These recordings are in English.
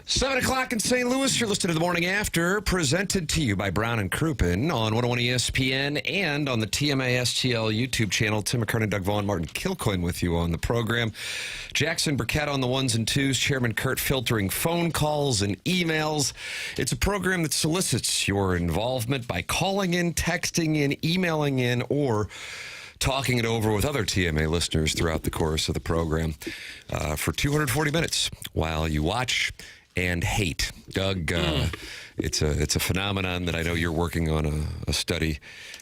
7 o'clock in St. Louis. You're listening to The Morning After, presented to you by Brown and Crouppen on 101 ESPN and on the TMA STL YouTube channel. Tim McKernan, Doug Vaughn, Martin Kilcoyne with you on the program. Jackson Burkett on the ones and twos. Chairman Kurt filtering phone calls and emails. It's a program that solicits your involvement by calling in, texting in, emailing in, or talking it over with other TMA listeners throughout the course of the program for 240 minutes while you watch and hate. Doug, it's a phenomenon that I know you're working on a study,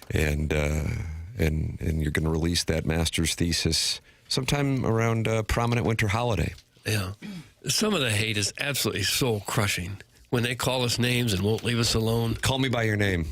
and you're going to release that master's thesis sometime around prominent winter holiday. Yeah. Some of the hate is absolutely soul-crushing. When they call us names and won't leave us alone. Call me by your name.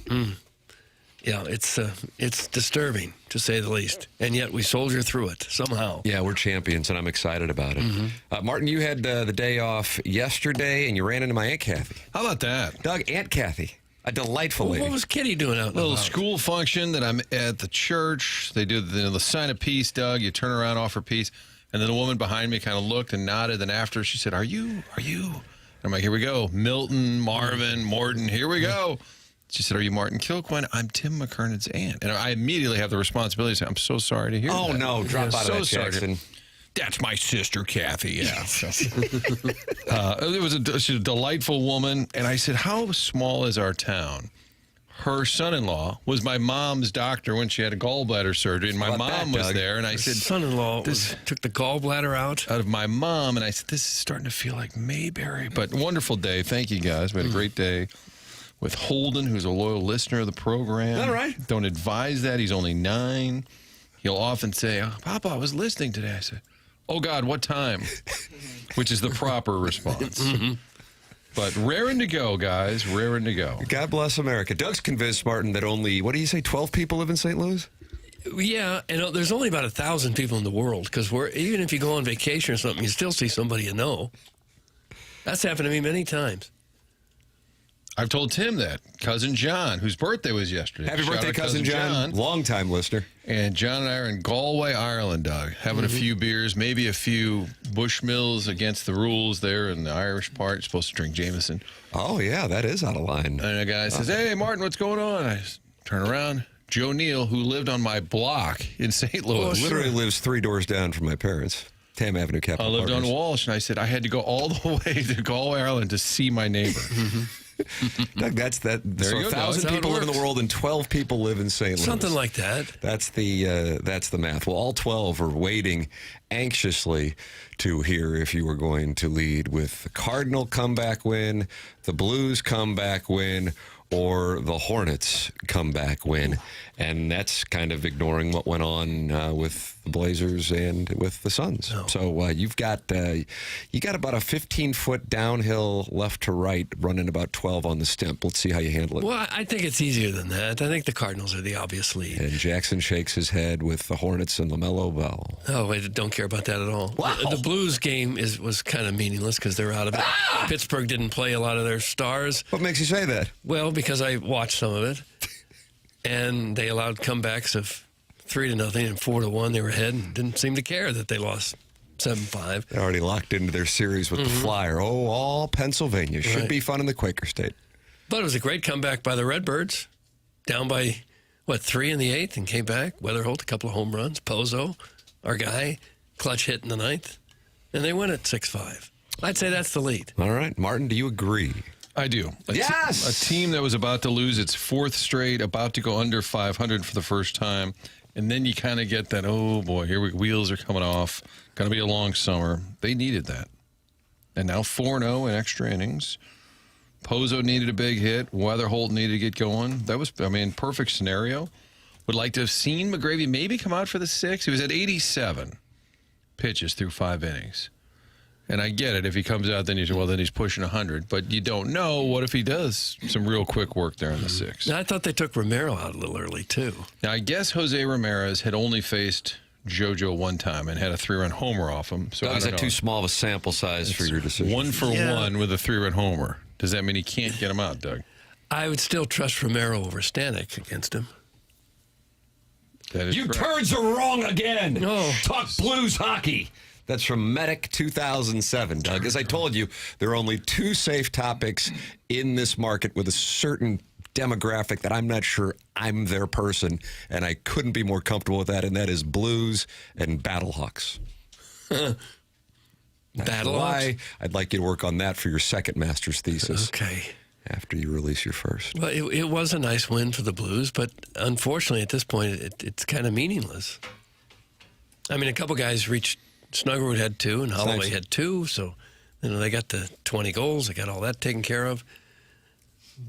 Yeah, it's disturbing, to say the least. And yet we soldier through it somehow. Yeah, we're champions, and I'm excited about it. Martin, you had the day off yesterday, and you ran into my Aunt Kathy. How about that? Doug, Aunt Kathy, a delightful lady. What was Kitty doing out in the Little house? school function that I'm at the church. They do the sign of peace, Doug. You turn around, offer peace. And then the woman behind me kind of looked and nodded. Then after, she said, Are you? And I'm like, here we go. Milton, Marvin, Morton, here we go. She said, Are you Martin Kilcoyne? I'm Tim McKernan's aunt. And I immediately have the responsibility to say, I'm so sorry to hear that. Oh, no, drop out of that, Jackson. That's my sister, Kathy, yeah. She's a delightful woman. And I said, how small is our town? Her son-in-law was my mom's doctor when she had a gallbladder surgery. And my mom was there. And I said, son-in-law took the gallbladder out of my mom. And I said, this is starting to feel like Mayberry. But wonderful day. Thank you, guys. We had a great day with Holden, who's a loyal listener of the program. All right. Don't advise that. He's only 9. He'll often say, Papa, I was listening today. I said, oh, God, what time? Which is the proper response. But raring to go, guys. Raring to go. God bless America. Doug's convinced, Martin, that only, what do you say, 12 people live in St. Louis? Yeah, and there's only about 1,000 people in the world, because even if you go on vacation or something, you still see somebody you know. That's happened to me many times. I've told Tim that. Cousin John, whose birthday was yesterday. Happy birthday, Cousin John. Long-time listener. And John and I are in Galway, Ireland, Doug, having a few beers, maybe a few Bushmills against the rules there in the Irish part. You're supposed to drink Jameson. Oh, yeah, that is out of line. And a guy says, hey, Martin, what's going on? I turn around. Joe Neal, who lived on my block in St. Louis. Literally lives 3 doors down from my parents. Tam Avenue, Capitol I lived Partners. on Walsh, and I said, I had to go all the way to Galway, Ireland to see my neighbor. Doug, that's that. There So you go, 1,000 Doug. people live in the world and 12 people live in St. Louis. Something like that. That's the math. Well, all 12 are waiting anxiously to hear if you were going to lead with the Cardinal comeback win, the Blues comeback win, or the Hornets comeback win. And that's kind of ignoring what went on with the Blazers and with the Suns. Oh. So you've got about a 15-foot downhill left to right, running about 12 on the stimp. Let's see how you handle it. Well, I think it's easier than that. I think the Cardinals are the obvious lead. And Jackson shakes his head with the Hornets and LaMelo Ball. Oh, wait, don't care about that at all. Wow. The Blues game was kind of meaningless because they're out of it. Pittsburgh didn't play a lot of their stars. What makes you say that? Well, because I watched some of it, and they allowed comebacks of 3-0 and 4-1. They were ahead and didn't seem to care that they lost 7-5. They're already locked into their series with the Flyer. Oh, all Pennsylvania. Should be fun in the Quaker State. But it was a great comeback by the Redbirds, down by, 3 in the 8th, and came back. Wetherholt, a couple of home runs. Pozo, our guy, clutch hit in the 9th. And they win at 6-5. I'd say that's the lead. All right. Martin, do you agree? I do. Yes! A team that was about to lose its 4th straight, about to go under 500 for the first time. And then you kind of get that, oh, boy, wheels are coming off. Going to be a long summer. They needed that. And now 4-0 in extra innings. Pozo needed a big hit. Wetherholt needed to get going. That was, perfect scenario. Would like to have seen McGreevy maybe come out for the 6th. He was at 87 pitches through 5 innings. And I get it. If he comes out, then you say, well, then he's pushing 100. But you don't know. What if he does some real quick work there in the 6th? I thought they took Romero out a little early, too. Now, I guess Jose Ramirez had only faced JoJo one time and had a 3-run homer off him. So Is that too small of a sample size for your decision? 1 for 1 with a 3-run homer. Does that mean he can't get him out, Doug? I would still trust Romero over Stanek against him. That is You correct. turds are wrong again. No. Talk Blues hockey. That's from Medic 2007, Doug. As I told you, there are only 2 safe topics in this market with a certain demographic that I'm not sure I'm their person, and I couldn't be more comfortable with that, and that is Blues and Battlehawks. Battlehawks? Why? I'd like you to work on that for your second master's thesis. Okay. After you release your first. Well, it was a nice win for the Blues, but unfortunately at this point it's kind of meaningless. I mean, a couple guys reached. Snuggerwood had 2, and Holloway had 2, so they got the 20 goals. They got all that taken care of.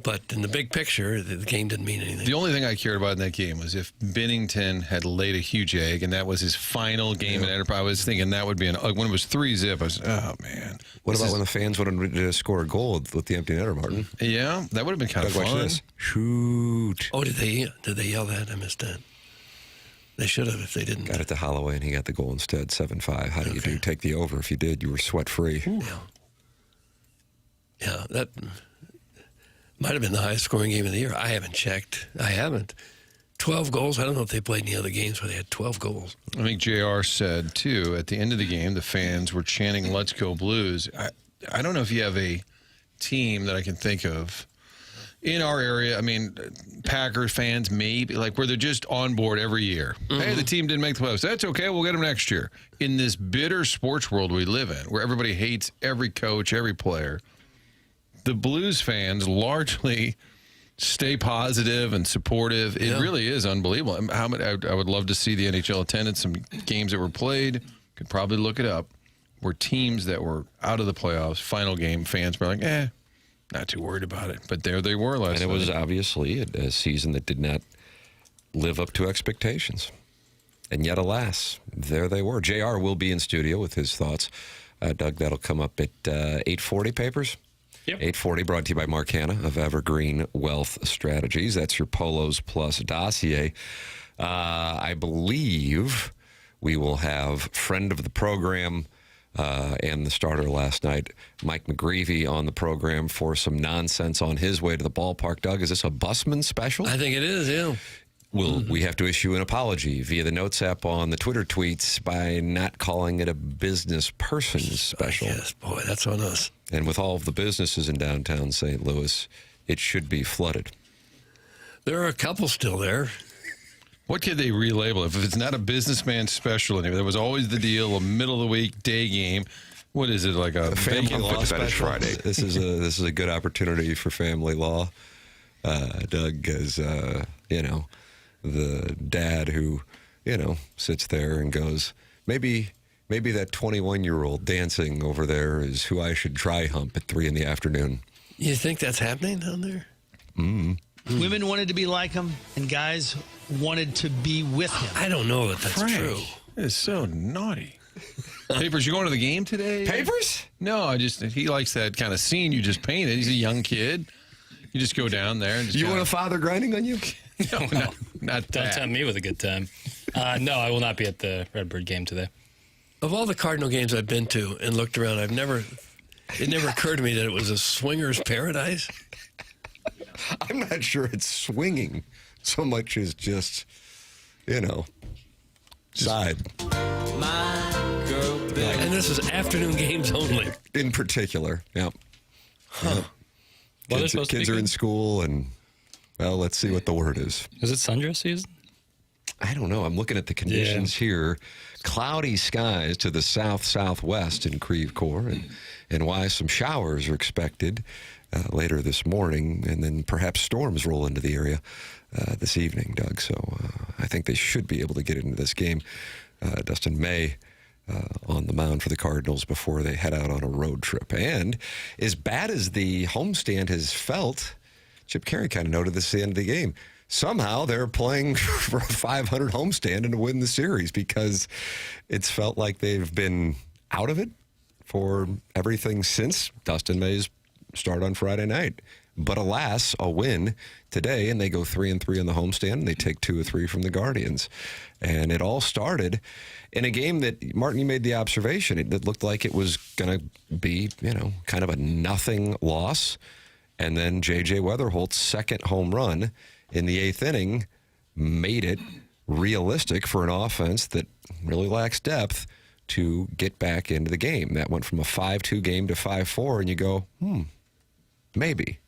But in the big picture, the game didn't mean anything. The only thing I cared about in that game was if Bennington had laid a huge egg, and that was his final game in Enterprise. I was thinking that would be when it was 3-0. I was, oh man. What about when the fans wanted to score a goal with the empty netter, Martin? Yeah, that would have been kind of Watch fun. this. Shoot! Oh, did they yell that? I missed that. They should have if they didn't. Got it to Holloway, and he got the goal instead. 7-5. How do you do? Take the over. If you did, you were sweat free. Yeah, that might have been the highest scoring game of the year. I haven't checked. I haven't. 12 goals. I don't know if they played any other games where they had 12 goals. I think JR said, too, at the end of the game, the fans were chanting, "Let's go Blues." I don't know if you have a team that I can think of in our area. I mean, Packers fans, maybe, like where they're just on board every year. Hey, the team didn't make the playoffs. That's okay. We'll get them next year. In this bitter sports world we live in, where everybody hates every coach, every player, the Blues fans largely stay positive and supportive. It really is unbelievable. I would love to see the NHL attendance, some games that were played. Could probably look it up. Where teams that were out of the playoffs, final game, fans were like, not too worried about it. But there they were last night. And it was obviously a season that did not live up to expectations. And yet, alas, there they were. JR will be in studio with his thoughts. Doug, that'll come up at 8:40 papers. Yep. 8:40, brought to you by Mark Hanna of Evergreen Wealth Strategies. That's your Polos Plus dossier. I believe we will have friend of the program and the starter last night, Mike McGreevy, on the program for some nonsense on his way to the ballpark. Doug, is this a busman special? I think it is, yeah. Will we have to issue an apology via the Notes app on the Twitter tweets by not calling it a business person special? Yes, boy, that's on us. And with all of the businesses in downtown St. Louis, it should be flooded. There are a couple still there. What could they relabel it? If it's not a businessman special anymore, there was always the deal, a middle of the week day game. What is it, like a Family vacant law special? Friday. This is a good opportunity for family law. Doug is the dad who sits there and goes, maybe that 21-year-old dancing over there is who I should dry hump at 3 p.m. You think that's happening down there? Women wanted to be like him, and guys wanted to be with him. I don't know that that's Frank, true. That is so naughty. Papers, you going to the game today? Papers? No, he likes that kind of scene you just painted. He's a young kid. You just go down there and just You want a father grinding on you? No, not Don't that. tempt me with a good time. No, I will not be at the Redbird game today. Of all the Cardinal games I've been to and looked around, it never occurred to me that it was a swinger's paradise. I'm not sure it's swinging so much as just, side. And this is afternoon games only. In particular, yeah. Well, they're supposed to be Kids are in good. school, and, well, let's see what the word is. Is it sundress season? I don't know. I'm looking at the conditions here. Cloudy skies to the southwest in Creve Coeur, and why some showers are expected later this morning, and then perhaps storms roll into the area this evening, Doug. So I think they should be able to get into this game. Dustin May on the mound for the Cardinals before they head out on a road trip. And as bad as the homestand has felt, Chip Carey kind of noted this at the end of the game. Somehow they're playing for a 500 homestand and to win the series, because it's felt like they've been out of it for everything since Dustin May's start on Friday night. But alas, a win today, and they go 3-3 on the homestand, and they take 2 of 3 from the Guardians. And it all started in a game that, Martin, you made the observation, it looked like it was going to be, kind of a nothing loss. And then J.J. Wetherholt's second home run in the 8th inning made it realistic for an offense that really lacks depth to get back into the game. That went from a 5-2 game to 5-4, and you go, maybe,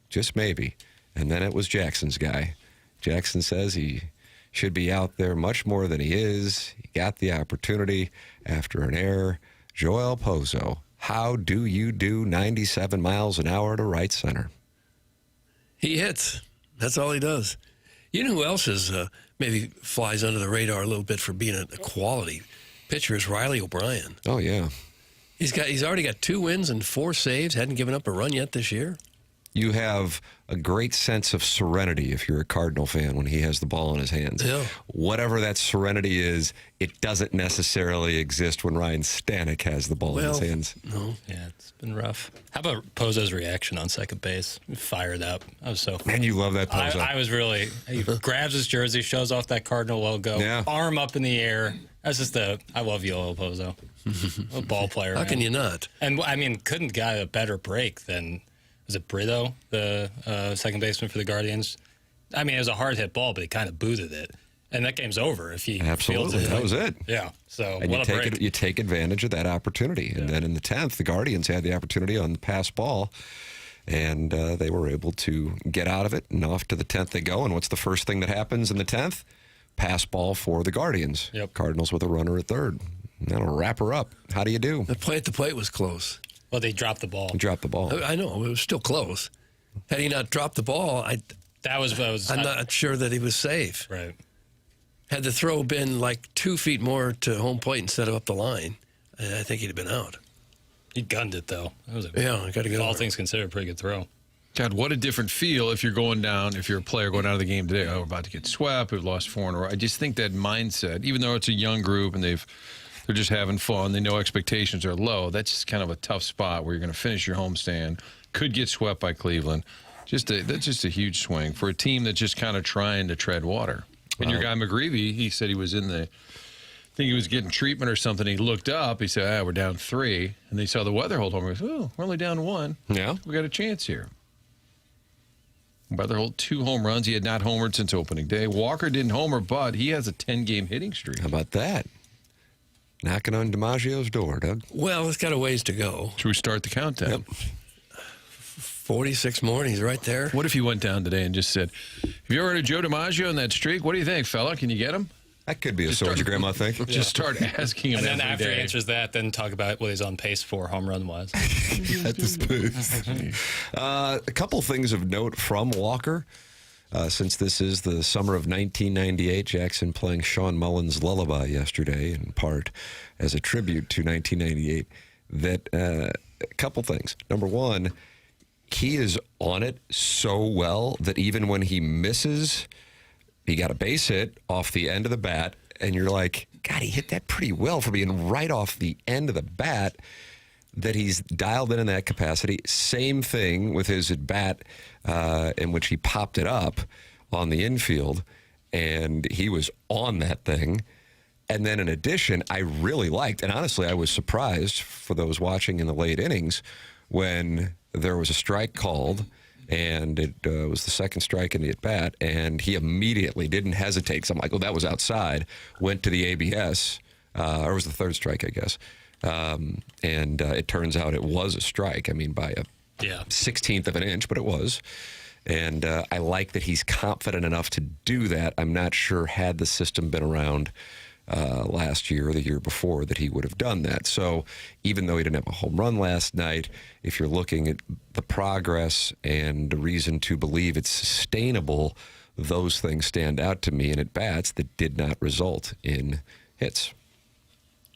just maybe. And then it was Jackson's guy. Jackson says he should be out there much more than he is. He got the opportunity after an error. Joel Pozo, how do you do 97 miles an hour to right center? He hits. That's all he does. You know who else is maybe flies under the radar a little bit for being a quality pitcher is Riley O'Brien. Oh, yeah. He's already got 2 wins and 4 saves. Hadn't given up a run yet this year. You have a great sense of serenity if you're a Cardinal fan when he has the ball in his hands. Yeah. Whatever that serenity is, it doesn't necessarily exist when Ryan Stanek has the ball in his hands. No. Yeah, it's been rough. How about Pozo's reaction on second base? Fired up. I was so Man, you love that Pozo. I was really. He grabs his jersey, shows off that Cardinal logo, arm up in the air. That's just I love you, old Pozo. A ball player. How can you not? And I mean, couldn't get a better break than. Was it Brito, the second baseman for the Guardians? I mean, it was a hard hit ball, but he kind of booted it. And that game's over if he Absolutely. fields it. That was it. Yeah. So And what a break. you take advantage of that opportunity. And then in the 10th, the Guardians had the opportunity on the pass ball, and they were able to get out of it, and off to the 10th they go. And what's the first thing that happens in the 10th? Pass ball for the Guardians. Yep. Cardinals with a runner at third. And that'll wrap her up. How do you do? The play at the plate was close. Well, they dropped the ball. You drop the ball. I know. It was still close. Had he not dropped the ball, I'm not sure that he was safe. Right. Had the throw been like 2 feet more to home plate instead of up the line, I think he'd have been out. He gunned it, though. That was I got to get all over it. things considered, a pretty good throw. God, what a different feel if you're going down, if you're a player going out of the game today. Oh, we're about to get swept. We've lost 4 in a row. I just think that mindset, even though it's a young group and they're just having fun, they know expectations are low, that's just kind of a tough spot where you're going to finish your homestand, could get swept by Cleveland. That's just a huge swing for a team that's just kind of trying to tread water. And your guy McGreevy, he said he was I think he was getting treatment or something. He looked up. He said, we're down 3. And they saw the Wetherholt home. He goes, oh, we're only down 1. Yeah. We got a chance here. Wetherholt, 2 home runs. He had not homered since opening day. Walker didn't homer, but he has a 10-game hitting streak. How about that? Knocking on DiMaggio's door, Doug. Well, it's got a ways to go. Should we start the countdown? Yep. 46 more, and he's right there. What if he went down today and just said, have you ever heard of Joe DiMaggio in that streak? What do you think, fella? Can you get him? That could be a sojourn, I think. Just start asking him And then every after day. he answers that, then talk about what he's on pace for home run-wise. At the Spoons. A couple things of note from Walker. Since this is the summer of 1998, Jackson playing Sean Mullen's Lullaby yesterday, in part as a tribute to 1998. That a couple things. Number one, he is on it so well that even when he misses, he got a base hit off the end of the bat, and you're like, God, he hit that pretty well for being right off the end of the bat, that he's dialed in that capacity. Same thing with his at-bat in which he popped it up on the infield, and he was on that thing. And then in addition, I really liked, and honestly, I was surprised for those watching in the late innings when there was a strike called, and it was the second strike in the at-bat, and he immediately didn't hesitate, because I'm like, oh, that was outside, went to the ABS, or it was the third strike, I guess, and it turns out it was a strike, I mean, by a 16th of an inch, but it was. And I like that he's confident enough to do that. I'm not sure, had the system been around last year or the year before, that he would have done that. So even though he didn't have a home run last night, if you're looking at the progress and the reason to believe it's sustainable, those things stand out to me in at-bats that did not result in hits.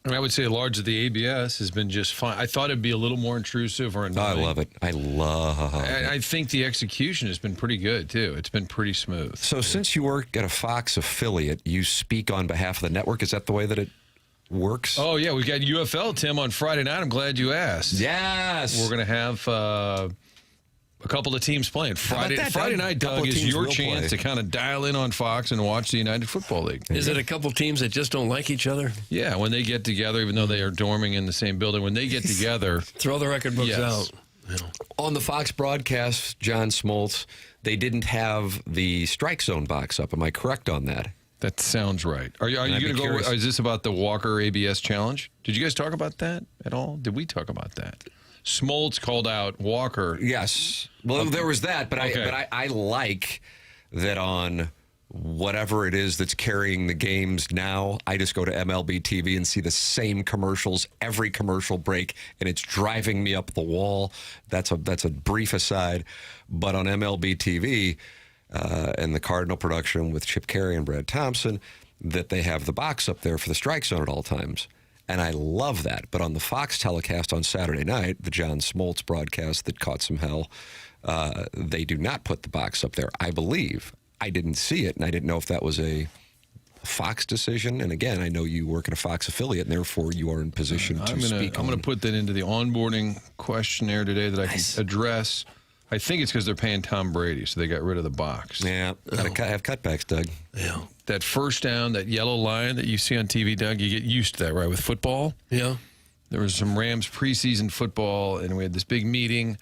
And I would say large of the ABS has been just fine. I thought it'd be a little more intrusive or annoying. I love it. I love it. I think the execution has been pretty good, too. It's been pretty smooth. So since you work at a Fox affiliate, you speak on behalf of the network. Is that the way that it works? Oh, yeah. We got UFL, Tim, on Friday night. I'm glad you asked. Yes. We're going to have a couple of teams playing. Friday night, Doug, is your chance to kind of dial in on Fox and watch the United Football League. Is it a couple teams that just don't like each other? Yeah, when they get together, even though they are dorming in the same building, when they get together. Throw the record books out. On the Fox broadcast, John Smoltz, they didn't have the strike zone box up. Am I correct on that? That sounds right. Are you going to go? Is this about the Walker ABS challenge? Did you guys talk about that at all? Did we talk about that? Smoltz called out Walker. Yes. Well, there was that, but I like that on whatever it is that's carrying the games now. I just go to MLB TV and see the same commercials every commercial break, and it's driving me up the wall. That's a brief aside, but on MLB TV and the Cardinal production with Chip Carey and Brad Thompson, that they have the box up there for the strike zone at all times. And I love that. But on the Fox telecast on Saturday night, the John Smoltz broadcast that caught some hell, they do not put the box up there, I believe. I didn't see it, and I didn't know if that was a Fox decision. And again, I know you work at a Fox affiliate, and therefore you are in position to speak on. I'm going to put that into the onboarding questionnaire today that I can address. I think it's because they're paying Tom Brady, so they got rid of the box. Yeah, got to have cutbacks, Doug. Yeah. That first down, that yellow line that you see on TV, Doug, you get used to that, right, with football? Yeah. There was some Rams preseason football, and we had this big meeting,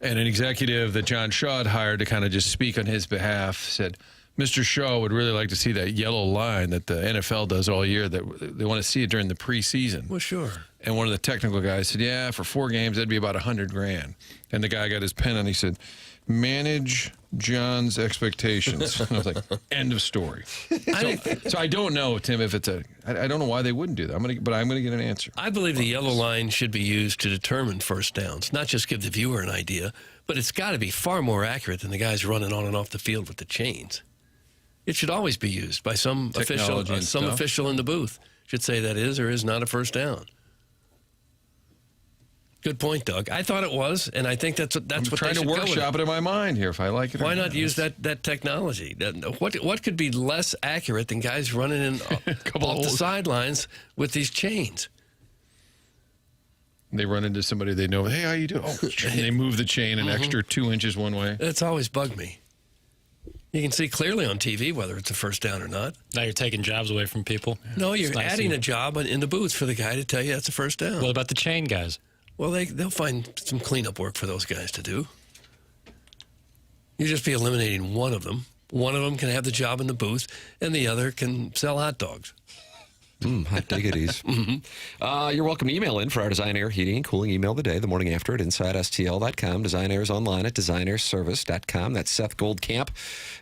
and an executive that John Shaw had hired to kind of just speak on his behalf said, Mr. Shaw would really like to see that yellow line that the NFL does all year, that they want to see it during the preseason. Well, sure. And one of the technical guys said, yeah, for 4 games, that'd be about $100,000. And the guy got his pen and he said, manage John's expectations. And I was like, end of story. So I don't know, Tim, if it's I don't know why they wouldn't do that. But I'm going to get an answer. I believe the yellow line should be used to determine first downs, not just give the viewer an idea, but it's got to be far more accurate than the guys running on and off the field with the chains. It should always be used by some official in the booth. Should say that is or is not a first down. Good point, Doug. I thought it was, and I think that's what I'm trying to workshop it in my mind here if I like it. Why not use that technology? What could be less accurate than guys running in off the sidelines with these chains? They run into somebody they know. Hey, how you doing? Oh, and they move the chain an extra 2 inches one way. It's always bugged me. You can see clearly on TV whether it's a first down or not. Now you're taking jobs away from people. No, you're adding a job in the booth for the guy to tell you that's a first down. What about the chain guys? Well, they'll find some cleanup work for those guys to do. You just be eliminating one of them. One of them can have the job in the booth, and the other can sell hot dogs. Hot diggities. You're welcome to email in for our Design Air Heating and Cooling email of the day, the morning after at InsideSTL.com. Design Air's online at DesignAirService.com. That's Seth Goldcamp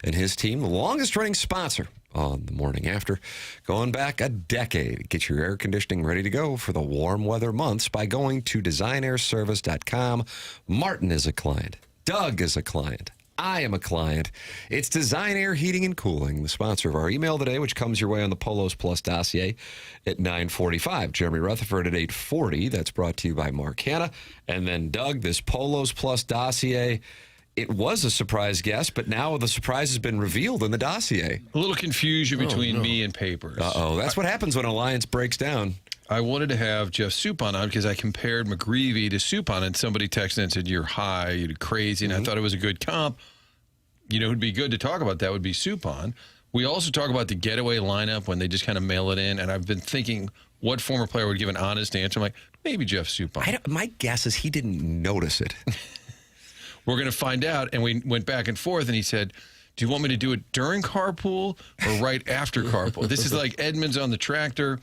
and his team, the longest-running sponsor on the morning after. Going back a decade. Get your air conditioning ready to go for the warm weather months by going to DesignAirService.com. Martin is a client. Doug is a client. I am a client. It's Design Air Heating and Cooling, the sponsor of our email today, which comes your way on the Polos Plus dossier at 9:45. Jeremy Rutherford at 8:40. That's brought to you by Mark Hanna. And then, Doug, this Polos Plus dossier, it was a surprise guest, but now the surprise has been revealed in the dossier. A little confusion between me and papers. Uh-oh. That's what happens when alliance breaks down. I wanted to have Jeff Suppan on because I compared McGreevy to Suppan, and somebody texted and said, you're high, you're crazy, and I thought it was a good comp. You know who'd be good to talk about that would be Suppan. We also talk about the getaway lineup when they just kind of mail it in, and I've been thinking what former player would give an honest answer. I'm like, maybe Jeff Suppan. My guess is he didn't notice it. We're going to find out, and we went back and forth, and he said, do you want me to do it during carpool or right after carpool? This is like Edmonds on the tractor.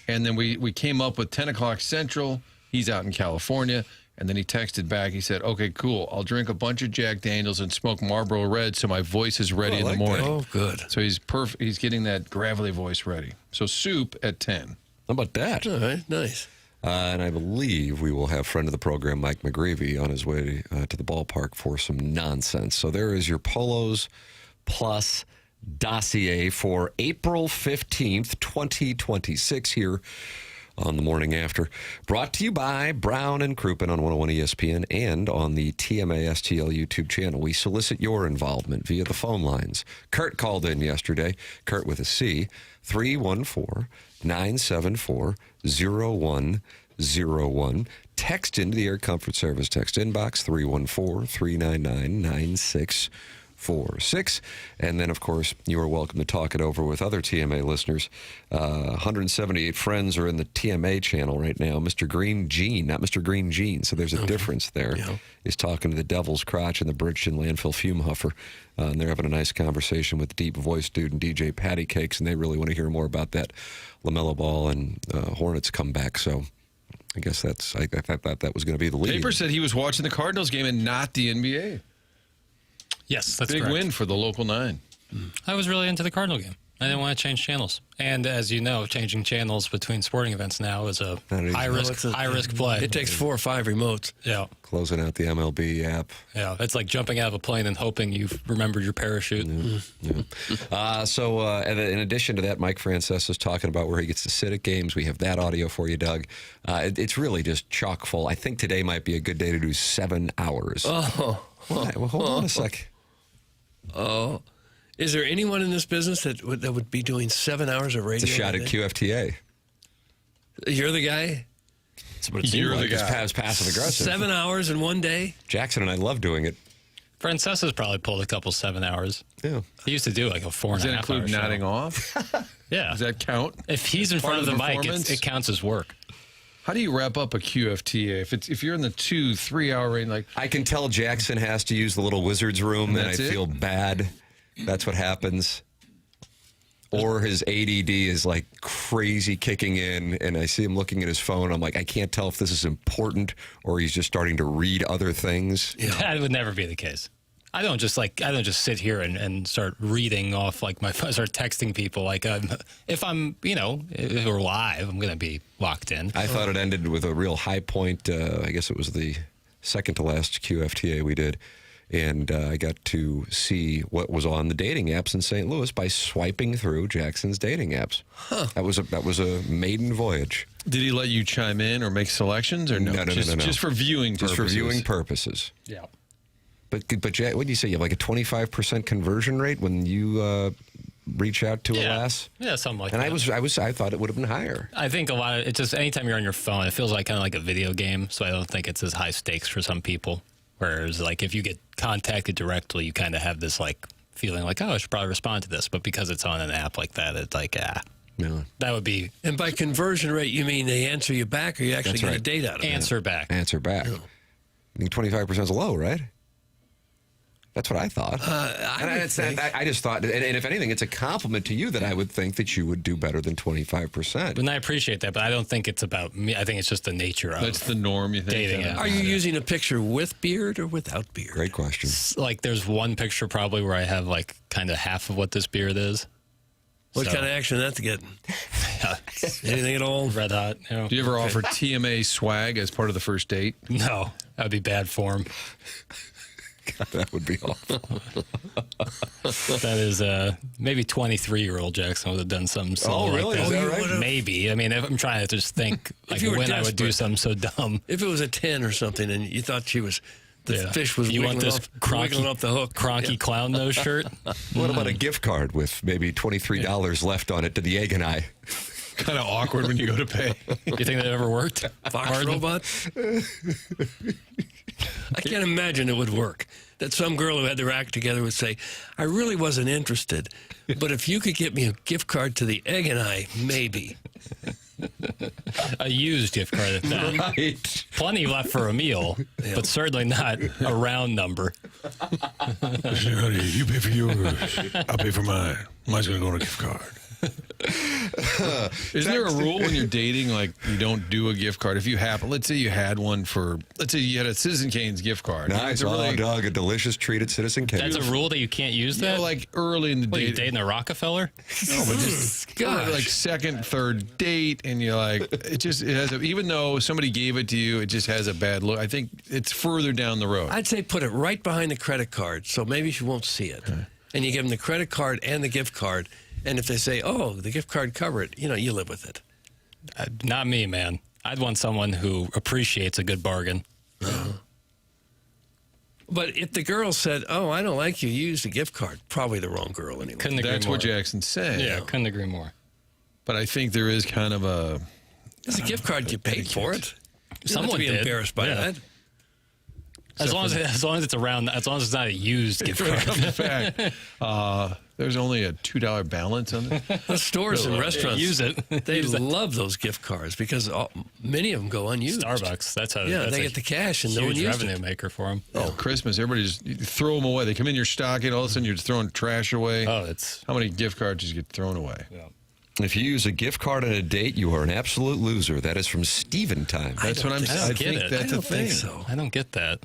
And then we came up with 10 o'clock Central. He's out in California. And then he texted back. He said, okay, cool. I'll drink a bunch of Jack Daniels and smoke Marlboro Red so my voice is ready in the morning. Oh, good. So he's perfect. He's getting that gravelly voice ready. So soup at 10. How about that? All right, nice. And I believe we will have friend of the program, Mike McGreevy, on his way to the ballpark for some nonsense. So there is your Polos Plus dossier for April 15th, 2026 here on the morning after. Brought to you by Brown and Crouppen on 101 ESPN and on the TMA STL YouTube channel. We solicit your involvement via the phone lines. Kurt called in yesterday, Kurt with a C, 314-974-0101. Text into the Air Comfort Service text inbox, 314-399-9645. 888-203-1046. And then, of course, you are welcome to talk it over with other TMA listeners. 178 friends are in the TMA channel right now. Mr. Green Gene, not Mr. Green Gene, so there's a difference there. Yeah. Is talking to the Devil's Crotch and the Bridgeton Landfill Fume Huffer. And they're having a nice conversation with deep voice dude and DJ Patty Cakes, and they really want to hear more about that LaMelo Ball and Hornets comeback. So I guess I thought that was going to be the lead. Paper said he was watching the Cardinals game and not the NBA. Yes, that's Big correct. win for the local 9. I was really into the Cardinal game. I didn't want to change channels. And as you know, changing channels between sporting events now is a Not easy. high risk play. It takes 4 or 5 remotes. Yeah. Closing out the MLB app. Yeah. It's like jumping out of a plane and hoping you've remembered your parachute. So in addition to that, Mike Francesa's talking about where he gets to sit at games. We have that audio for you, Doug. It's really just chock full. I think today might be a good day to do 7 hours. Oh. Well, hold on a sec. Oh. Is there anyone in this business that would be doing 7 hours of radio? It's a shot at QFTA. You're the guy? That's what it seems You're like. the It's guy. passive aggressive. 7 hours in one day? Jackson and I love doing it. Francesa's probably pulled a couple 7 hours. Yeah. He used to do like a 4.5 Does that hour include show. nodding off? Yeah. Does that count? If he's in Part front of of the the mic, performance? it counts as work. How do you wrap up a QFTA? If you're in the 2-3 hour range, like I can tell Jackson has to use the little wizard's room, and I That's it? feel bad. That's what happens. Or his ADD is like crazy kicking in, and I see him looking at his phone. I'm like, I can't tell if this is important or he's just starting to read other things. That would never be the case. I don't just sit here and start reading off like my phone, start texting people. Like if we're live, I'm going to be locked in. I thought it ended with a real high point. I guess it was the second to last QFTA we did. And I got to see what was on the dating apps in St. Louis by swiping through Jackson's dating apps. Huh. That was a maiden voyage. did he let you chime in or make selections or no? No. Just for viewing Just purposes. for viewing purposes. Yeah. But Jack, what do you say? You have like a 25% conversion rate when you reach out to a lass? Yeah, something like And that. I thought it would have been higher. I think a lot of it's just anytime you're on your phone, it feels like kind of like a video game. So I don't think it's as high stakes for some people. Whereas, like, if you get contacted directly, you kind of have this like feeling like, oh, I should probably respond to this. But because it's on an app like that, it's like, No. that would be And by conversion rate, you mean they answer you back or you actually That's get a right. date out of it? answer back. Answer back. I think 25% is low, right? That's what I thought. I just thought, and if anything, it's a compliment to you that I would think that you would do better than 25%. And I appreciate that, but I don't think it's about me. I think it's just the nature of That's the norm, you think? dating app. Are you using a picture with beard or without beard? Great question. Like, there's one picture probably where I have like kind of half of what this beard is. What So- kind of action that's getting? Anything at all? Red hot. Do you ever offer TMA swag as part of the first date? No, that would be bad form. That would be awful. That is maybe 23-year-old Jackson would have done something silly really? like Is that. that right? Maybe. I mean, if I'm trying to just think like you were when I would do desperate. something so dumb. If it was a 10 or something and you thought the fish was You want wiggling this wiggling off the hook. cronky clown nose shirt? What about a gift card with maybe $23 left on it to the Egg and I? Kind of awkward when you go to pay. You think that ever worked? Fox Pardon? robot? I can't imagine it would work. That some girl who had their act together would say, I really wasn't interested, but if you could get me a gift card to the Egg and I, maybe. A used gift card at that. Right. Plenty left for a meal, but certainly not a round number. Honey, you pay for yours. I'll pay for mine. Mine's going to go on a gift card. Isn't there a rule when you're dating, like you don't do a gift card? If you have, let's say you had one let's say you had a Citizen Kane's gift card. Nice. It's a really, Doug, a delicious treat at Citizen Kane. That's a rule that you can't use you know, that? like early in the What, you date. dating a Rockefeller? No, but just Gosh. like second, third date, and you're like, it has even though somebody gave it to you, it just has a bad look. I think it's further down the road. I'd say put it right behind the credit card so maybe she won't see it. And you give them the credit card and the gift card. And if they say, oh, the gift card cover it, you live with it. Not me, man. I'd want someone who appreciates a good bargain. But if the girl said, oh, I don't like you, use the gift card, probably the wrong girl anyway. Couldn't agree That's more. what Jackson said. Yeah, couldn't agree more. But I think there is kind of a. It's a gift card, you paid for it. You don't have Someone to be did. embarrassed by Yeah. that. As long as it's around, as long as it's not a used gift When it card. comes back, there's only a $2 balance on it. The stores and restaurants Use it. They Use it. love those gift cards because many of them go unused. Starbucks. That's how. Yeah, that's they a get the cash and no one huge used revenue it. maker for them. Oh, Christmas! Everybody just you throw them away. They come in your stocking. All of a sudden, you're just throwing trash away. Oh, it's. How many gift cards just get thrown away? Yeah. If you use a gift card on a date, you are an absolute loser. That is from Steven Time. That's what I'm saying. I don't get think it. that's I a don't thing. think so. I don't get that.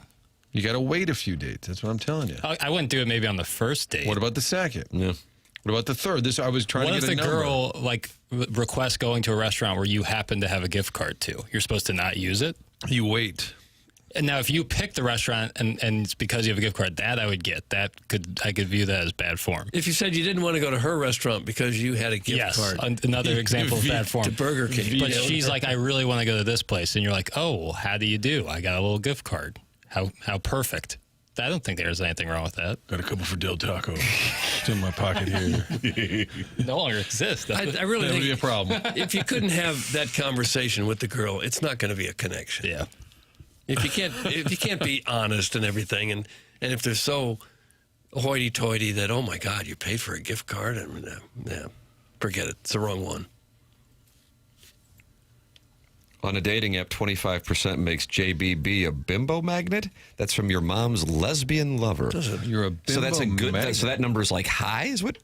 You got to wait a few dates. That's what I'm telling you. I wouldn't do it maybe on the first date. What about the second? Yeah. What about the third? This I was trying What to if get a the number. girl requests going to a restaurant where you happen to have a gift card to? You're supposed to not use it. You wait. And now, if you pick the restaurant and it's because you have a gift card, that I would get. I could view that as bad form. If you said you didn't want to go to her restaurant because you had a gift Yes, card another example of bad form. to Burger King, But she's like, I really want to go to this place, and you're like, oh, well, how do you do? I got a little gift card. How perfect. I don't think there's anything wrong with that. Got a couple for Del Taco. It's in my pocket here. No longer exists. I really That would be a think problem. if you couldn't have that conversation with the girl, it's not going to be a connection. Yeah. If you can't be honest and everything, and if they're so hoity-toity that, oh my God, you paid for a gift card, and forget it. It's the wrong one. On a dating app, 25% makes JBB a bimbo magnet. That's from your mom's lesbian lover. You're a bimbo So that's a good. magnet. So that number is like high. Is what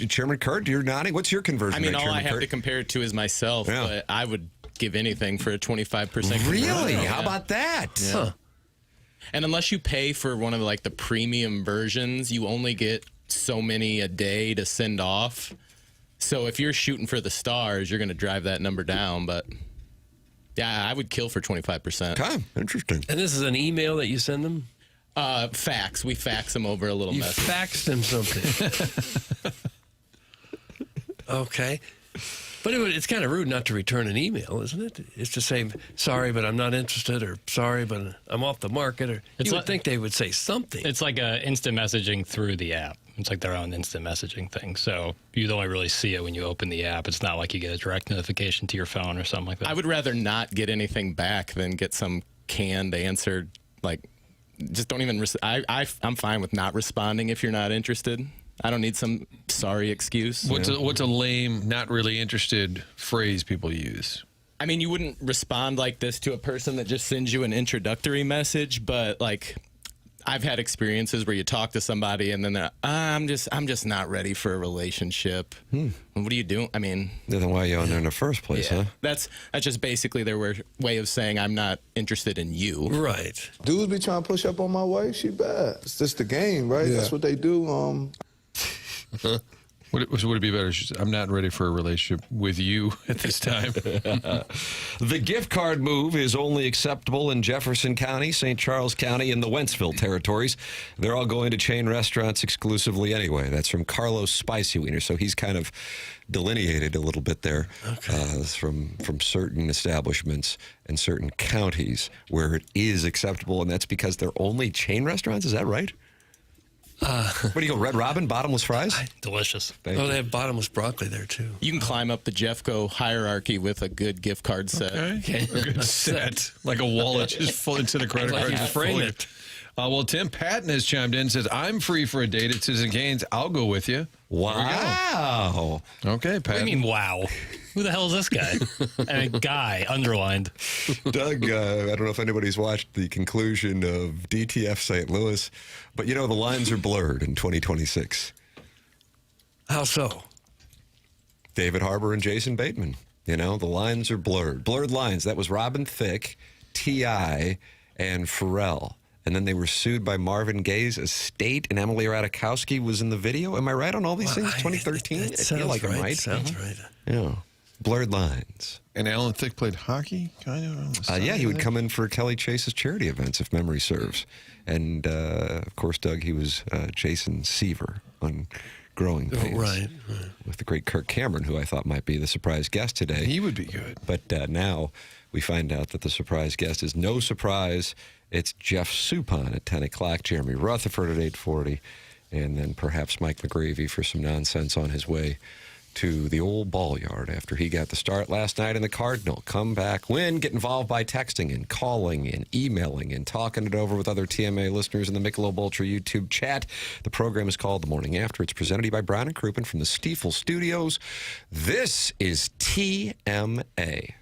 Chairman Kurt? You're nodding. What's your conversion? I mean, rate, all I Chairman have Kurt? to compare it to is myself, Yeah. but I would give anything for a 25%. Really? conversion. How Yeah. about that? Huh. And unless you pay for one of like the premium versions, you only get so many a day to send off. So if you're shooting for the stars, you're going to drive that number down. But yeah, I would kill for 25%. Okay, interesting. And this is an email that you send them? Fax. We fax them over a little You message. faxed them something. Okay. But it's kind of rude not to return an email, isn't it? It's to say, sorry, but I'm not interested, or sorry, but I'm off the market. Or It's you would like- think they would say something. It's like instant messaging through the app. It's like their own instant messaging thing. So you'd only really see it when you open the app. It's not like you get a direct notification to your phone or something like that. I would rather not get anything back than get some canned answer. Like, just don't even. I'm fine with not responding if you're not interested. I don't need some sorry excuse. What's a lame, not really interested phrase people use? I mean, you wouldn't respond like this to a person that just sends you an introductory message, but like I've had experiences where you talk to somebody and then they're, I'm just not ready for a relationship. What are you doing? I mean, Then why are you on there in the first place, yeah, huh? that's just basically their way of saying I'm not interested in you. Right. Dudes be trying to push up on my wife. She bad. It's just the game, right? That's what they do. Would it be better? I'm not ready for a relationship with you at this time. The gift card move is only acceptable in Jefferson County, St. Charles County, and the Wentzville territories. They're all going to chain restaurants exclusively anyway. That's from Carlos Spicy Wiener. So he's kind of delineated a little bit there from certain establishments and certain counties where it is acceptable, and that's because they're only chain restaurants. Is that right? What do you go, Red Robin, bottomless fries? Delicious. Thank Oh, you. they have bottomless broccoli there, too. You can climb up the Jeffco hierarchy with a good gift card set. Okay. A good set. Like a wallet just full into the credit Like card. you just frame fully- it. Well, Tim Patton has chimed in and says, I'm free for a date at Citizen Kane's. I'll go with you. Wow. Okay, What do Patton. you mean, wow? Who the hell is this guy? And a guy underlined. Doug, I don't know if anybody's watched the conclusion of DTF St. Louis, but you know the lines are blurred in 2026. How so? David Harbour and Jason Bateman. You know, the lines are blurred. Blurred lines. That was Robin Thicke, T.I., and Pharrell. And then they were sued by Marvin Gaye's estate, and Emily Ratajkowski was in the video. Am I right on all these things? 2013? It I sounds feel like I'm right. Sounds right. Yeah. Blurred lines. And Alan Thicke played hockey, kind of? On the side, Yeah, he I would think? come in for Kelly Chase's charity events, if memory serves. And, of course, Doug, he was Jason Seaver on Growing Pains. Right. With the great Kirk Cameron, who I thought might be the surprise guest today. He would be good. But now we find out that the surprise guest is no surprise. It's Jeff Suppan at 10 o'clock, Jeremy Rutherford at 8:40, and then perhaps Mike McGreevy for some nonsense on his way to the old ball yard after he got the start last night in the Cardinal comeback win. Get involved by texting and calling and emailing and talking it over with other TMA listeners in the Michelob Ultra YouTube chat. The program is called The Morning After. It's presented to you by Brown and Crouppen from the Stiefel Studios. This is TMA.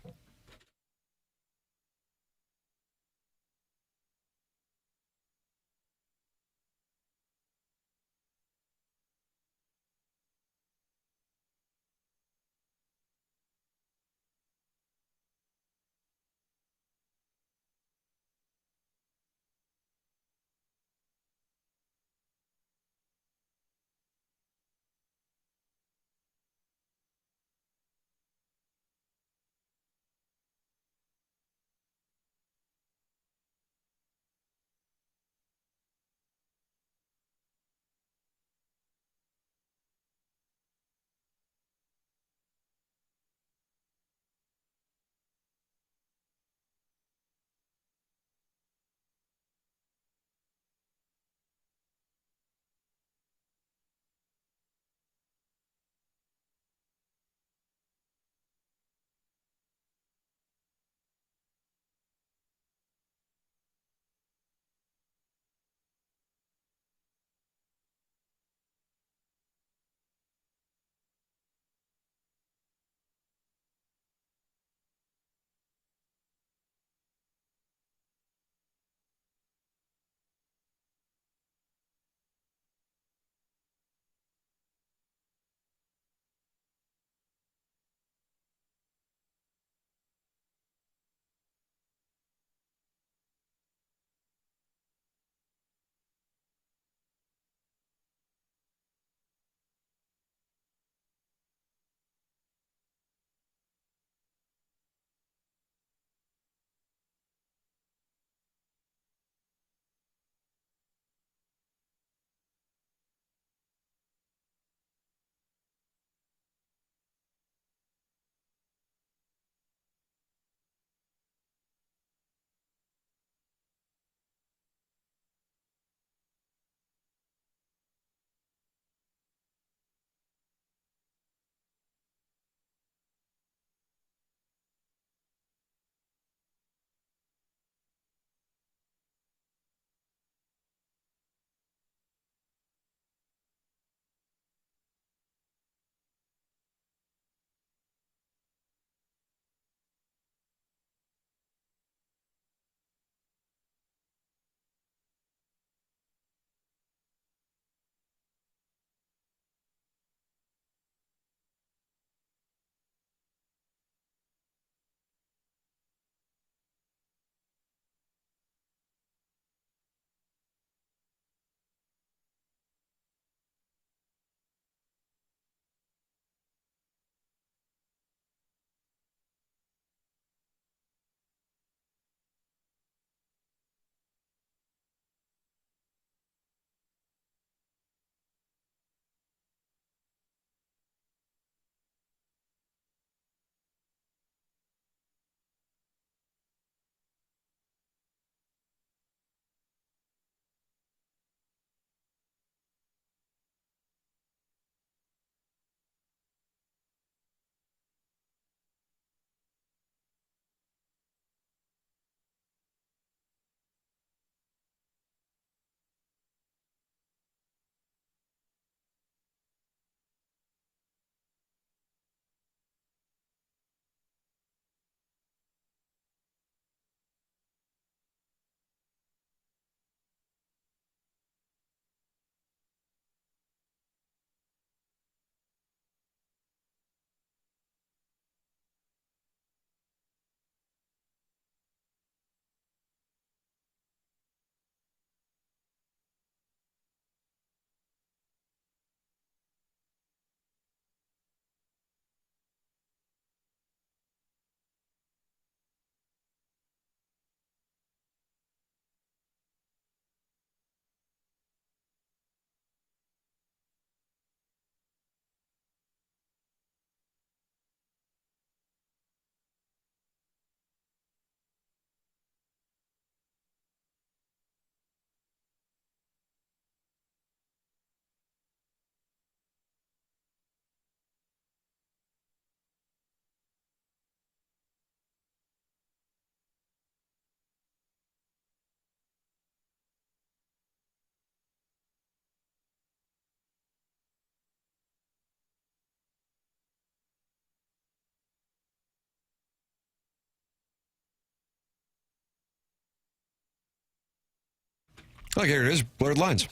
Oh, here it is. Blurred lines.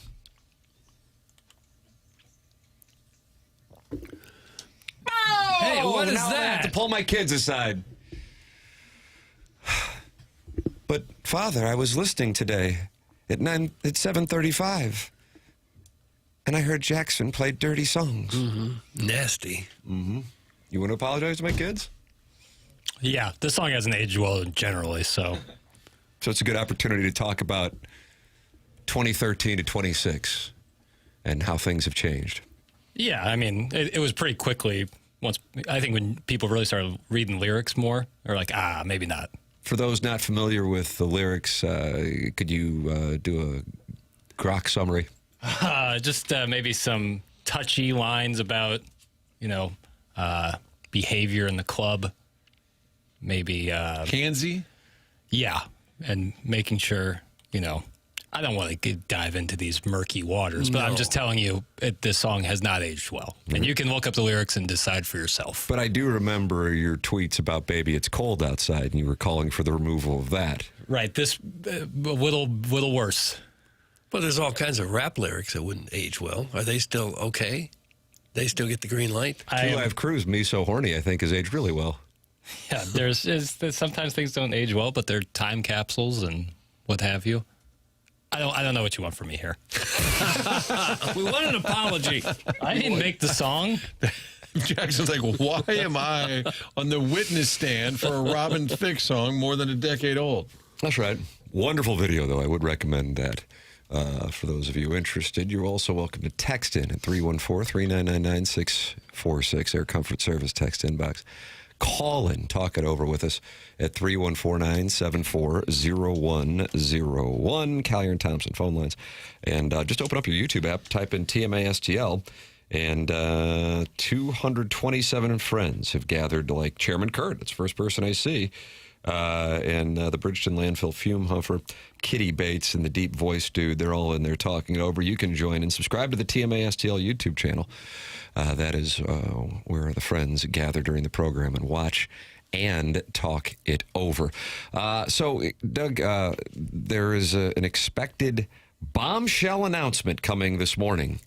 Hey, what is now I have to that? pull my kids aside. But, Father, I was listening today at 7:35, and I heard Jackson play dirty songs. Nasty. You want to apologize to my kids? Yeah, this song hasn't aged well generally, so. So it's a good opportunity to talk about 2013 to 26 and how things have changed. Yeah, I mean, it was pretty quickly. Once I think when people really started reading lyrics more, they're like, maybe not. For those not familiar with the lyrics, could you do a grok summary? Just maybe some touchy lines about, behavior in the club. Maybe. Kansy? Yeah, and making sure, I don't want to dive into these murky waters, but I'm just telling you, this song has not aged well. And you can look up the lyrics and decide for yourself. But I do remember your tweets about Baby It's Cold Outside, and you were calling for the removal of that. Right, this a little worse. Well, there's all kinds of rap lyrics that wouldn't age well. Are they still okay? They still get the green light? Two Live Crew's Me So Horny, I think, has aged really well. Yeah, there's sometimes things don't age well, but they're time capsules and what have you. I don't know what you want from me here. We want an apology. I didn't make the song. Jackson's like, why am I on the witness stand for a Robin Thicke song more than a decade old? That's right. Wonderful video, though. I would recommend that. For those of you interested, you're also welcome to text in at 314-399-9646, Air Comfort Service text inbox. Call in, talk it over with us at 314-974-0101, Callier and Thompson phone lines. And just open up your YouTube app, type in TMA STL, and 227 friends have gathered to like Chairman Kurt. That's the first person I see. And the Bridgeton Landfill Fume Huffer, Kitty Bates, and the Deep Voice Dude, they're all in there talking it over. You can join and subscribe to the TMA STL YouTube channel. That is where the friends gather during the program and watch and talk it over. So, Doug, there is an expected bombshell announcement coming this morning.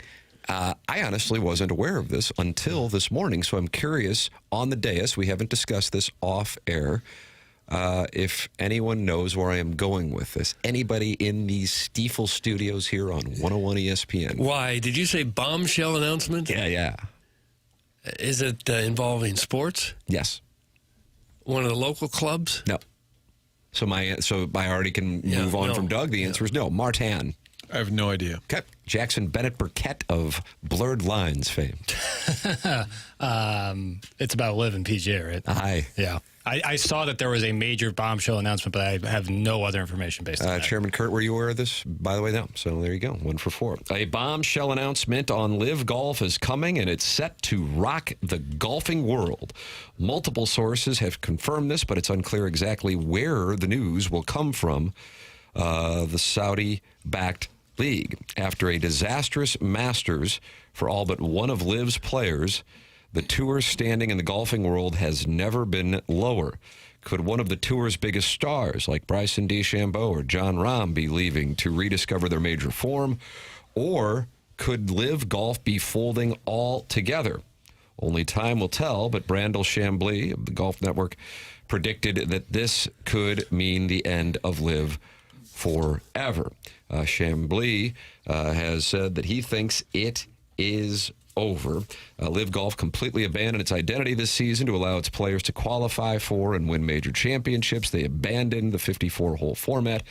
I honestly wasn't aware of this until this morning, so I'm curious on the dais. We haven't discussed this off air. If anyone knows where I am going with this. Anybody in these Stiefel studios here on 101 ESPN? Why? Did you say bombshell announcement? Yeah. Is it involving sports? Yes. One of the local clubs? No. So I already can move on from Doug. The answer is no. Martin. I have no idea. Okay. Jackson Burkett of Blurred Lines fame. It's about Liv and PGA, right? Hi. Yeah. I saw that there was a major bombshell announcement, but I have no other information based on that. Chairman Kurt, were you aware of this? By the way, no. So there you go. 1 for 4. A bombshell announcement on Liv Golf is coming, and it's set to rock the golfing world. Multiple sources have confirmed this, but it's unclear exactly where the news will come from. The Saudi-backed league. After a disastrous Masters for all but one of Liv's players, the tour's standing in the golfing world has never been lower. Could one of the tour's biggest stars, like Bryson DeChambeau or Jon Rahm, be leaving to rediscover their major form? Or could Liv Golf be folding altogether? Only time will tell, but Brandel Chambly of the Golf Network predicted that this could mean the end of Liv forever. Chambly has said that he thinks it is over. Liv Golf completely abandoned its identity this season to allow its players to qualify for and win major championships. They abandoned the 54-hole format,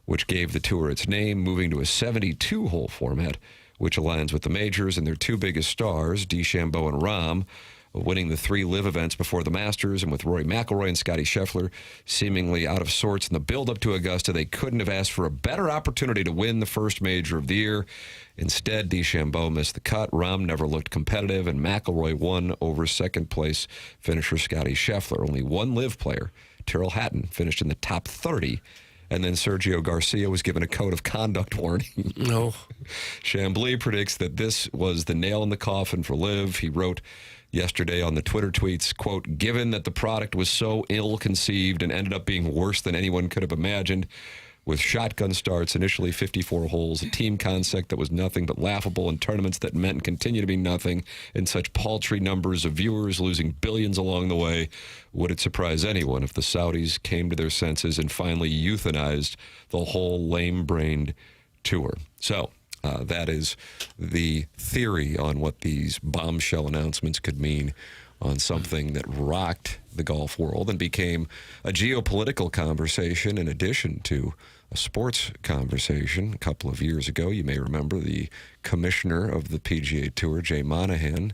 which gave the tour its name, moving to a 72-hole format, which aligns with the majors and their two biggest stars, DeChambeau and Rahm, winning the 3 Liv events before the Masters, and with Rory McIlroy and Scotty Scheffler seemingly out of sorts in the build-up to Augusta, they couldn't have asked for a better opportunity to win the first major of the year. Instead, DeChambeau missed the cut. Rahm never looked competitive, and McIlroy won over second-place finisher Scotty Scheffler. Only one Liv player, Tyrrell Hatton, finished in the top 30, and then Sergio Garcia was given a code of conduct warning. No. Chambly predicts that this was the nail in the coffin for Liv. He wrote yesterday on the Twitter tweets, quote, "Given that the product was so ill-conceived and ended up being worse than anyone could have imagined, with shotgun starts, initially 54 holes, a team concept that was nothing but laughable, and tournaments that meant and continue to be nothing, and such paltry numbers of viewers losing billions along the way. Would it surprise anyone if the Saudis came to their senses and finally euthanized the whole lame-brained tour? So that is the theory on what these bombshell announcements could mean on something that rocked the golf world and became a geopolitical conversation in addition to a sports conversation. A couple of years ago, you may remember the commissioner of the PGA Tour, Jay Monahan,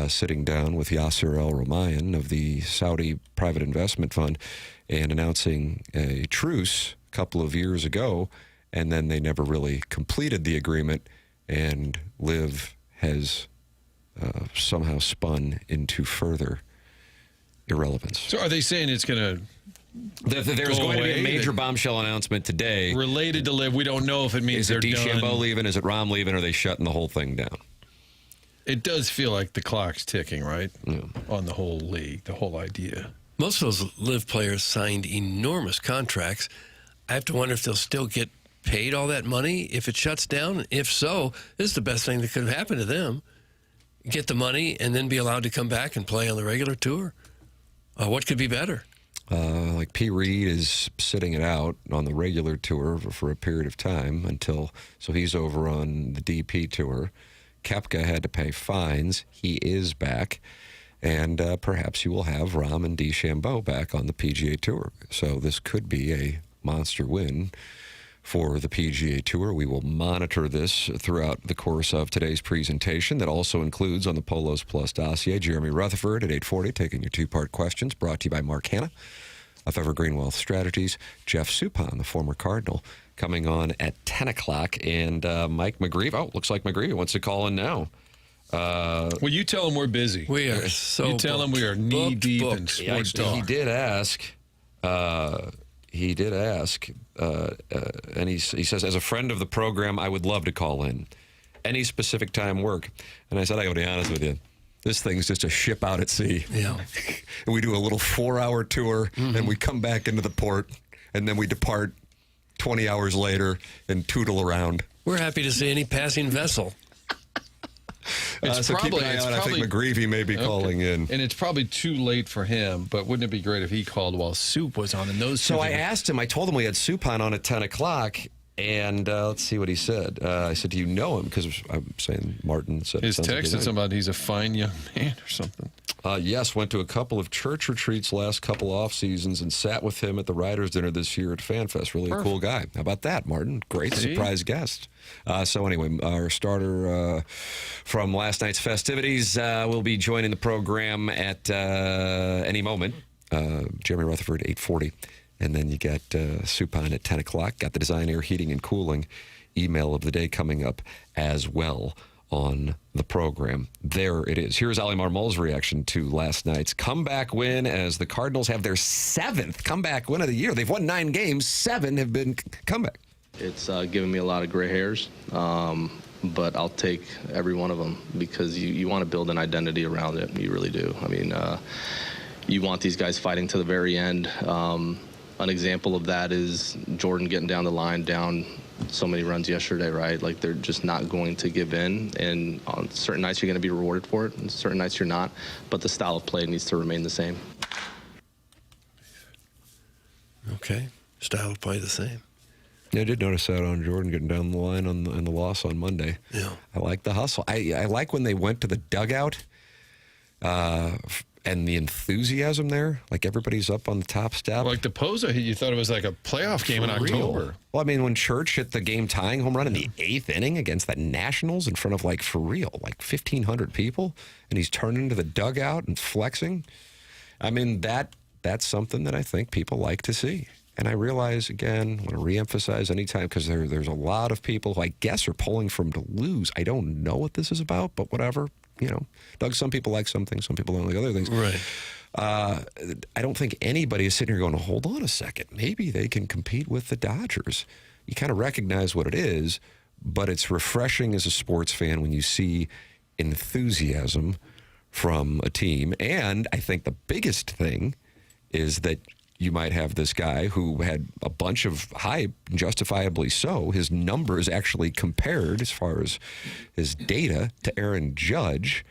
sitting down with Yasser Al-Rumayyan of the Saudi Private Investment Fund and announcing a truce a couple of years ago, and then they never really completed the agreement, and LIV has somehow spun into further irrelevance. So are they saying it's going to There's going to be a major bombshell announcement today. related to LIV? We don't know if it means Is it they're DeChambeau done. leaving? Is it Rahm leaving? Or are they shutting the whole thing down? It does feel like the clock's ticking, right? On the whole league, the whole idea. Most of those LIV players signed enormous contracts. I have to wonder if they'll still get paid all that money if it shuts down. If so, this is the best thing that could have happened to them. Get the money and then be allowed to come back and play on the regular tour. What could be better? Like P. Reed is sitting it out on the regular tour for a period of time so he's over on the DP tour. Koepka had to pay fines. He is back. And perhaps you will have Rahm and DeChambeau back on the PGA Tour. So this could be a monster win for the PGA Tour. We will monitor this throughout the course of today's presentation. That also includes on the Polos Plus dossier, Jeremy Rutherford at 8:40, taking your two-part questions, brought to you by Mark Hanna of Evergreen Wealth Strategies. Jeff Suppan, the former Cardinal, coming on at 10 o'clock. And Mike McGreevy, looks like McGreevy wants to call in now. Well, you tell them we're busy. We are so You tell them we are knee-deep in sports talk. He did ask, and he says, as a friend of the program, I would love to call in. Any specific time work? And I said, I got to be honest with you. This thing's just a ship out at sea. Yeah. And we do a little 4-hour tour, and we come back into the port, and then we depart 20 hours later and tootle around. We're happy to see any passing vessel. So keep an eye out. I think McGreevy may be calling in. And it's probably too late for him, but wouldn't it be great if he called while Soup was on? And those So I asked him, I told him we had Suppan on at 10 o'clock, and let's see what he said. I said, do you know him? Because I'm saying Martin said his it sounds like text you said know him. somebody he's a fine young man or something. Yes, went to a couple of church retreats last couple off seasons and sat with him at the Writers' Dinner this year at FanFest. Really a cool guy. How about that, Martin? Great surprise guest. So anyway, our starter from last night's festivities will be joining the program at any moment. Jeremy Rutherford, 8:40. And then you got Suppan at 10 o'clock. Got the Design, Air, Heating, and Cooling email of the day coming up as well on the program. There it is. Here's Ali Marmol's reaction to last night's comeback win as the Cardinals have their 7th comeback win of the year. They've won 9 games. 7 have been comeback. It's given me a lot of gray hairs, but I'll take every one of them because you want to build an identity around it. You really do. I mean, you want these guys fighting to the very end. An example of that is Jordan getting down the line, down so many runs yesterday, right? Like, they're just not going to give in, and on certain nights you're going to be rewarded for it, and certain nights you're not, but the style of play needs to remain the same. Okay. Style of play the same. Yeah, I did notice that on Jordan getting down the line on the loss on Monday. Yeah. I like the hustle. I like when they went to the dugout and the enthusiasm there. Like, everybody's up on the top step. Like the Pozo hit, you thought it was like a playoff game in October. Well, I mean, when Church hit the game-tying home run in the 8th inning against the Nationals in front of, like, for real, like 1,500 people, and he's turning to the dugout and flexing. I mean, that's something that I think people like to see. And I realize, again, I want to reemphasize anytime, because there's a lot of people who I guess are pulling for him to lose. I don't know what this is about, but whatever. You know, Doug, some people like some things, some people don't like other things. Right. I don't think anybody is sitting here going, hold on a second, maybe they can compete with the Dodgers. You kind of recognize what it is, but it's refreshing as a sports fan when you see enthusiasm from a team. And I think the biggest thing is that you might have this guy who had a bunch of hype, justifiably so. His numbers actually compared as far as his data to Aaron Judge,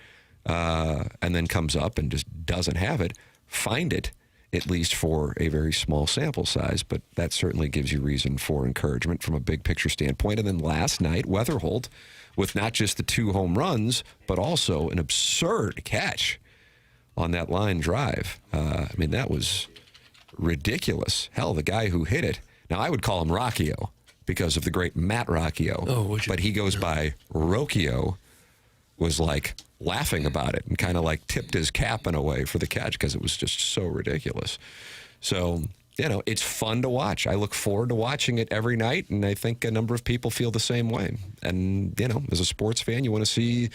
and then comes up and just doesn't have it. Find it, at least for a very small sample size, but that certainly gives you reason for encouragement from a big picture standpoint. And then last night, Wetherholt, with not just the 2 home runs, but also an absurd catch on that line drive. I mean, that was ridiculous. Hell, the guy who hit it, now I would call him Rocchio because of the great Matt Rocchio. Oh, would you? But he goes by Rocchio, was like laughing about it and kind of like tipped his cap in a way for the catch because it was just so ridiculous. So, you know, it's fun to watch. I look forward to watching it every night, and I think a number of people feel the same way. And, you know, as a sports fan, you want to see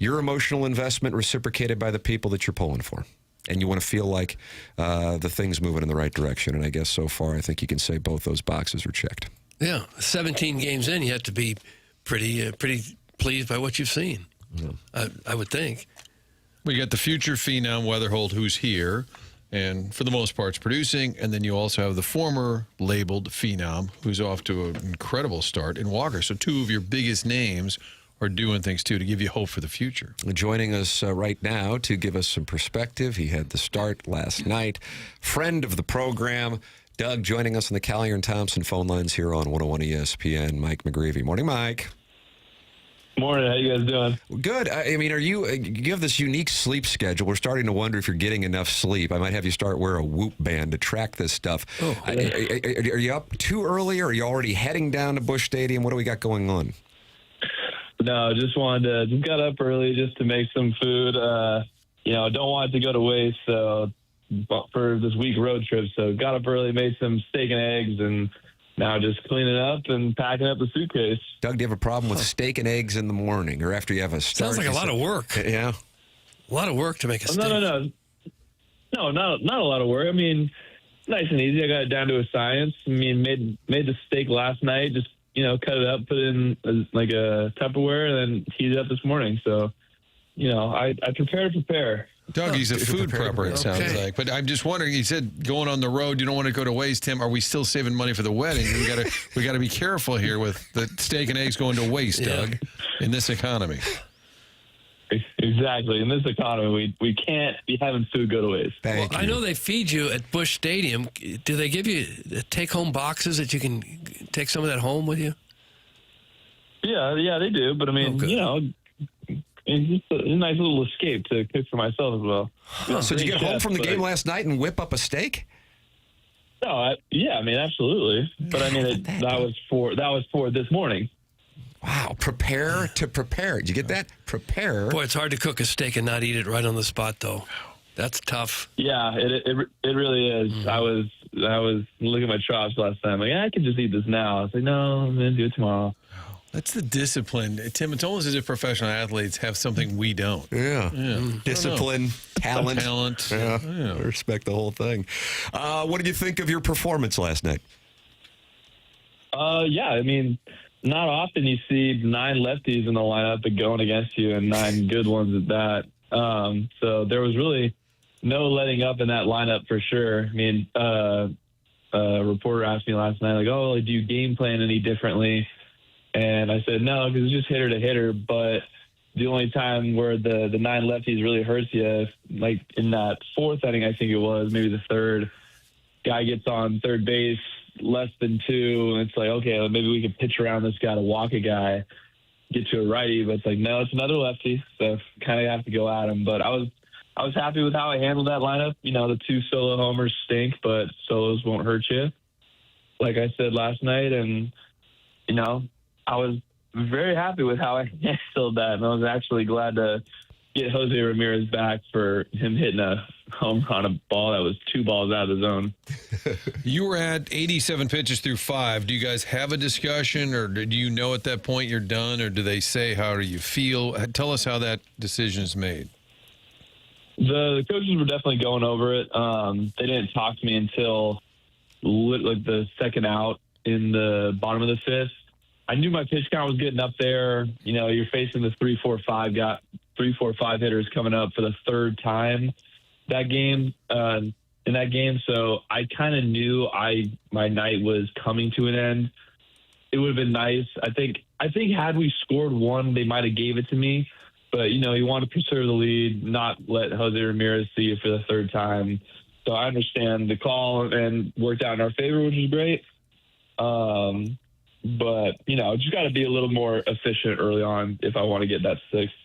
your emotional investment reciprocated by the people that you're pulling for. And you want to feel like the thing's moving in the right direction. And I guess so far, I think you can say both those boxes are checked. Yeah, 17 games in, you have to be pretty pleased by what you've seen. Yeah. I would think. We got the future phenom Wetherholt, who's here, and for the most part, is producing. And then you also have the former labeled phenom, who's off to an incredible start in Walker. So 2 of your biggest names are doing things, too, to give you hope for the future. Joining us right now to give us some perspective. He had the start last night. Friend of the program, Doug, joining us on the Callier and Thompson phone lines here on 101 ESPN, Mike McGreevy. Morning, Mike. Morning. How you guys doing? Good. I mean, you have this unique sleep schedule. We're starting to wonder if you're getting enough sleep. I might have you start wear a Whoop band to track this stuff. Oh. Are you up too early, or are you already heading down to Busch Stadium? What do we got going on? No, just got up early just to make some food. Don't want it to go to waste. So for this week road trip, so got up early, made some steak and eggs, and now just cleaning up and packing up the suitcase. Doug, do you have a problem with steak and eggs in the morning, or after you have a start? Sounds like a lot of work. Yeah, a lot of work to make a steak. No, not a lot of work. I mean, nice and easy. I got it down to a science. I mean, made the steak last night. Just cut it up, put it in like a Tupperware, and then heat it up this morning. So, I prepare. Doug, he's a food prepper, it sounds like. But I'm just wondering, he said going on the road, you don't want to go to waste, Tim. Are we still saving money for the wedding? We got to be careful here with the steak and eggs going to waste, Doug, in this economy. Exactly. In this economy, we can't be having food go to waste. Well, I know they feed you at Busch Stadium. Do they give you take-home boxes that you can take some of that home with you? Yeah, they do. But, I mean, it's just a nice little escape to cook for myself as well. So did you get home from the game last night and whip up a steak? No, absolutely. But I mean, that was for this morning. Wow, prepare to prepare. Did you get that? Prepare. Boy, it's hard to cook a steak and not eat it right on the spot, though. That's tough. Yeah, it really is. I was looking at my chops last time. Like, I can just eat this now. I was like, no, I'm gonna do it tomorrow. That's the discipline, Tim. It's almost as if professional athletes have something we don't. Yeah. Discipline, talent. Yeah. I respect the whole thing. What did you think of your performance last night? I mean, not often you see 9 lefties in the lineup that going against you, and 9 good ones at that. So there was really no letting up in that lineup for sure. I mean, a reporter asked me last night, like, "Oh, do you game plan any differently?" And I said, no, because it's just hitter to hitter. But the only time where the 9 lefties really hurts you, like in that 4th inning, I think it was, maybe the 3rd, guy gets on third base, less than 2, and it's like, okay, well, maybe we could pitch around this guy to walk a guy, get to a righty. But it's like, no, it's another lefty, so kind of have to go at him. But I was happy with how I handled that lineup. The 2 solo homers stink, but solos won't hurt you, like I said last night. And, I was very happy with how I handled that, and I was actually glad to get Jose Ramirez back for him hitting a home run, a ball that was 2 balls out of the zone. You were at 87 pitches through 5. Do you guys have a discussion, or do you know at that point you're done, or do they say how do you feel? Tell us how that decision is made. The coaches were definitely going over it. They didn't talk to me until like the 2nd out in the bottom of the 5th. I knew my pitch count was getting up there. You're facing the 3-4-5, got 3-4-5 hitters coming up for the 3rd time that game. in that game. So I kind of knew my night was coming to an end. It would have been nice. I think had we scored one, they might have gave it to me. But, you want to preserve the lead, not let Jose Ramirez see it for the third time. So I understand the call and worked out in our favor, which is great. But, just got to be a little more efficient early on if I want to get that sixth.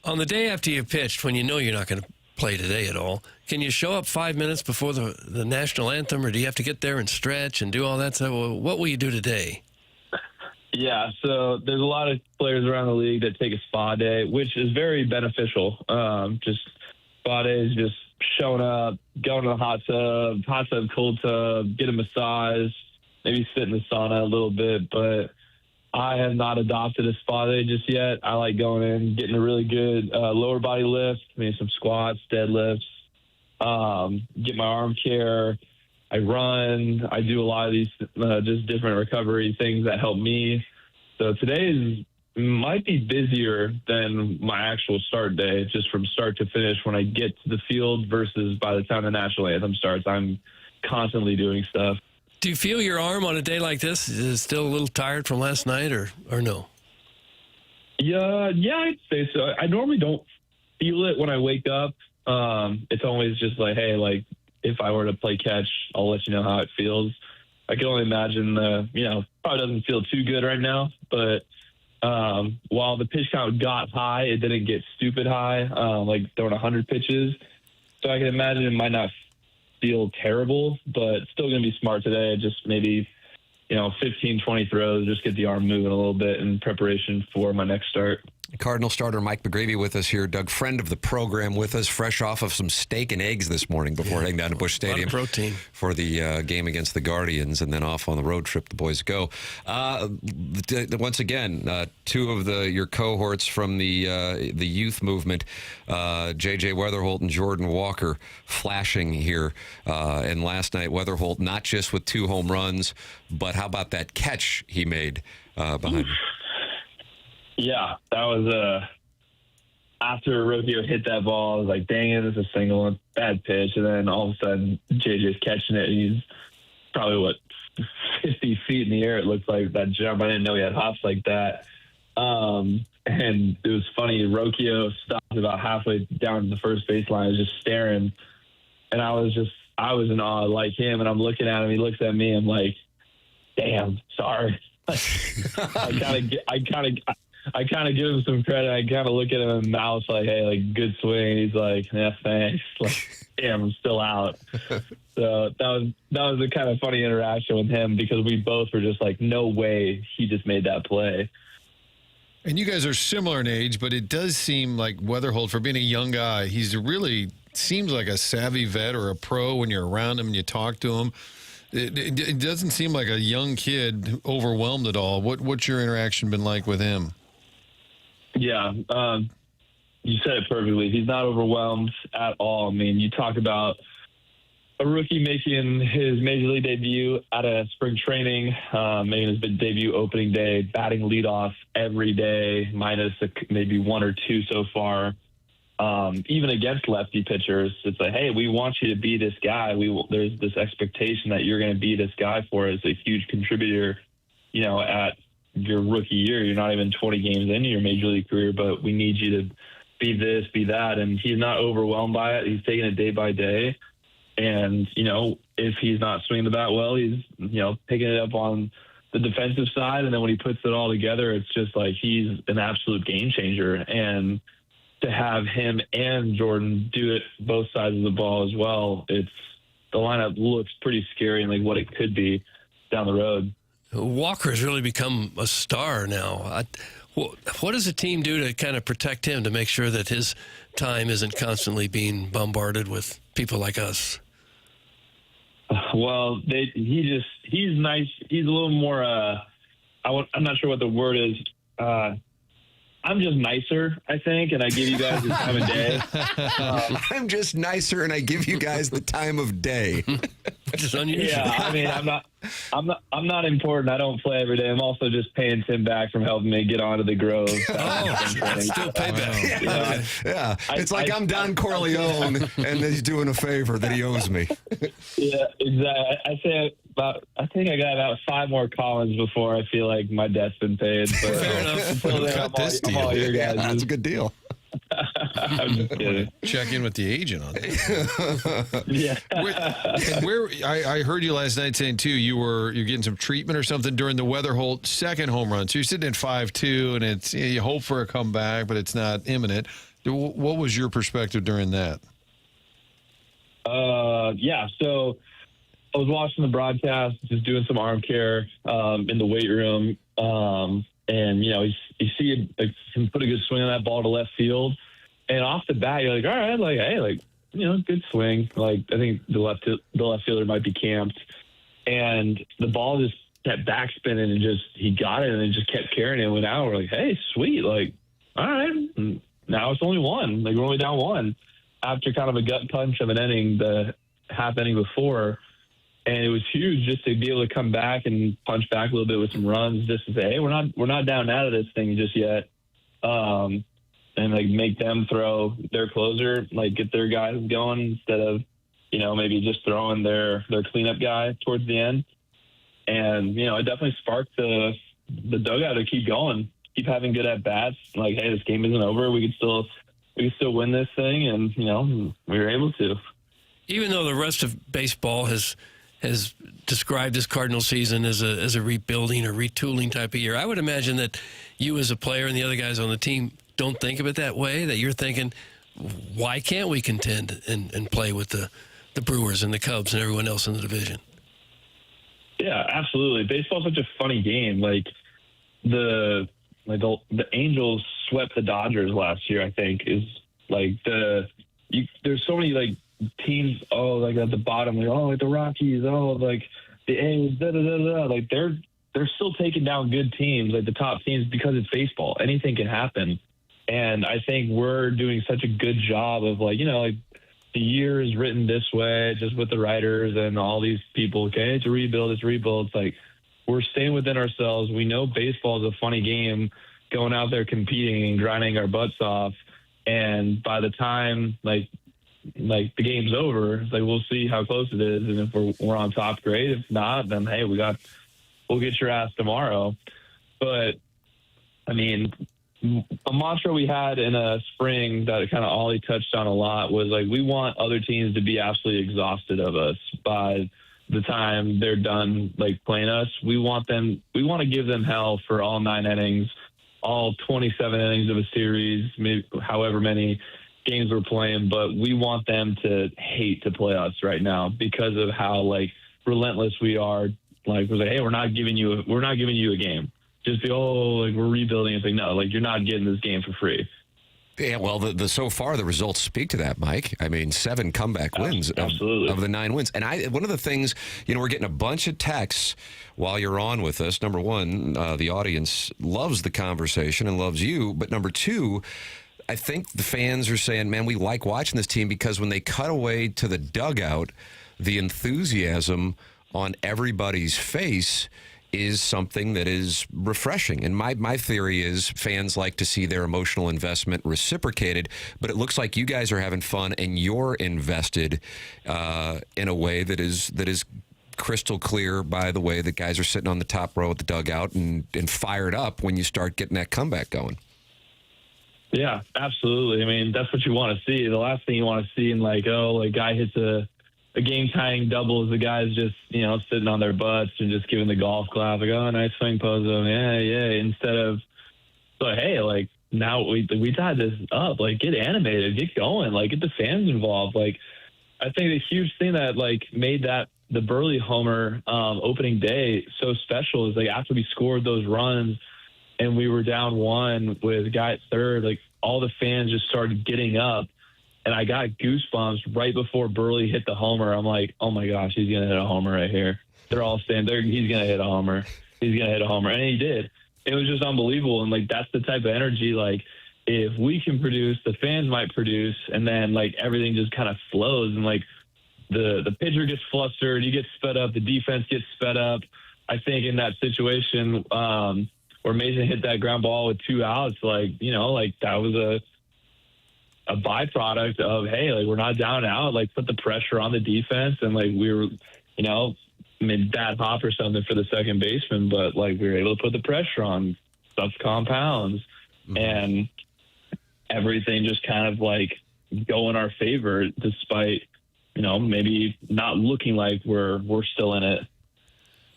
On the day after you pitched, when you know you're not going to play today at all, can you show up 5 minutes before the national anthem, or do you have to get there and stretch and do all that stuff? Well, what will you do today? Yeah, so there's a lot of players around the league that take a spa day, which is very beneficial. Just spa days, just showing up, going to the hot tub, cold tub, get a massage, maybe sit in the sauna a little bit. But I have not adopted a spa day just yet. I like going in, getting a really good lower body lift, maybe some squats, deadlifts, get my arm care. I run. I do a lot of these just different recovery things that help me. So today might be busier than my actual start day, just from start to finish when I get to the field versus by the time the national anthem starts. I'm constantly doing stuff. Do you feel your arm on a day like this is still a little tired from last night, or no? Yeah, I'd say so. I normally don't feel it when I wake up. It's always just like, hey, like, if I were to play catch, I'll let you know how it feels. I can only imagine, probably doesn't feel too good right now. But while the pitch count got high, it didn't get stupid high, like throwing 100 pitches. So I can imagine it might not feel terrible, but still going to be smart today. Just maybe, 15, 20 throws, just get the arm moving a little bit in preparation for my next start. Cardinal starter Mike McGreevy with us here. Doug, friend of the program, with us, fresh off of some steak and eggs this morning before heading down to Busch Stadium protein for the game against the Guardians, and then off on the road trip the boys go. Once again, two of your cohorts from the youth movement, J.J. Wetherholt and Jordan Walker, flashing here. And last night, Wetherholt not just with 2 home runs, but how about that catch he made behind him? Yeah, that was after Rocchio hit that ball, I was like, dang it, it's a single, bad pitch. And then all of a sudden, JJ's catching it, and he's probably, 50 feet in the air, it looks like, that jump. I didn't know he had hops like that. And it was funny, Rocchio stopped about halfway down the first baseline, was just staring. And I was in awe like him, and I'm looking at him, he looks at me, I'm like, damn, sorry. I kind of give him some credit. I kind of look at him in the mouth like, hey, like, good swing. He's like, yeah, thanks. Like, damn, I'm still out. So that was a kind of funny interaction with him, because we both were just like, no way he just made that play. And you guys are similar in age, but it does seem like Wetherholt, for being a young guy, he's really seems like a savvy vet or a pro when you're around him and you talk to him. It doesn't seem like a young kid overwhelmed at all. What's your interaction been like with him? Yeah, you said it perfectly. He's not overwhelmed at all. I mean, you talk about a rookie making his major league debut at a spring training, making his debut opening day, batting leadoff every day, minus maybe 1 or 2 so far. Even against lefty pitchers, it's like, hey, we want you to be this guy. There's this expectation that you're going to be this guy for us, a huge contributor, at your rookie year. You're not even 20 games into your major league career, but we need you to be this, be that. And he's not overwhelmed by it. He's taking it day by day. And, if he's not swinging the bat well, he's, picking it up on the defensive side. And then when he puts it all together, it's just like he's an absolute game changer. And to have him and Jordan do it both sides of the ball as well, the lineup looks pretty scary and like what it could be down the road. Walker has really become a star now. What does the team do to kind of protect him, to make sure that his time isn't constantly being bombarded with people like us? Well, he's nice. He's a little more, I'm not sure what the word is. I'm just nicer, I think, and I give you guys the time of day. I'm just nicer, and I give you guys the time of day. which is unusual. Yeah, I mean, I'm not important. I don't play every day. I'm also just paying Tim back from helping me get onto the Grove. Still payback. Yeah. It's like I'm Don Corleone, and he's doing a favor that he owes me. Yeah, exactly. I think I got about 5 more Collins before I feel like my debt's been paid. But Fair enough. until then, I'm all your guys. That's a good deal. I'm just kidding. Check in with the agent on that. Yeah. I heard you last night saying too you're getting some treatment or something during the Wetherholt second home run. So you're sitting at 5-2, and it's you hope for a comeback, but it's not imminent. What was your perspective during that? Yeah. So I was watching the broadcast, just doing some arm care in the weight room. And, you see him put a good swing on that ball to left field. And off the bat, you're like, all right, like, hey, good swing. Like, I think the left fielder might be camped. And the ball just kept backspinning and he got it and it just kept carrying it and went out. We're like, hey, sweet. Like, all right. And now it's only 1. Like, we're only down 1 after kind of a gut punch of an inning, the half inning before. And it was huge just to be able to come back and punch back a little bit with some runs, just to say, hey, we're not down out of this thing just yet, and like make them throw their closer, like get their guys going instead of maybe just throwing their cleanup guy towards the end. And it definitely sparked the dugout to keep going, keep having good at bats. Like, hey, this game isn't over. We could still win this thing, and we were able to. Even though the rest of baseball has described this Cardinal season as a rebuilding or retooling type of year, I would imagine that you as a player and the other guys on the team don't think of it that way, that you're thinking, why can't we contend and play with the Brewers and the Cubs and everyone else in the division? Yeah, absolutely. Baseball's such a funny game. Like the Angels swept the Dodgers last year, I think, is like there's so many like teams, like at the bottom, like the Rockies, like the A's, like they're still taking down good teams, like the top teams, because it's baseball. Anything can happen. And I think we're doing such a good job of like the year is written this way, just with the writers and all these people. Okay, it's a rebuild. It's like we're staying within ourselves. We know baseball is a funny game, going out there competing and grinding our butts off. And by the time like the game's over, it's like we'll see how close it is, and if we're on top, great. If not, then hey, we'll get your ass tomorrow. But I mean, a mantra we had in a spring that kind of Ollie touched on a lot was like, we want other teams to be absolutely exhausted of us by the time they're done like playing us. We want to give them hell for all 9 innings, all 27 innings of a series, maybe however many games we're playing, but we want them to hate to play us right now because of how like relentless we are. Like we're like, hey, we're not giving you a game. Just be like we're rebuilding and think, no, like you're not getting this game for free. Yeah, well, so far the results speak to that, Mike. I mean, 7 comeback wins of the 9 wins. And one of the things, we're getting a bunch of texts while you're on with us. Number one, the audience loves the conversation and loves you. But number 2, I think the fans are saying, man, we like watching this team because when they cut away to the dugout, the enthusiasm on everybody's face is something that is refreshing. And my theory is fans like to see their emotional investment reciprocated, but it looks like you guys are having fun and you're invested in a way that is crystal clear by the way that guys are sitting on the top row at the dugout and fired up when you start getting that comeback going. Yeah, absolutely. I mean, that's what you want to see. The last thing you want to see in guy hits a game-tying double is the guys just, sitting on their butts and just giving the golf clap, like, oh, nice swing, Pozo, yeah, instead of, like, hey, like, now we tied this up, like, get animated, get going, like, get the fans involved. Like, I think the huge thing that, like, made the Burley homer opening day so special is, like, after we scored those runs and we were down 1 with a guy at third, like, all the fans just started getting up. And I got goosebumps right before Burley hit the homer. I'm like, oh, my gosh, he's going to hit a homer right here. They're all saying he's going to hit a homer. He's going to hit a homer. And he did. It was just unbelievable. And, like, that's the type of energy, like, if we can produce, the fans might produce, and then, like, everything just kind of flows. And, like, the pitcher gets flustered, he gets sped up, the defense gets sped up. I think in that situation where Mason hit that ground ball with 2 outs, like that was a byproduct of, hey, like we're not down and out, like put the pressure on the defense, and like we were, bad hop or something for the second baseman, but like we were able to put the pressure on, stuff compounds, and everything just kind of like go in our favor, despite maybe not looking like we're still in it.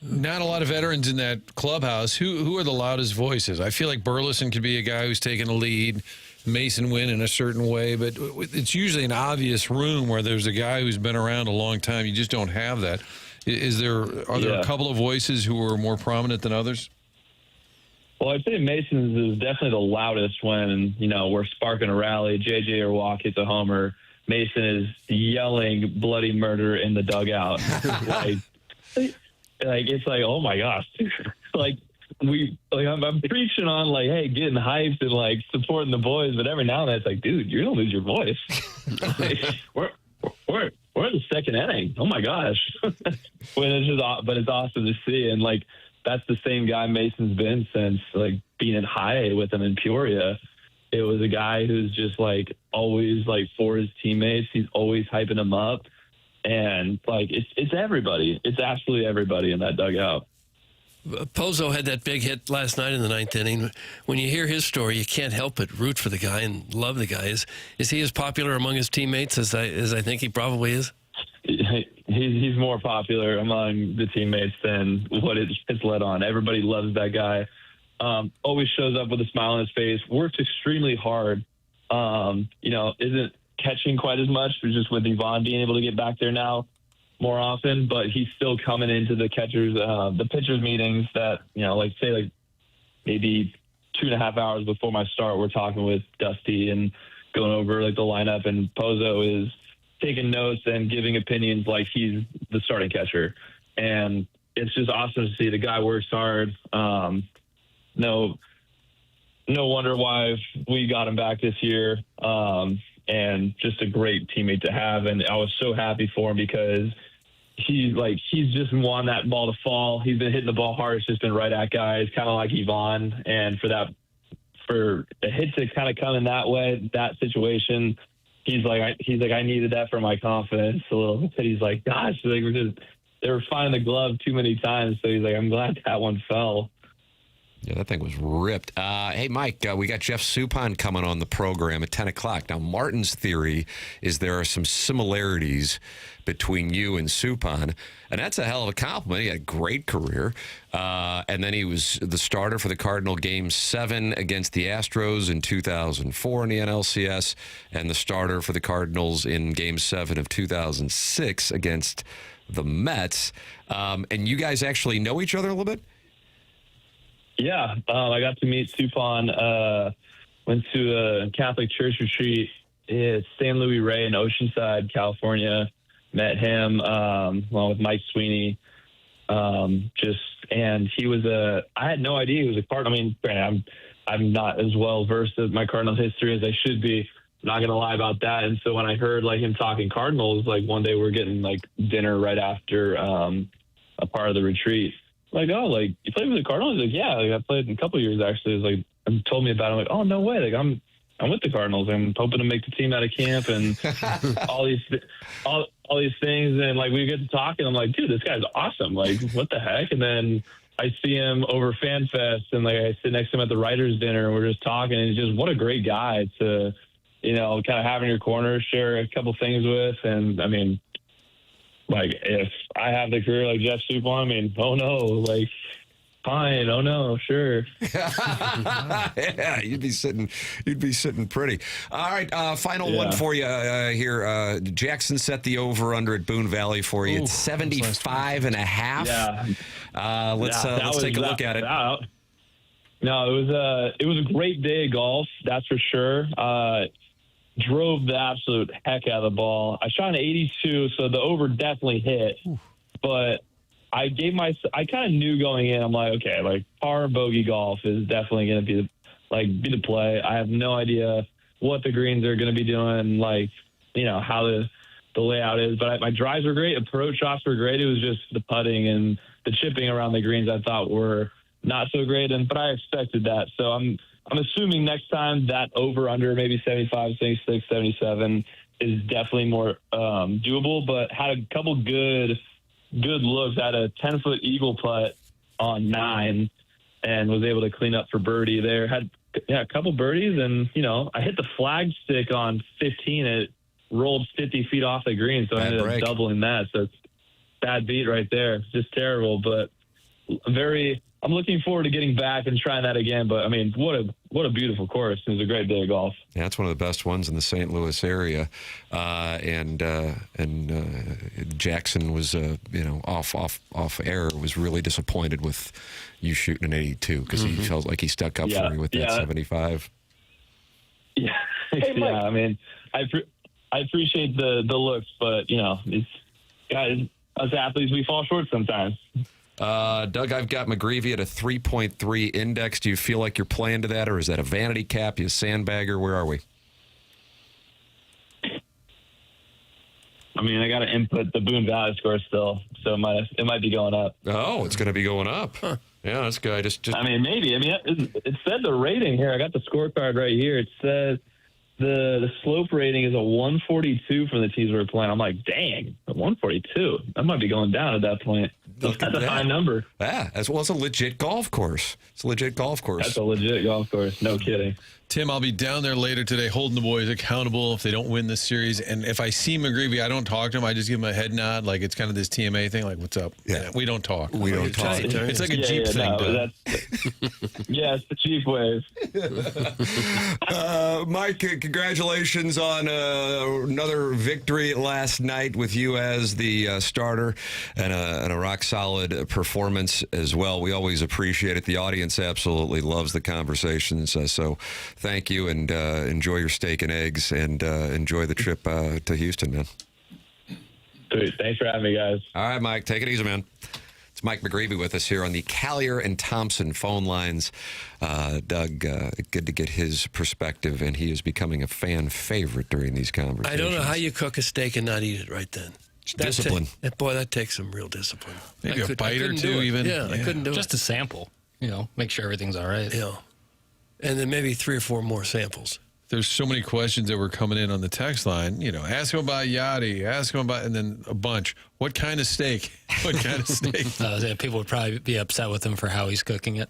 Not a lot of veterans in that clubhouse. Who are the loudest voices? I feel like Burleson could be a guy who's taking a lead, Mason win in a certain way, but it's usually an obvious room where there's a guy who's been around a long time. You just don't have that. Are there a couple of voices who are more prominent than others? Well, I'd say Mason's is definitely the loudest when, we're sparking a rally, JJ or Walk hits a homer. Mason is yelling bloody murder in the dugout. It's like, oh my gosh, dude. I'm preaching on like, hey, getting hyped and like supporting the boys, but every now and then it's like, dude, you're gonna lose your voice. We're in the second inning. Oh my gosh. But it's awesome to see, and like that's the same guy Mason's been since like being in high A with him in Peoria. It was a guy who's just like always like for his teammates. He's always hyping them up. And like it's everybody. It's absolutely everybody in that dugout. Pozo had that big hit last night in the 9th inning. When you hear his story, you can't help but root for the guy and love the guy. Is he as popular among his teammates as I think he probably is? He's more popular among the teammates than what it's led on. Everybody loves that guy. Always shows up with a smile on his face. Works extremely hard. Isn't catching quite as much, just with Vaughn being able to get back there now more often, but he's still coming into the pitchers meetings that, say maybe 2.5 hours before my start, we're talking with Dusty and going over like the lineup, and Pozo is taking notes and giving opinions like he's the starting catcher. And it's just awesome to see. The guy works hard. No wonder why we got him back this year. And just a great teammate to have. And I was so happy for him because he's just wanted that ball to fall. He's been hitting the ball hard. It's just been right at guys, kind of like Yvonne. And for a hit to kind of come in that way, that situation, he's like, I needed that for my confidence a little bit. He's like, gosh, they were finding the glove too many times. So he's like, I'm glad that one fell. Yeah, that thing was ripped. Hey, Mike, we got Jeff Suppan coming on the program at 10 o'clock. Now, Martin's theory is there are some similarities between you and Suppan, and that's a hell of a compliment. He had a great career. And then he was the starter for the Cardinal Game 7 against the Astros in 2004 in the NLCS, and the starter for the Cardinals in Game 7 of 2006 against the Mets. And you guys actually know each other a little bit? Yeah, I got to meet Suppan. Went to a Catholic church retreat at San Luis Rey in Oceanside, California. Met him along with Mike Sweeney. And he was I had no idea he was a Cardinal. I mean, granted, I'm not as well versed in my Cardinals history as I should be. I'm not gonna lie about that. And so when I heard like him talking Cardinals, like one day we're getting like dinner right after a part of the retreat. Like, oh, like you played with the Cardinals? Like, yeah, like, I played in a couple of years actually. It was like, and told me about it. I'm like, oh no way! Like I'm with the Cardinals. I'm hoping to make the team out of camp and all these things. And like we get to talk, and I'm like, dude, this guy's awesome. Like, what the heck? And then I see him over Fan Fest, and like I sit next to him at the writers' dinner, and we're just talking. And he's just what a great guy to, kind of have in your corner, share a couple things with. And I mean, like, if I have the career like Jeff Suppan, I mean, oh no, like, fine, oh no, sure. Yeah, you'd be sitting pretty. All right, final one for you here. Jackson set the over/under at Boone Valley for you. It's 75 and a half. Yeah. Let's take a look at it. No, it was a great day of golf, that's for sure. Drove the absolute heck out of the ball. I shot an 82, so the over definitely hit. But I kind of knew going in, I'm like, okay, like par bogey golf is definitely going to be the play. I have no idea what the greens are going to be doing, like, how the layout is. But my drives were great. Approach shots were great. It was just the putting and the chipping around the greens I thought were not so great. But I expected that. So I'm assuming next time that over-under, maybe 75, 76, 77 is definitely more doable. But had a couple good looks at a 10-foot eagle putt on 9 and was able to clean up for birdie there. Had a couple birdies, and, I hit the flag stick on 15. It rolled 50 feet off the green, so I ended up doubling that. So it's bad beat right there. Just terrible, but I'm looking forward to getting back and trying that again. But, what a beautiful course. It was a great day of golf. Yeah, it's one of the best ones in the St. Louis area. And Jackson was, off air, was really disappointed with you shooting an 82 because he felt like he stuck up for you with that 75. Yeah, I appreciate the looks, but, it's guys, us athletes, we fall short sometimes. Doug, I've got McGreevy at a 3.3 index. Do you feel like you're playing to that, or is that a vanity cap? You a sandbagger? Where are we? I got to input the Boone Valley score still, so it might be going up. Oh, it's going to be going up. Huh. Yeah, that's good. Just maybe. It said the rating here. I got the scorecard right here. It says the slope rating is a 142 from the tees we're playing. I'm like, dang, a 142. That might be going down at that point. That's a high number. Yeah, as well as a legit golf course. It's a legit golf course. That's a legit golf course. No kidding. Tim, I'll be down there later today holding the boys accountable if they don't win this series. And if I see McGreevy, I don't talk to him. I just give him a head nod. Like, it's kind of this TMA thing. Like, what's up? Yeah. We don't talk. We don't talk. It's like a Jeep thing. No, it's the Jeep wave. Mike, congratulations on another victory last night with you as the starter and a rock-solid performance as well. We always appreciate it. The audience absolutely loves the conversations. So thank you, and enjoy your steak and eggs, and enjoy the trip to Houston, man. Sweet. Thanks for having me, guys. All right, Mike. Take it easy, man. It's Mike McGreevy with us here on the Callier and Thompson phone lines. Doug, good to get his perspective, and he is becoming a fan favorite during these conversations. I don't know how you cook a steak and not eat it right then. Discipline. That takes some real discipline. Maybe a bite or two, even. Yeah, I couldn't do it. Just a sample, make sure everything's all right. Yeah. And then maybe 3 or 4 more samples. There's so many questions that were coming in on the text line. Ask him about Yachty, ask him about, and then a bunch. What kind of steak? What kind of steak? People would probably be upset with him for how he's cooking it.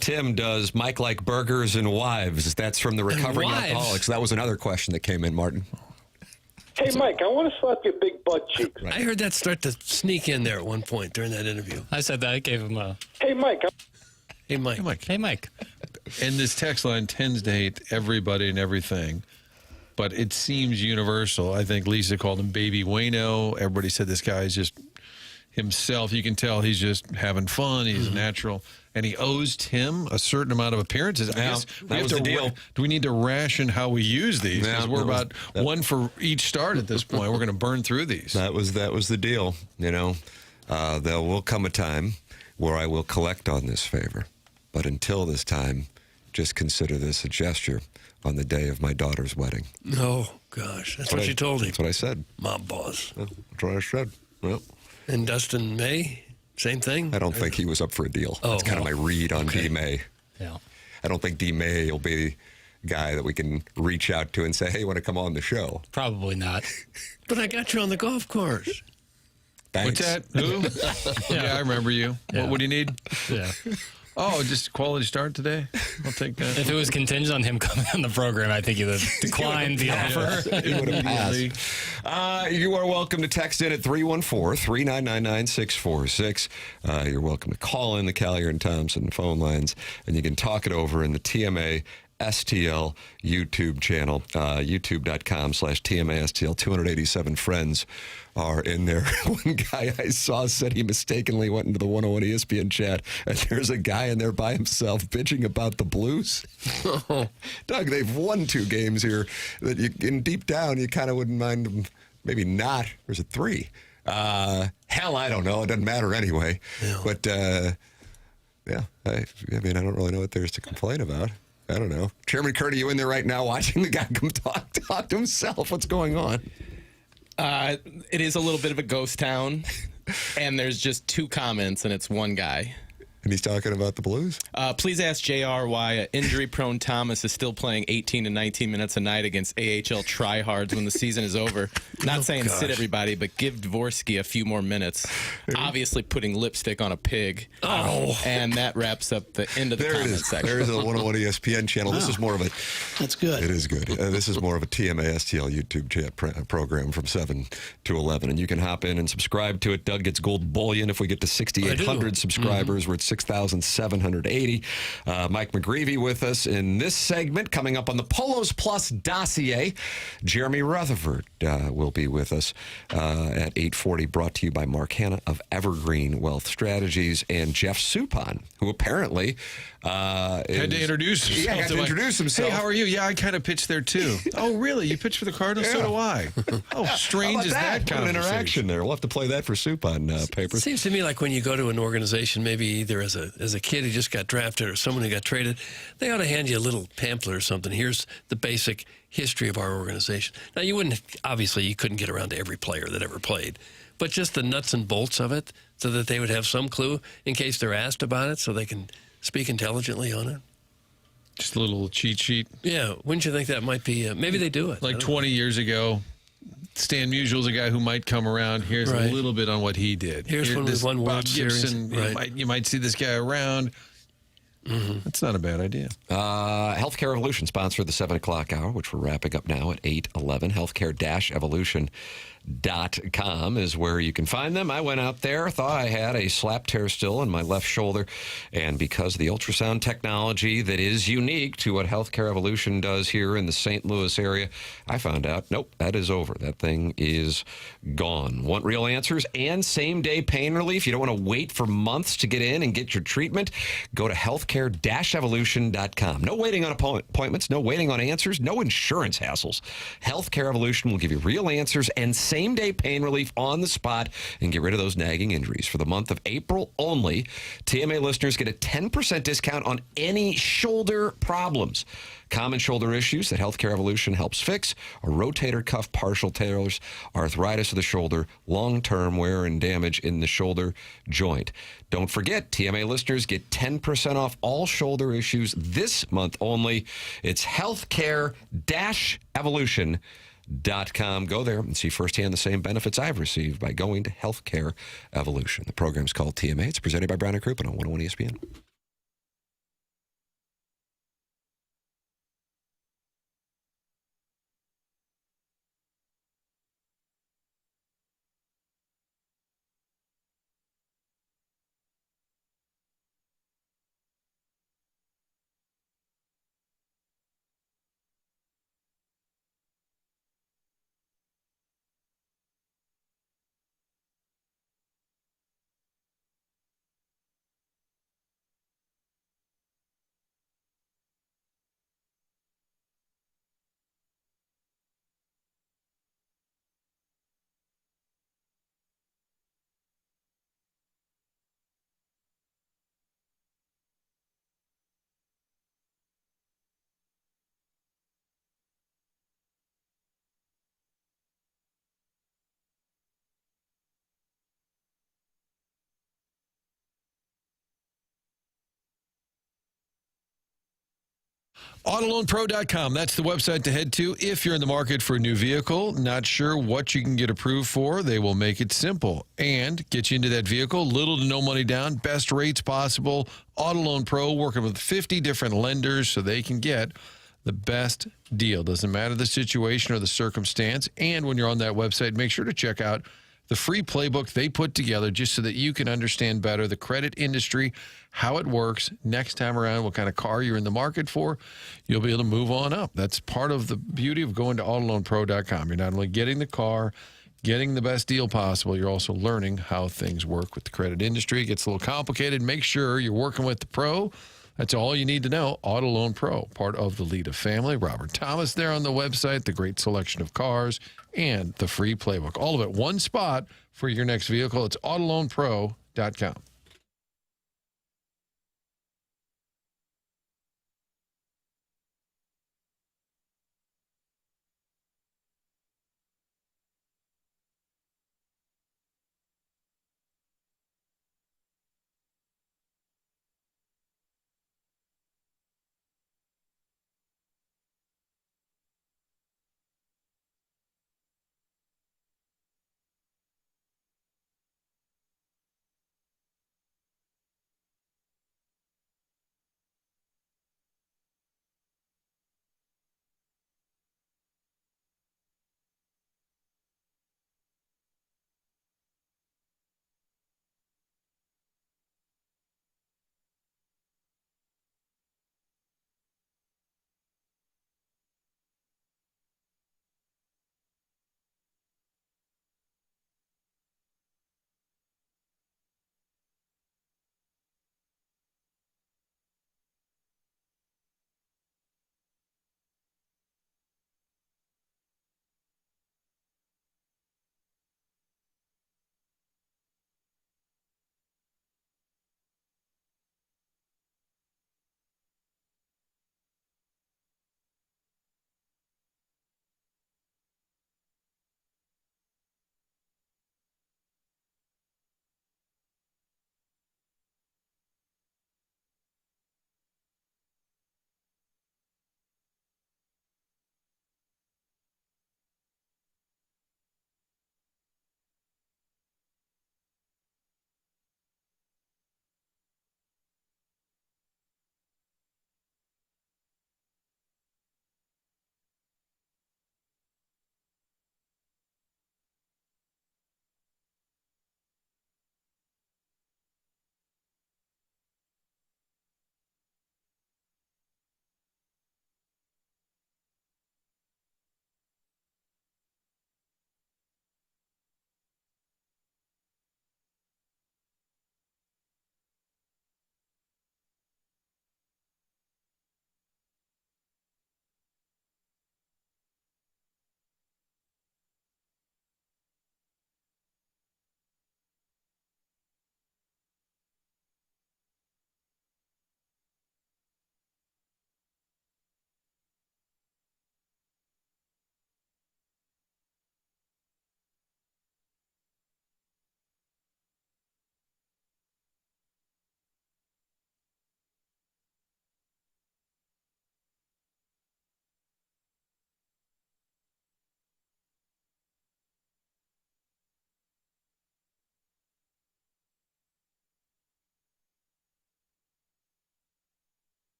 Tim, does Mike like burgers and wives? That's from the recovering alcoholics. That was another question that came in, Martin. Hey, Mike, I want to slap your big butt cheeks. Right. I heard that start to sneak in there at one point during that interview. I said that. I gave him a... Hey, Mike. Hey, Mike. Hey, Mike. Hey, Mike. And this text line tends to hate everybody and everything, but it seems universal. I think Lisa called him Baby Wayno. Everybody said this guy is just himself. You can tell he's just having fun. He's natural. And he owes Tim a certain amount of appearances. I guess that was the deal. Do we need to ration how we use these? Because we're about one for each start at this point. We're going to burn through these. That was the deal. There will come a time where I will collect on this favor. But until this time, just consider this a gesture on the day of my daughter's wedding. Oh, gosh. That's what you told him. That's what I said. Mob boss. That's what I said. Well. And Dustin May, same thing? I don't think he was up for a deal. That's kind of my read on D. May. Yeah. I don't think D. May will be the guy that we can reach out to and say, hey, you want to come on the show? Probably not. But I got you on the golf course. Thanks. What's that? Who? Yeah, I remember you. Yeah. What do you need? Yeah. Oh, just quality start today? I'll take that. If it was contingent on him coming on the program, I think he would have declined the offer. He would have passed. You are welcome to text in at 314-399-9646. You're welcome to call in the Callier and Thompson phone lines, and you can talk it over in the TMA STL YouTube channel, youtube.com/TMASTL. 287 friends are in there. One guy I saw said he mistakenly went into the 101 ESPN chat, and there's a guy in there by himself bitching about the Blues. Doug, they've won 2 games here that deep down you kind of wouldn't mind them, maybe not. Or is it 3? Hell, I don't know. It doesn't matter anyway. Yeah. But, yeah, I don't really know what there's to complain about. I don't know. Chairman Kurt, are you in there right now watching the guy come talk to himself? What's going on? It is a little bit of a ghost town, and there's just 2 comments, and it's one guy. And he's talking about the Blues? Please ask JR why injury-prone Thomas is still playing 18 to 19 minutes a night against AHL tryhards when the season is over. Not saying sit everybody, but give Dvorsky a few more minutes. Obviously putting lipstick on a pig. Oh. And that wraps up the end of the comment section. There's a 101 ESPN channel. This is more of a... That's good. It is good. This is more of a TMA STL YouTube chat program from 7 to 11. And you can hop in and subscribe to it. Doug gets gold bullion if we get to 6,800 subscribers. We're at 6,780. Mike McGreevy with us in this segment. Coming up on the Polos Plus dossier, Jeremy Rutherford will be with us at 8:40, brought to you by Mark Hanna of Evergreen Wealth Strategies, and Jeff Suppan, who apparently had to introduce himself. Yeah, had to introduce himself. Hey, how are you? Yeah, I kind of pitched there too. Oh, really? You pitched for the Cardinals? Yeah. So do I. How strange is that kind of interaction there? We'll have to play that for Suppan papers. It seems to me like when you go to an organization, maybe either as a kid who just got drafted or someone who got traded, they ought to hand you a little pamphlet or something. Here's the basic history of our organization. Now, obviously, you couldn't get around to every player that ever played, but just the nuts and bolts of it so that they would have some clue in case they're asked about it so they can speak intelligently on it. Just a little cheat sheet. Yeah, wouldn't you think that might be, maybe they do it. Like 20 years ago, Stan Musial's a guy who might come around. Here's a little bit on what he did. Here's when we won Bob World Series. Gibson, you might see this guy around. That's not a bad idea. Healthcare Evolution, sponsor of the 7 o'clock hour, which we're wrapping up now at 8:11. Healthcare-evolution.com is where you can find them. I went out there, thought I had a slap tear still in my left shoulder, and because of the ultrasound technology that is unique to what Healthcare Evolution does here in the St. Louis area, I found out, nope, that is over. That thing is gone. Want real answers and same-day pain relief? You don't want to wait for months to get in and get your treatment? Go to healthcare-evolution.com. No waiting on appointments, no waiting on answers, no insurance hassles. Healthcare Evolution will give you real answers and same-day pain relief on the spot and get rid of those nagging injuries. For the month of April only, TMA listeners get a 10% discount on any shoulder problems. Common shoulder issues that Healthcare Evolution helps fix are rotator cuff partial tears, arthritis of the shoulder, long-term wear and damage in the shoulder joint. Don't forget, TMA listeners get 10% off all shoulder issues this month only. It's healthcare-evolution.com. Go there and see firsthand the same benefits I've received by going to Healthcare Evolution. The program's called TMA. It's presented by Brown & Crouppen on 101 ESPN. AutoLoanPro.com. That's the website to head to if you're in the market for a new vehicle. Not sure what you can get approved for? They will make it simple and get you into that vehicle. Little to no money down. Best rates possible. Auto Loan Pro working with 50 different lenders so they can get the best deal. Doesn't matter the situation or the circumstance. And when you're on that website, make sure to check out the free playbook they put together just so that you can understand better the credit industry, how it works. Next time around, what kind of car you're in the market for, you'll be able to move on up. That's part of the beauty of going to AutoLoanPro.com. You're not only getting the car, getting the best deal possible, you're also learning how things work with the credit industry. It gets a little complicated. Make sure you're working with the pro. That's all you need to know. Auto Loan Pro, part of the Lita family. Robert Thomas there on the website, the great selection of cars, and the free playbook. All of it, one spot for your next vehicle. It's AutoLoanPro.com.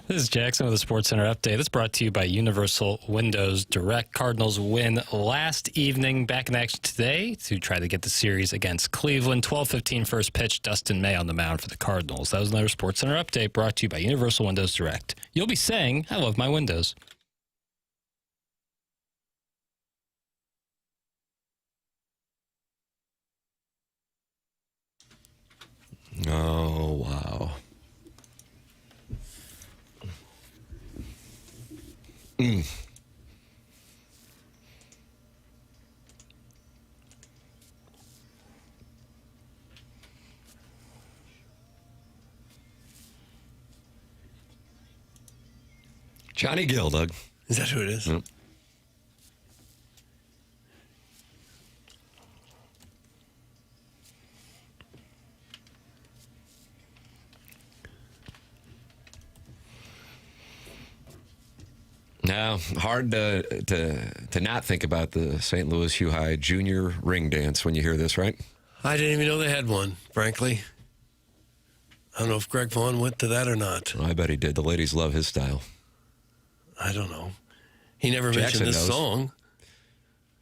This is Jackson with the Sports Center update. It's brought to you by Universal Windows Direct. Cardinals win last evening. Back in action today to try to get the series against Cleveland. 12:15 first pitch. Dustin May on the mound for the Cardinals. That was another Sports Center update brought to you by Universal Windows Direct. You'll be saying, I love my windows. Oh, wow. Johnny Gill, Doug. Is that who it is? Yep. Now, hard to not think about the St. Louis Hugh High Junior ring dance when you hear this, right? I didn't even know they had one, frankly. I don't know if Greg Vaughn went to that or not. I bet he did. The ladies love his style. I don't know. He never Jackson mentioned this knows. song.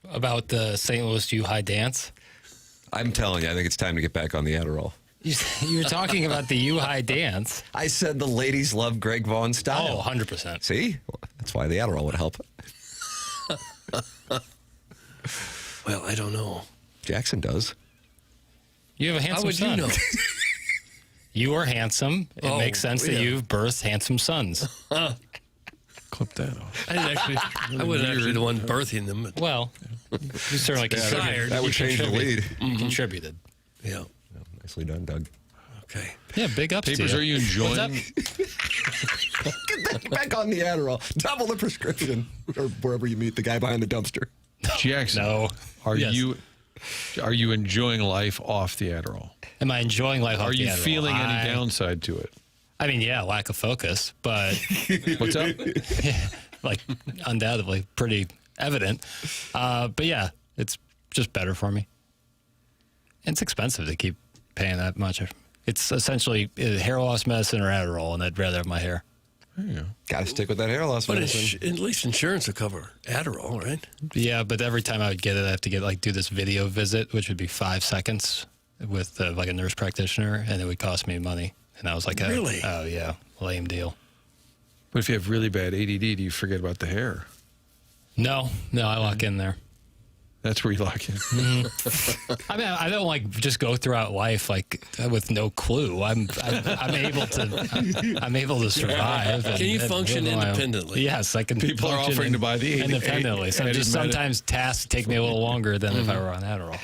About the St. Louis U High dance? I'm telling you, I think it's time to get back on the Adderall. You were talking about the U High dance. I said the ladies love Greg Vaughn's style. Oh, 100%. See? That's why the Adderall would help. Well, I don't know. Jackson does. You have a How handsome would son. you know? You are handsome. It Oh, makes sense that yeah. you've birthed handsome sons. Clip that off. I didn't actually. I wasn't actually the one birthing them. But Well, you certainly Desired. That would change the lead. You contributed. yeah. Nicely done, Doug. Okay. Yeah, big ups Papers, to are you enjoying? Get back on the Adderall. Double the prescription. Or wherever you meet the guy behind the dumpster. Jackson, No. are Yes. you enjoying life off the Adderall? Am I enjoying life? off Are you the Adderall? feeling any downside to it? I mean, yeah, lack of focus, but What's up? like undoubtedly pretty evident. But yeah, it's just better for me. It's expensive to keep paying that much. It's essentially hair loss medicine or Adderall, and I'd rather have my hair. Got to stick with that hair loss But medicine. at least insurance will cover Adderall, right? Yeah, but every time I would get it, I have to do this video visit, which would be 5 seconds with like a nurse practitioner, and it would cost me money. And I was like, Really? Oh yeah, lame deal. But if you have really bad ADD, do you forget about the hair? No, I lock in there. That's where you lock in. I mean, I don't like just go throughout life like with no clue. I'm able to survive. Can you function independently? Yes, I can. People are function offering to buy the independently. So just sometimes tasks take me a little longer than if I were on Adderall.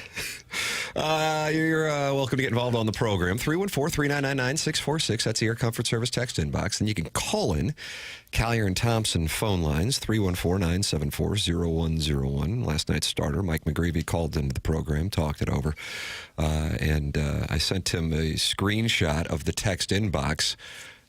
You're welcome to get involved on the program. 314-399-9646. That's the Air Comfort Service text inbox. And you can call in Collier and Thompson phone lines, 314-974-0101. Last night's starter, Mike McGreevy, called into the program, talked it over. And I sent him a screenshot of the text inbox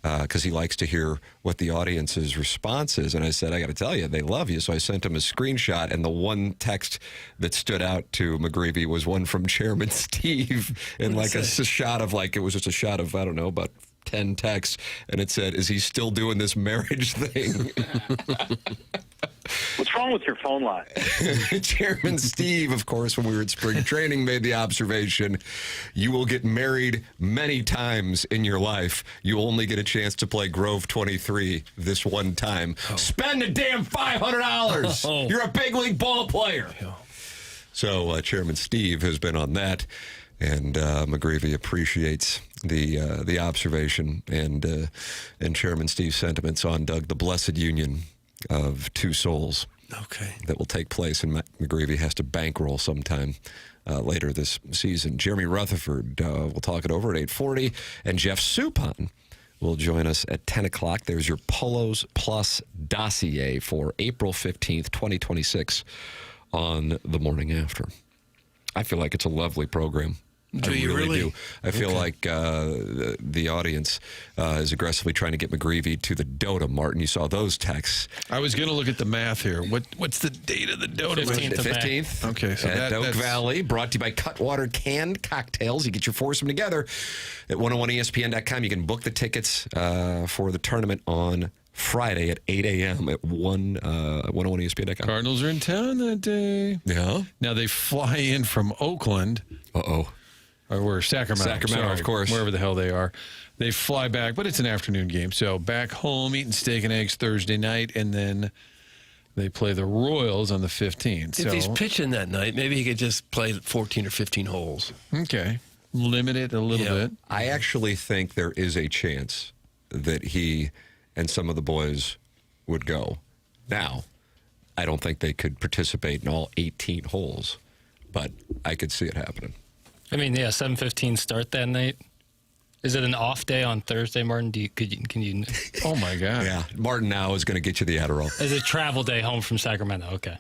because he likes to hear what the audience's response is. And I said, I got to tell you, they love you. So I sent him a screenshot, and the one text that stood out to McGreevy was one from Chairman Steve, and like a shot of it was just a shot of, I don't know, about 10 texts, and it said, is he still doing this marriage thing? What's wrong with your phone line? Chairman Steve, of course, when we were at spring training, made the observation, you will get married many times in your life. You only get a chance to play Grove 23 this one time. Spend the damn $500. You're a big league ball player. So Chairman Steve has been on that, and McGreevy appreciates the observation and Chairman Steve's sentiments on Doug, the blessed union of two souls. Okay. That will take place, and McGreevy has to bankroll sometime later this season. Jeremy Rutherford will talk it over at 8:40, and Jeff Suppan will join us at 10 o'clock. There's your Polos Plus dossier for April 15th, 2026 on The Morning After. I feel like it's a lovely program. Do I you really? do. I feel like the audience is aggressively trying to get McGreevy to the Dota. Martin, you saw those texts. I was going to look at the math here. What's the date of the Dota? 15th of May. 15th. Okay, so at Oak that's Valley, brought to you by Cutwater Canned Cocktails. You get your foursome together at 101ESPN.com. You can book the tickets for the tournament on Friday at 8 a.m. at 101ESPN.com. Cardinals are in town that day. Yeah. Now they fly in from Oakland. Uh-oh. Or we're Sacramento, Sacramento, of course. Wherever the hell they are. They fly back, but it's an afternoon game. So back home, eating steak and eggs Thursday night, and then they play the Royals on the 15th. If he's pitching that night, maybe he could just play 14 or 15 holes. Okay. Limit it a little bit. I actually think there is a chance that he and some of the boys would go. Now, I don't think they could participate in all 18 holes, but I could see it happening. I mean, yeah, 7:15 start that night. Is it an off day on Thursday, Martin? Can you? Oh my God! Yeah, Martin now is going to get you the Adderall. Is it travel day home from Sacramento? Okay.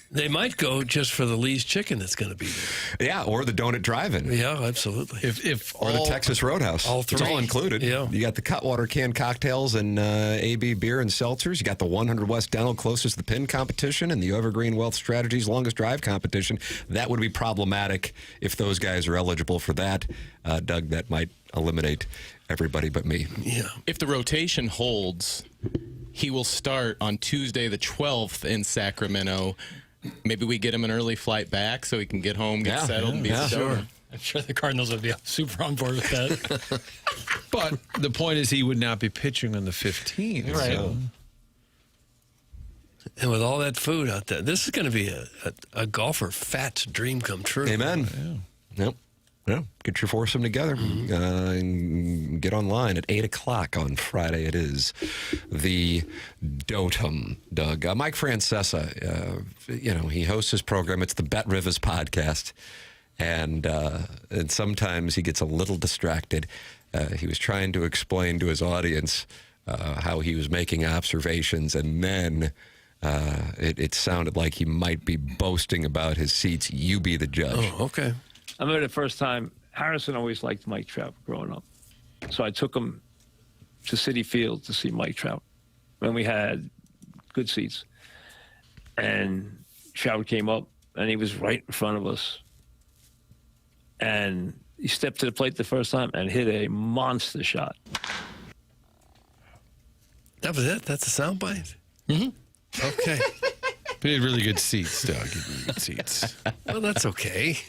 They might go just for the Lee's chicken that's going to be there. Yeah, or the Donut Drive-In. Yeah, absolutely. Or the Texas Roadhouse. All It's three. all included. Yeah. You got the Cutwater canned cocktails and AB beer and seltzers. You got the 100 West Dental closest to the pin competition and the Evergreen Wealth Strategies longest drive competition. That would be problematic if those guys are eligible for that. Doug, that might eliminate everybody but me. Yeah. If the rotation holds, he will start on Tuesday the 12th in Sacramento. Maybe we get him an early flight back so he can get home, get settled, and be sure. I'm sure the Cardinals would be super on board with that. But the point is he would not be pitching on the 15th. Right. So. And with all that food out there, this is going to be a golfer fat's dream come true. Amen. Yep. Yeah, get your foursome together. And get online at 8 o'clock on Friday. It is the Dotem, Doug. Mike Francesa, he hosts his program. It's the Bet Rivers podcast. And sometimes he gets a little distracted. He was trying to explain to his audience how he was making observations, and then it sounded like he might be boasting about his seats. You be the judge. Oh, okay. I remember the first time, Harrison always liked Mike Trout growing up. So I took him to Citi Field to see Mike Trout. And we had good seats. And Trout came up, and he was right in front of us. And he stepped to the plate the first time and hit a monster shot. That was it? That's a soundbite? Mm-hmm. Okay. But he had really good seats, Doug. He had really good seats. Well, that's okay.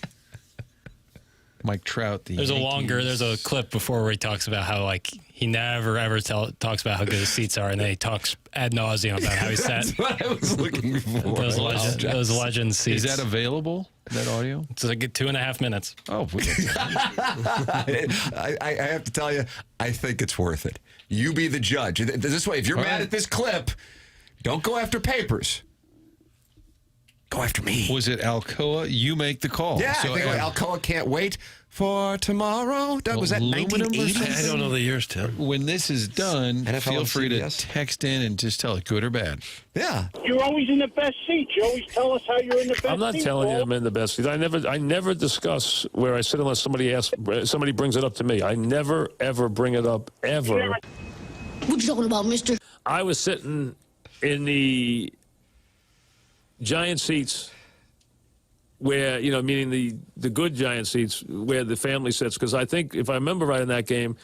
Mike Trout, There's a clip before where he talks about how he never ever talks about how good his seats are, and then he talks ad nauseum about how he sat. That's what I was looking for. those legend seats. Is that available? That audio? It's like 2.5 minutes. Oh, I have to tell you, I think it's worth it. You be the judge. This way, if you're mad at this clip, don't go after papers. Go after me. Was it Alcoa? You make the call. Yeah, So, I think Alcoa can't wait for tomorrow. Doug, was that Aluminum or 1980? I don't know the years, Tim. when this is done, NFL feel and free to CBS. text in and just tell it good or bad. Yeah. You're always in the best seat. You always tell us how you're in the best seat. I'm not telling you I'm in the best seat. I never discuss where I sit unless somebody brings it up to me. I never, ever bring it up, ever. What you talking about, mister? I was sitting in the giant seats where, meaning the good giant seats where the family sits. Because I think, if I remember right in that game,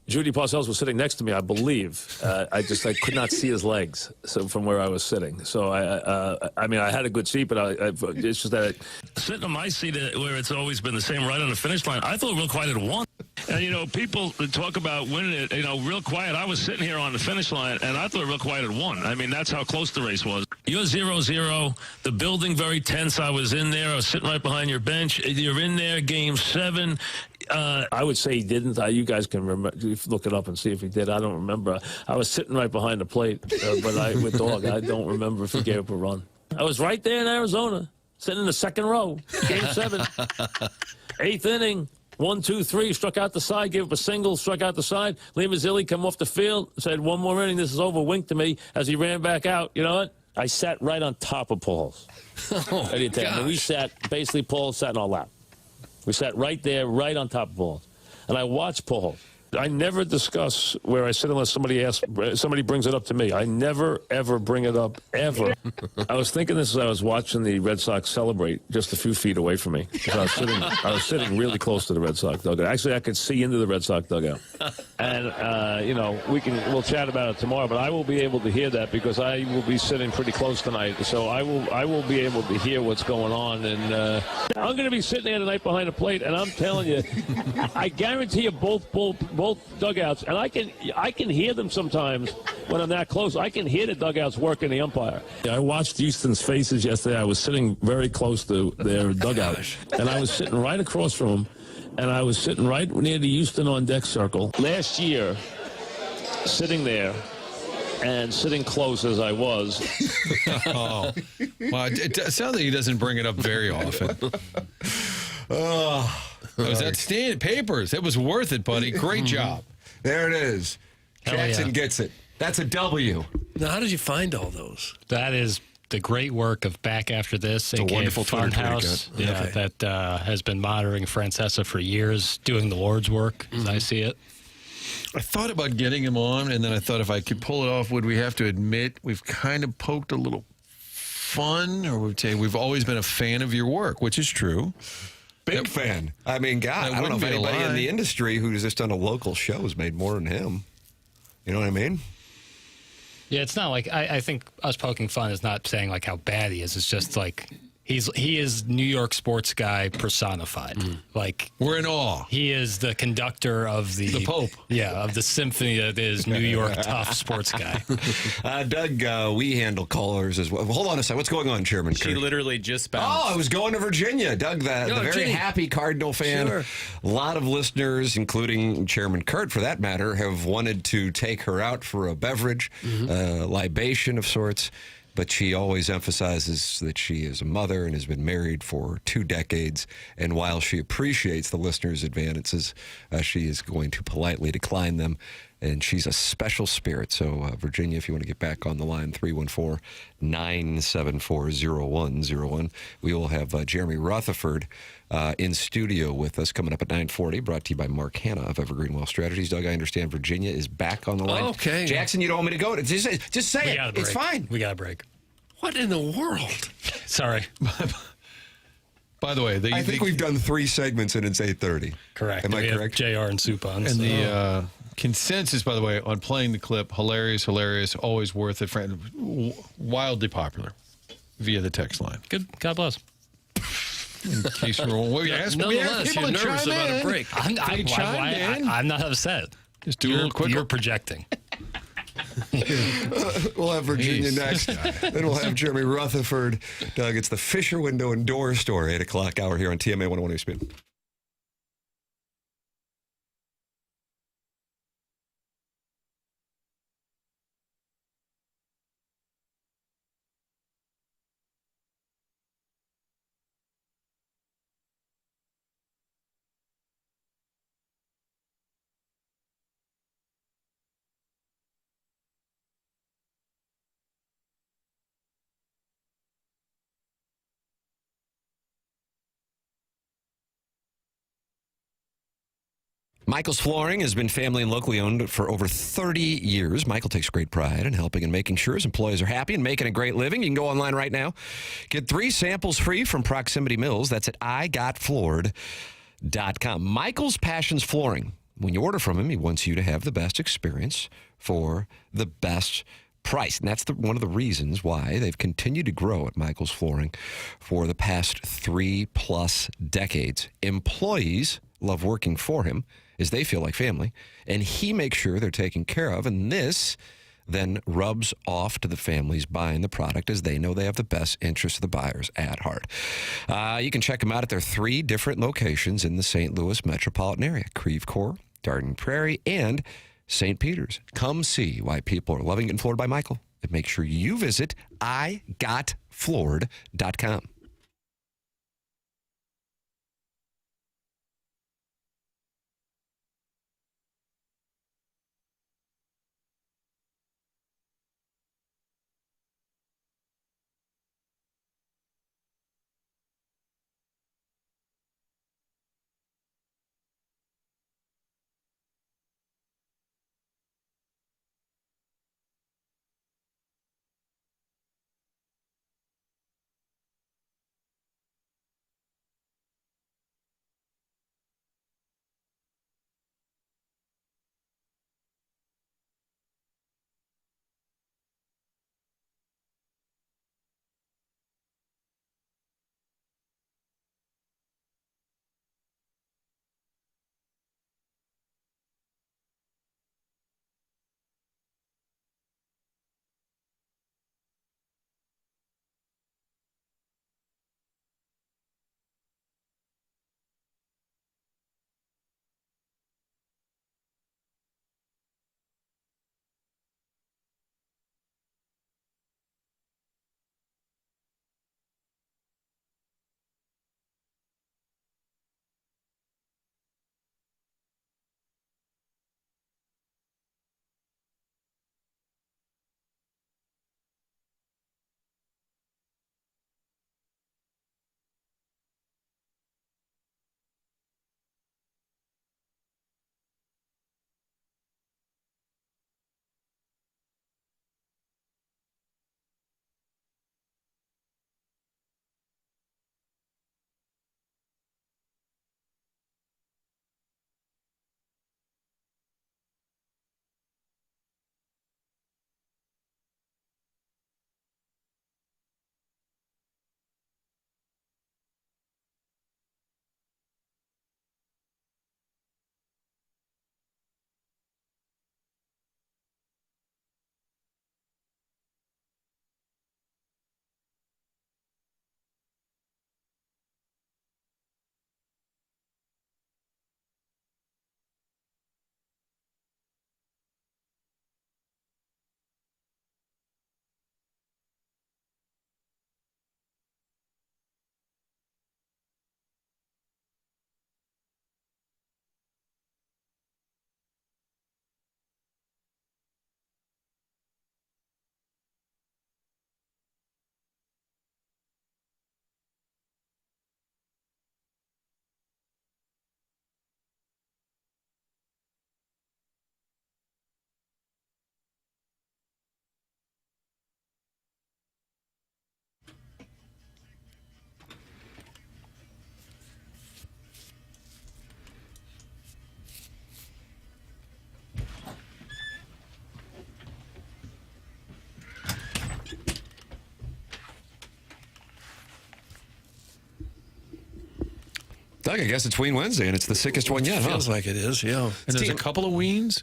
Judy Parcells was sitting next to me, I believe. I could not see his legs from where I was sitting. So, I had a good seat, but it's just that sitting on my seat where it's always been the same right on the finish line, I thought real quiet at one. And, people talk about winning it, real quiet. I was sitting here on the finish line, and I thought real quiet at one. That's how close the race was. You're 0-0, the building very tense. I was in there. I was sitting right behind your bench. You're in there, game 7. I would say he didn't. You guys can remember, look it up and see if he did. I don't remember. I was sitting right behind the plate, but with Dog, I don't remember if he gave up a run. I was right there in Arizona, sitting in the second row, game 7, 8th inning. 1, 2, 3, struck out the side, gave up a single, struck out the side. Lee Mazzilli come off the field, said, one more inning, this is over, winked to me as he ran back out. You know what? I sat right on top of Paul's. We sat, basically Paul sat in our lap. We sat right there, right on top of Paul. And I watched Paul. I never discuss where I sit unless somebody brings it up to me. I never, ever bring it up, ever. I was thinking this as I was watching the Red Sox celebrate just a few feet away from me. Because I was sitting really close to the Red Sox dugout. Actually, I could see into the Red Sox dugout. And, we'll chat about it tomorrow, but I will be able to hear that because I will be sitting pretty close tonight. So I will be able to hear what's going on. And I'm going to be sitting there tonight behind the plate, and I'm telling you, I guarantee you both dugouts, and I can hear them sometimes when I'm that close. I can hear the dugouts working the umpire. I watched Houston's faces yesterday. I was sitting very close to their dugout, and I was sitting right across from them, and I was sitting right near the Houston on deck circle. Last year, sitting there and sitting close as I was. Well, it sounds like he doesn't bring it up very often. It was outstanding. Papers. It was worth it, buddy. Great job. There it is. Jackson gets it. That's a W. Now, how did you find all those? That is the great work of Back After This, It's a aka wonderful Twitter Funhouse, account. that has been monitoring Francesa for years, doing the Lord's work, as I see it. I thought about getting him on, and then I thought if I could pull it off, would we have to admit we've kind of poked a little fun, or would say we've always been a fan of your work, which is true. Big fan. I mean, God, I don't know if anybody in the industry who's just done a local show has made more than him. You know what I mean? Yeah, it's not like I think us poking fun is not saying like how bad he is. It's just like he is New York sports guy personified. Like we're in awe. He is the conductor of the Pope. Yeah, of the symphony that is New York tough sports guy. Doug, we handle callers as well. Hold on a second. What's going on, Chairman She Kurt? literally just bounced. Oh, I was going to Virginia. Doug, the very Ginny. happy Cardinal fan. Sure. A lot of listeners, including Chairman Kurt, for that matter, have wanted to take her out for a beverage, libation of sorts. But she always emphasizes that she is a mother and has been married for 2 decades. And while she appreciates the listeners' advances, she is going to politely decline them. And she's a special spirit. So, Virginia, if you want to get back on the line, 314-974-0101. We will have Jeremy Rutherford in studio with us coming up at 9:40, brought to you by Mark Hanna of Evergreen Wealth Strategies. Doug, I understand Virginia is back on the line. Okay. Jackson, you don't want me to go? Just say We it. got a break. It's fine. We got a break. What in the world? Sorry. By the way, I think we've done 3 segments and it's 8:30. Correct. Am I We have correct? JR and Suppan. And the consensus, by the way, on playing the clip, hilarious, always worth it, wildly popular via the text line. Good. God bless. In case you're we ask Nonetheless, people you're to nervous chime about in. a break. I'm not upset. Just do a little quicker. You're projecting. We'll have Virginia Jeez. next. Then we'll have Jeremy Rutherford. Doug, it's the Fisher Window and Door Store, 8 o'clock hour here on TMA 101 ESPN. Michael's Flooring has been family and locally owned for over 30 years. Michael takes great pride in helping and making sure his employees are happy and making a great living. You can go online right now. Get 3 samples free from Proximity Mills. That's at igotfloored.com. Michael's Passions Flooring. When you order from him, he wants you to have the best experience for the best price. And that's one of the reasons why they've continued to grow at Michael's Flooring for the past 3+ decades. Employees love working for him as they feel like family, and he makes sure they're taken care of, and this then rubs off to the families buying the product as they know they have the best interest of the buyers at heart. You can check them out at their 3 different locations in the St. Louis metropolitan area: Creve Coeur, Garden Prairie, and St. Peter's. Come see why people are loving getting floored by Michael, and make sure you visit igotfloored.com. Doug, I guess it's Ween Wednesday, and it's the sickest one yet, Feels like it is, yeah. And there's a couple of Weens?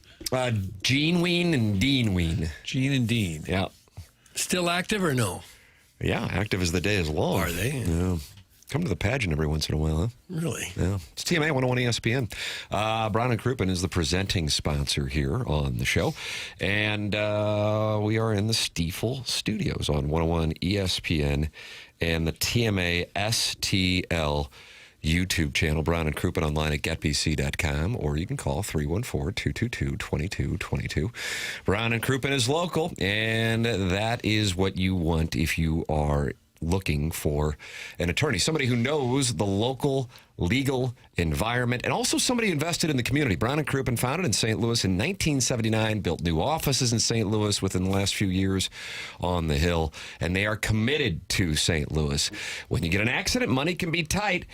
Gene Ween and Dean Ween. Gene and Dean. Yeah. Still active or no? Yeah, active as the day is long. Are they? Yeah. Come to the pageant every once in a while, huh? Really? Yeah. It's TMA 101 ESPN. Brown and Crouppen is the presenting sponsor here on the show. And we are in the Stiefel Studios on 101 ESPN and the TMA STL YouTube channel. Brown and Crouppen online at getbc.com, or you can call 314-222-2222. Brown and Crouppen is local, and that is what you want if you are looking for an attorney, somebody who knows the local legal environment, and also somebody invested in the community. Brown and Crouppen, founded in St. Louis in 1979, built new offices in St. Louis within the last few years on the Hill, and they are committed to St. Louis. When you get an accident, money can be tight,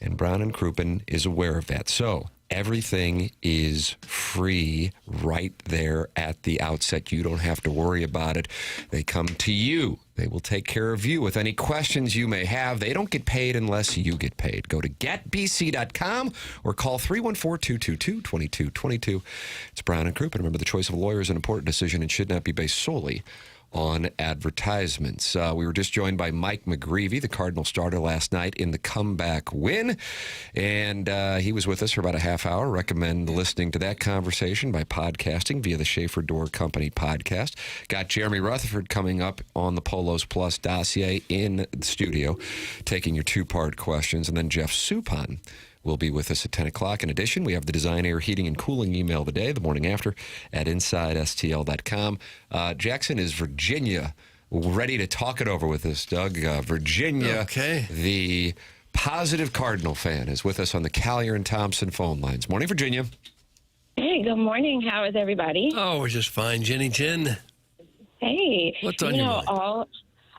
and Brown and Crouppen is aware of that. So everything is free right there at the outset. You don't have to worry about it. They come to you. They will take care of you with any questions you may have. They don't get paid unless you get paid. Go to getbc.com or call 314-222-2222. It's Brown and Crouppen. Remember, the choice of a lawyer is an important decision and should not be based solely on advertisements. We were just joined by Mike McGreevy, the Cardinal starter last night in the comeback win. And he was with us for about a half hour. Recommend listening to that conversation by podcasting via the Schaefer Door Company podcast. Got Jeremy Rutherford coming up on the Polos Plus dossier in the studio, taking your two-part questions. And then Jeff Suppan will be with us at 10 o'clock. In addition, we have the Design, Air, Heating, and Cooling email of the day, the morning after, at InsideSTL.com. Jackson is Virginia, ready to talk it over with us, Doug. Virginia, okay. The positive Cardinal fan, is with us on the Collier and Thompson phone lines. Morning, Virginia. Hey, good morning. How is everybody? Oh, we're just fine, Jenny Jen. Hey. What's on your mind?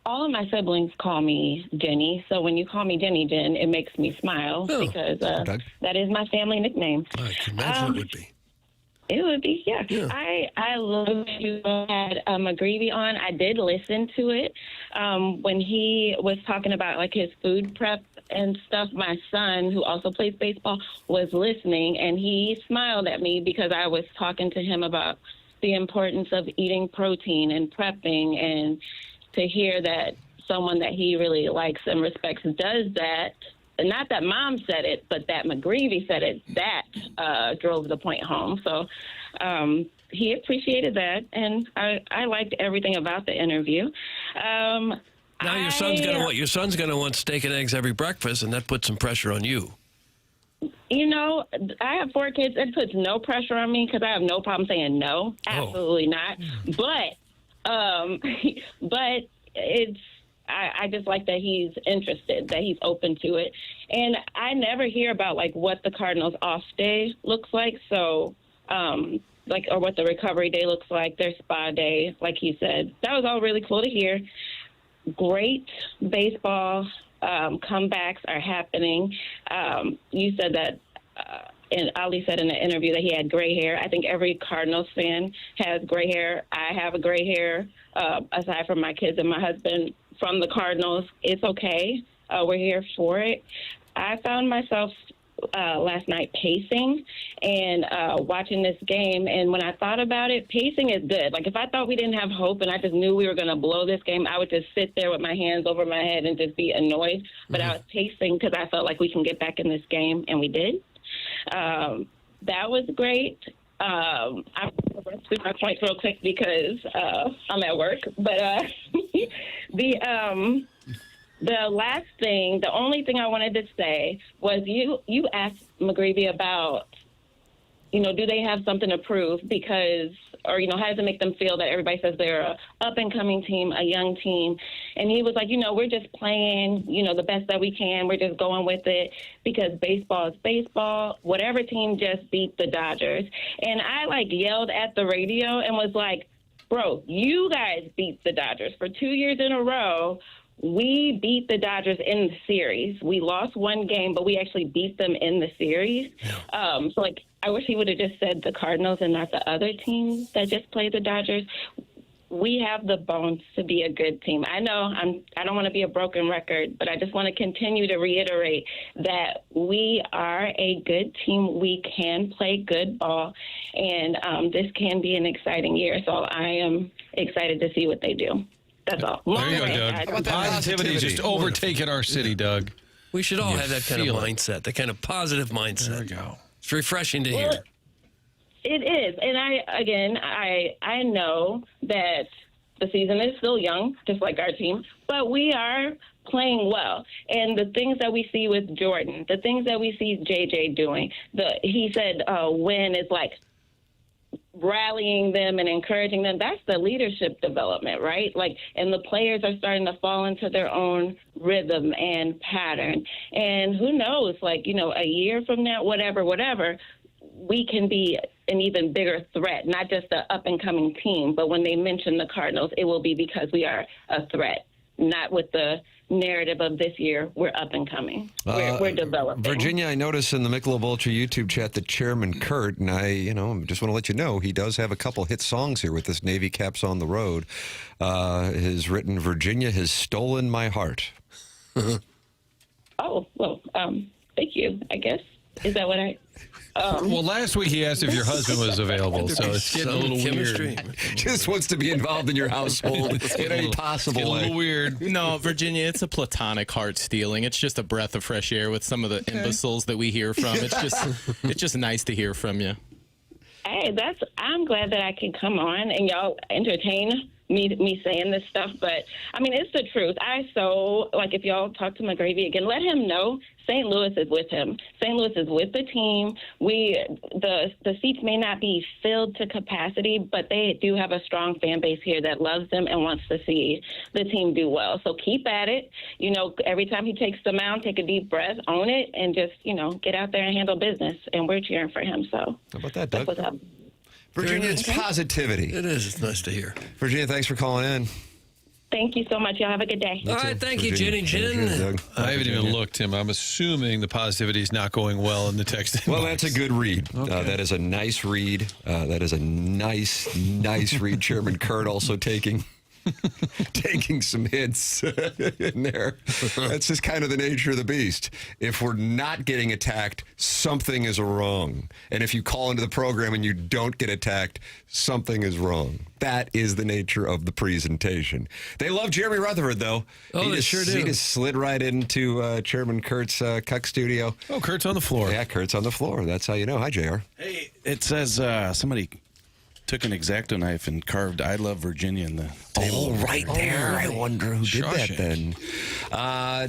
All of my siblings call me Jenny, so when you call me Jenny Jen, it makes me smile because that is my family nickname. I can imagine it would be. It would be, yeah. I love that you had McGreevy on. I did listen to it when he was talking about like his food prep and stuff. My son, who also plays baseball, was listening, and he smiled at me because I was talking to him about the importance of eating protein and prepping, and to hear that someone that he really likes and respects does that. Not that Mom said it, but that McGreevy said it, that drove the point home. So he appreciated that, and I liked everything about the interview. Now your son's going to what? Your son's going to want steak and eggs every breakfast, and that puts some pressure on you. You know, I have 4 kids. It puts no pressure on me because I have no problem saying no. Absolutely not. But it's, I just like that he's interested, that he's open to it. And I never hear about, like, what the Cardinals' off day looks like. So, or what the recovery day looks like, their spa day, like he said. That was all really cool to hear. Great baseball comebacks are happening. You said that, and Ali said in the interview that he had gray hair. I think every Cardinals fan has gray hair. I have a gray hair, aside from my kids and my husband. From the Cardinals, it's okay. We're here for it. I found myself last night pacing and watching this game, and when I thought about it, pacing is good. Like, if I thought we didn't have hope and I just knew we were going to blow this game, I would just sit there with my hands over my head and just be annoyed. But I was pacing because I felt like we can get back in this game, and we did. That was great. I'm going to run through my points real quick because I'm at work. But the last thing, the only thing I wanted to say was you asked McGreevy about, do they have something to prove? Because, or, how does it make them feel that everybody says they're a up-and-coming team, a young team? And he was like, we're just playing, the best that we can. We're just going with it because baseball is baseball. Whatever team just beat the Dodgers. And I, yelled at the radio and was like, bro, you guys beat the Dodgers. For 2 years in a row, we beat the Dodgers in the series. We lost one game, but we actually beat them in the series. I wish he would have just said the Cardinals and not the other team that just played the Dodgers. we have the bones to be a good team. I know I don't want to be a broken record, but I just want to continue to reiterate that we are a good team. We can play good ball, and this can be an exciting year. So I am excited to see what they do. That's all. There you go, Doug. How about that Positivity just overtaking our city, Doug. We should all have that kind of feel it. mindset, that kind of positive mindset. There we go. It's refreshing to hear. It is, and I know that the season is still young, just like our team, but we are playing well. And the things that we see with Jordan, the things that we see JJ doing, he said win is like rallying them and encouraging them. That's the leadership development, right? Like, and the players are starting to fall into their own rhythm and pattern. And who knows, like, a year from now, whatever, we can be an even bigger threat, not just an up-and-coming team, but when they mention the Cardinals, it will be because we are a threat, not with the narrative of this year, we're up and coming. We're developing. Virginia, I noticed in the Michelob Ultra YouTube chat that Chairman Kurt, and I just want to let you know, he does have a couple hit songs here with this Navy Caps on the Road. Has written, Virginia has stolen my heart. Oh, well, thank you, I guess. Is that what I... Well, last week he asked if your husband was available, so it's getting a little chemistry. weird. Just wants to be involved in your household in any possible It's a way. little weird. No, Virginia, it's a platonic heart stealing. It's just a breath of fresh air with some of the imbeciles that we hear from. It's just nice to hear from you. Hey, I'm glad that I can come on and y'all entertain me saying this stuff, but I mean, it's the truth. If y'all talk to McGreevy again, let him know St. Louis is with him. St. Louis is with the team. The seats may not be filled to capacity, but they do have a strong fan base here that loves them and wants to see the team do well. So keep at it. Every time he takes the mound, take a deep breath, own it, and just, get out there and handle business. And we're cheering for him. So how about that, Doug? that's what's up. Virginia, it's positivity. It is. It's nice to hear. Virginia, thanks for calling in. Thank you so much. Y'all have a good day. All right, thank you, Virginia. Jenny Jen. Doug. I haven't even looked, Tim. I'm assuming the positivity is not going well in the text. Well, that's a good read. That is a nice read. That is a nice read. Chairman Kurt also taking some hits in there. That's just kind of the nature of the beast. If we're not getting attacked, something is wrong. And if you call into the program and you don't get attacked, something is wrong. That is the nature of the presentation. They love Jeremy Rutherford, though. Oh, they sure do. He just slid right into Chairman Kurt's Cuck studio. Oh, Kurt's on the floor. Yeah, Kurt's on the floor. That's how you know. Hi, JR. Hey, it says somebody took an X-Acto knife and carved "I love Virginia" in the table. Oh, right there. I wonder who did that then.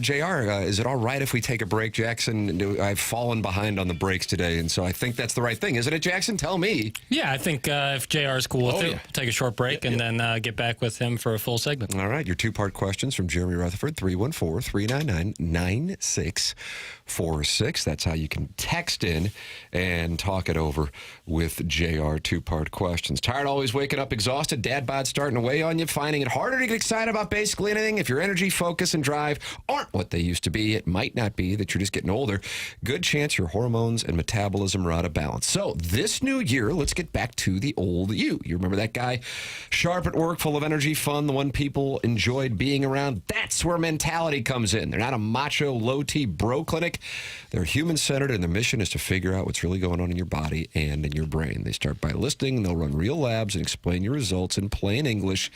JR, is it all right if we take a break? Jackson, I've fallen behind on the breaks today, and so I think that's the right thing. Isn't it, Jackson? Tell me. Yeah, I think if JR is cool with it, take a short break and then get back with him for a full segment. All right, your two-part questions from Jeremy Rutherford, 314-399-9646. That's how you can text in and talk it over with JR. Two-part questions. Tired always waking up exhausted? Dad bod starting to weigh on you? Finding it harder to get excited about basically anything? If your energy, focus, and drive aren't what they used to be, it might not be that you're just getting older. Good chance your hormones and metabolism are out of balance. So this new year, let's get back to the old you. You remember that guy? Sharp at work, full of energy, fun, the one people enjoyed being around. That's where mentality comes in. They're not a macho, low-T bro clinic. They're human-centered, and their mission is to figure out what's really going on in your body and in your brain. They start by listening, and they'll run real labs and explain your results in plain English,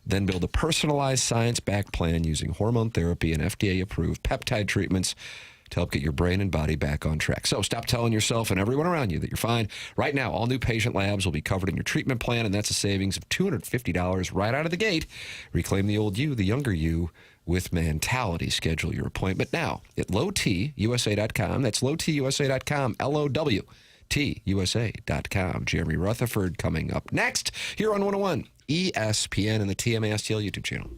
then build a personalized science-backed plan using hormone therapy and FDA-approved peptide treatments to help get your brain and body back on track. So stop telling yourself and everyone around you that you're fine. Right now, all new patient labs will be covered in your treatment plan, and that's a savings of $250 right out of the gate. Reclaim the old you, the younger you, with mentality. Schedule your appointment now at lowtusa.com. That's lowtusa.com, LOWTUSA.com. Jeremy Rutherford coming up next here on 101 ESPN and the TMA STL YouTube channel.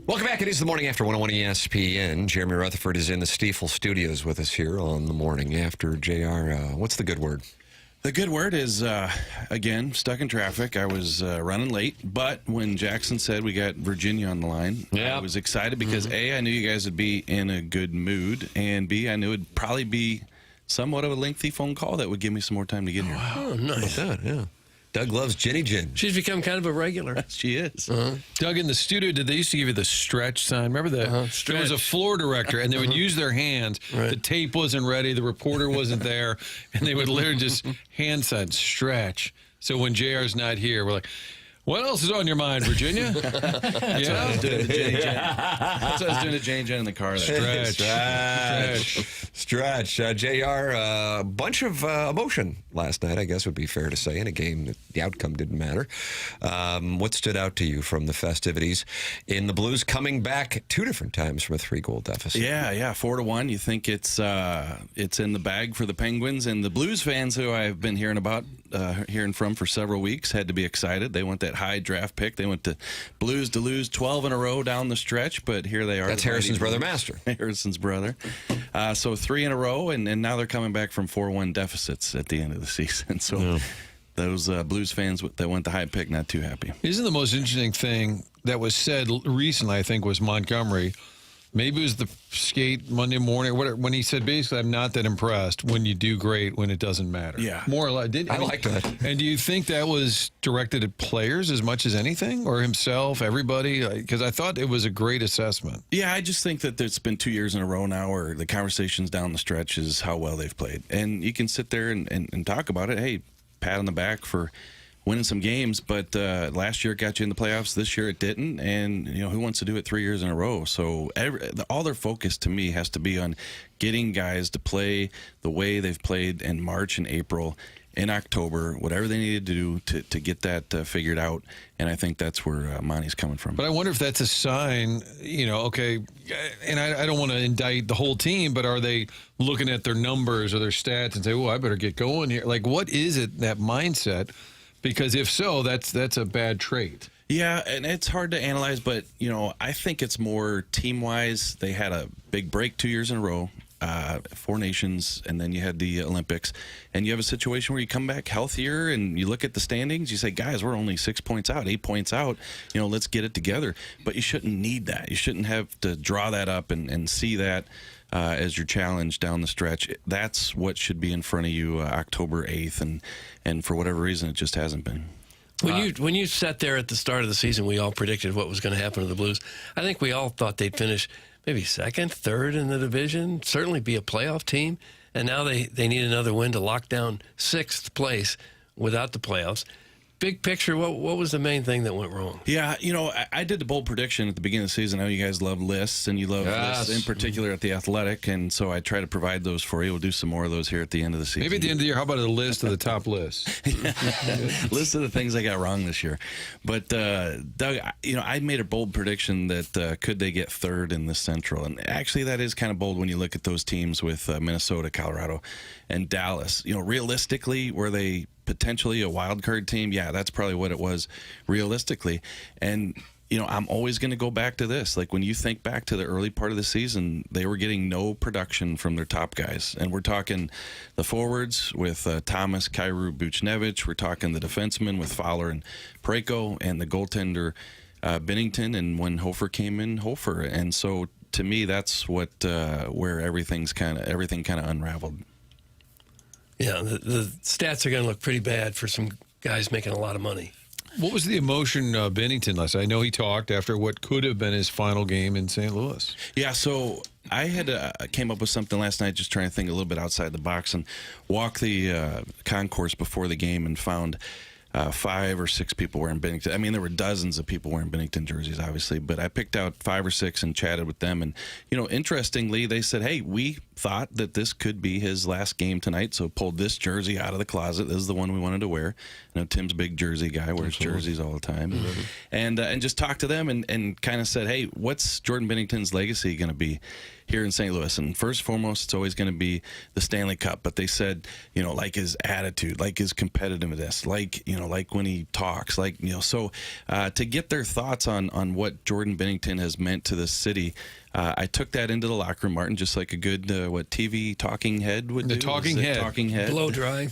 Welcome back. It is the Morning After 101 ESPN. Jeremy Rutherford is in the Stiefel studios with us here on the Morning After. JR, what's the good word? The good word is, again, stuck in traffic. I was running late, but when Jackson said we got Virginia on the line, I was excited because, A, I knew you guys would be in a good mood, and B, I knew it would probably be somewhat of a lengthy phone call that would give me some more time to get here. Oh, nice. That, yeah. Doug loves Ginny Gin. She's become kind of a regular. She is. Doug, in the studio, did they used to give you the stretch sign? Remember that? There was a floor director, and they would use their hands. Right. The tape wasn't ready. The reporter wasn't there. And they would literally just hand sign, stretch. So when JR's not here, we're like, what else is on your mind, Virginia? That's what I was doing to Jenny Jen. That's what I was doing to Jenny Jen in the car. Stretch. JR, a bunch of emotion last night, I guess would be fair to say, in a game that the outcome didn't matter. What stood out to you from the festivities in the Blues coming back 2 different times from a 3-goal deficit? Yeah, 4-1. You think it's in the bag for the Penguins, and the Blues fans who I've been hearing from for several weeks had to be excited. They want that high draft pick. They went to Blues to lose 12 in a row down the stretch, but here they are. That's Harrison's brother, Master. Harrison's brother. So 3 in a row, and now they're coming back from 4-1 deficits at the end of the season. So those Blues fans that went the high pick, not too happy. Isn't the most interesting thing that was said recently, I think, was Montgomery. Maybe it was the skate Monday morning, whatever, when he said, basically, I'm not that impressed when you do great when it doesn't matter. Yeah. More or less. I like that. And do you think that was directed at players as much as anything, or himself, everybody? Because I thought it was a great assessment. Yeah, I just think that it's been 2 years in a row now where the conversations down the stretch is how well they've played. And you can sit there and talk about it. Hey, pat on the back for winning some games, but last year it got you in the playoffs. This year it didn't, and who wants to do it 3 years in a row? So all their focus to me has to be on getting guys to play the way they've played in March and April, in October, whatever they needed to do to get that figured out. And I think that's where Monty's coming from. But I wonder if that's a sign, okay, and I don't want to indict the whole team, but are they looking at their numbers or their stats and say, oh, I better get going here? Like, what is it, that mindset? Because if so, that's a bad trait. Yeah, and it's hard to analyze, but, I think it's more team-wise. They had a big break 2 years in a row, 4 nations, and then you had the Olympics. And you have a situation where you come back healthier and you look at the standings, you say, guys, we're only 6 points out, 8 points out. Let's get it together. But you shouldn't need that. You shouldn't have to draw that up and see that as your challenge down the stretch. That's what should be in front of you October 8th, and for whatever reason, it just hasn't been. When you sat there at the start of the season, we all predicted what was going to happen to the Blues. I think we all thought they'd finish maybe second, third in the division, certainly be a playoff team, and now they need another win to lock down 6th place without the playoffs. Big picture, what was the main thing that went wrong? Yeah, I did the bold prediction at the beginning of the season. I know you guys love lists, and you love lists in particular at The Athletic, and so I try to provide those for you. We'll do some more of those here at the end of the season. Maybe at the end of the year, how about a list of the top lists? List of the things I got wrong this year. But, Doug, I made a bold prediction that could they get 3rd in the Central, and actually that is kind of bold when you look at those teams with Minnesota, Colorado, and Dallas. Realistically, were they potentially a wild card team? Yeah, that's probably what it was realistically. And, I'm always going to go back to this. Like, when you think back to the early part of the season, they were getting no production from their top guys. And we're talking the forwards with Thomas, Kyrou, Buchnevich. We're talking the defensemen with Fowler and Parayko, and the goaltender Binnington. And when Hofer came in, Hofer. And so, to me, that's what where everything kind of unraveled. Yeah, the stats are going to look pretty bad for some guys making a lot of money. What was the emotion Binnington last night? I know he talked after what could have been his final game in St. Louis. Yeah, so I came up with something last night, just trying to think a little bit outside the box, and walk the concourse before the game and found 5 or 6 people wearing Binnington. I mean, there were dozens of people wearing Binnington jerseys, obviously, but I picked out 5 or 6 and chatted with them. And, interestingly, they said, hey, we thought that this could be his last game tonight, so pulled this jersey out of the closet. This is the one we wanted to wear. Tim's a big jersey guy, wears jerseys all the time. And just talked to them and kind of said, hey, what's Jordan Binnington's legacy going to be? here in St. Louis. And first and foremost, it's always going to be the Stanley Cup. But they said, like his attitude, like his competitiveness, like when he talks, so to get their thoughts on what Jordan Binnington has meant to this city. I took that into the locker room, Martin, just like a good TV talking head would do. The talking head. Talking head. Blow dry.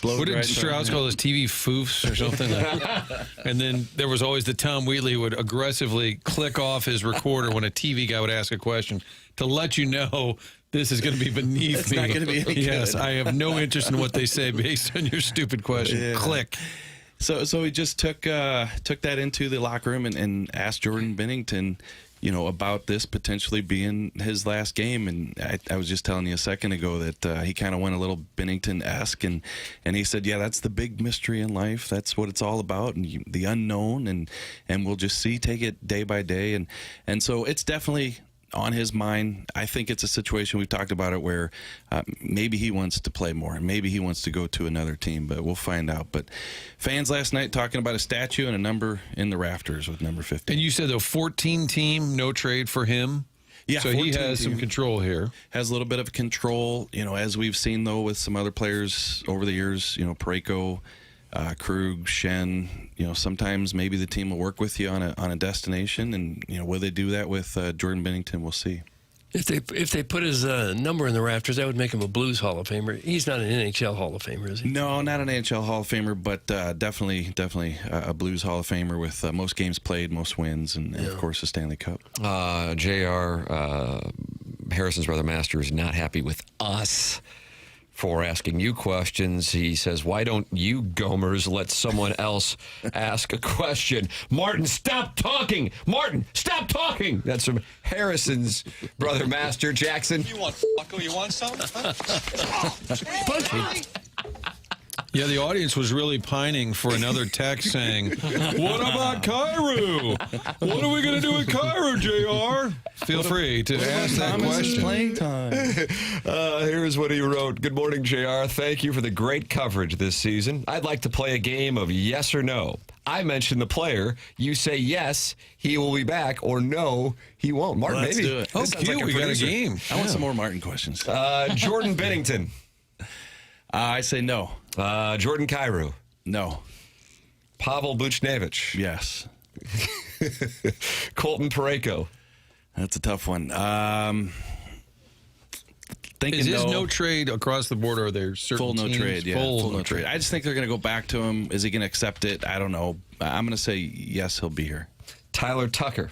What did Strauss call his TV foofs or something? And then there was always the Tom Wheatley who would aggressively click off his recorder when a TV guy would ask a question to let you know this is going to be beneath it's me. not going to be any Yes, good. I have no interest in what they say based on your stupid question. Yeah. Click. So we just took that into the locker room and asked Jordan Binnington, about this potentially being his last game. And I was just telling you a second ago that he kind of went a little Binnington-esque, and he said, yeah, that's the big mystery in life. That's what it's all about, and the unknown, and we'll just see, take it day by day. And so it's definitely on his mind. I think it's a situation, we've talked about it, where maybe he wants to play more, and maybe he wants to go to another team, but we'll find out. But fans last night talking about a statue and a number in the rafters with number 15. And you said, though, 14 team, no trade for him? Yeah, so he has some control here. Has a little bit of control, as we've seen, though, with some other players over the years, Parayko, Krug, Shen, sometimes maybe the team will work with you on a destination, and will they do that with Jordan Binnington? We'll see. If they put his number in the rafters, that would make him a Blues Hall of Famer. He's not an NHL Hall of Famer, is he? No, not an NHL Hall of Famer, but definitely a Blues Hall of Famer with most games played, most wins, and of course the Stanley Cup. JR, Harrison's brother Master is not happy with us for asking you questions. He says, why don't you Gomers let someone else ask a question? Martin, stop talking! Martin, stop talking! That's from Harrison's brother Master. Jackson? You want Flacco? You want some? Yeah, the audience was really pining for another text saying, what about Cairo? What are we going to do with Cairo, JR? Feel free to ask that question. Playing time. Here's what he wrote. Good morning, JR. Thank you for the great coverage this season. I'd like to play a game of yes or no. I mention the player. You say yes, he will be back, or no, he won't. Martin, Let's maybe. do it. Oh, cute. We got a game. I want some more Martin questions. Jordan Binnington. I say no. Jordan Cairo. No. Pavel Buchnevich. Yes. Colton Parayko. That's a tough one. Thinking Is his no trade across the board, or are there certain full no teams? trade? Yeah, full no trade. I just think they're going to go back to him. Is he going to accept it? I don't know. I'm going to say yes, he'll be here. Tyler Tucker.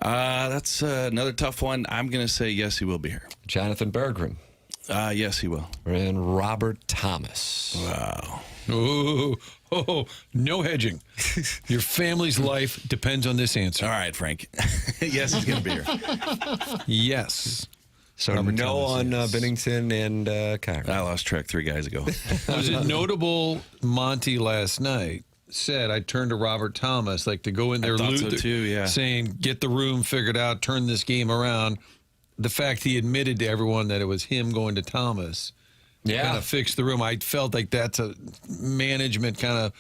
That's another tough one. I'm going to say yes, he will be here. Jonathan Berggren. Yes, he will. And Robert Thomas. Wow. Oh, no hedging. Your family's life depends on this answer. All right, Frank. Yes, he's going to be here. Yes. So Robert no Thomas, on yes. Binnington and Cairo. I lost track 3 guys ago. Was it notable Monty last night said, I turned to Robert Thomas, like to go in there, I thought so too, yeah. saying, get the room figured out, turn this game around. The fact he admitted to everyone that it was him going to Thomas kind of fixed the room. I felt like that's a management kind of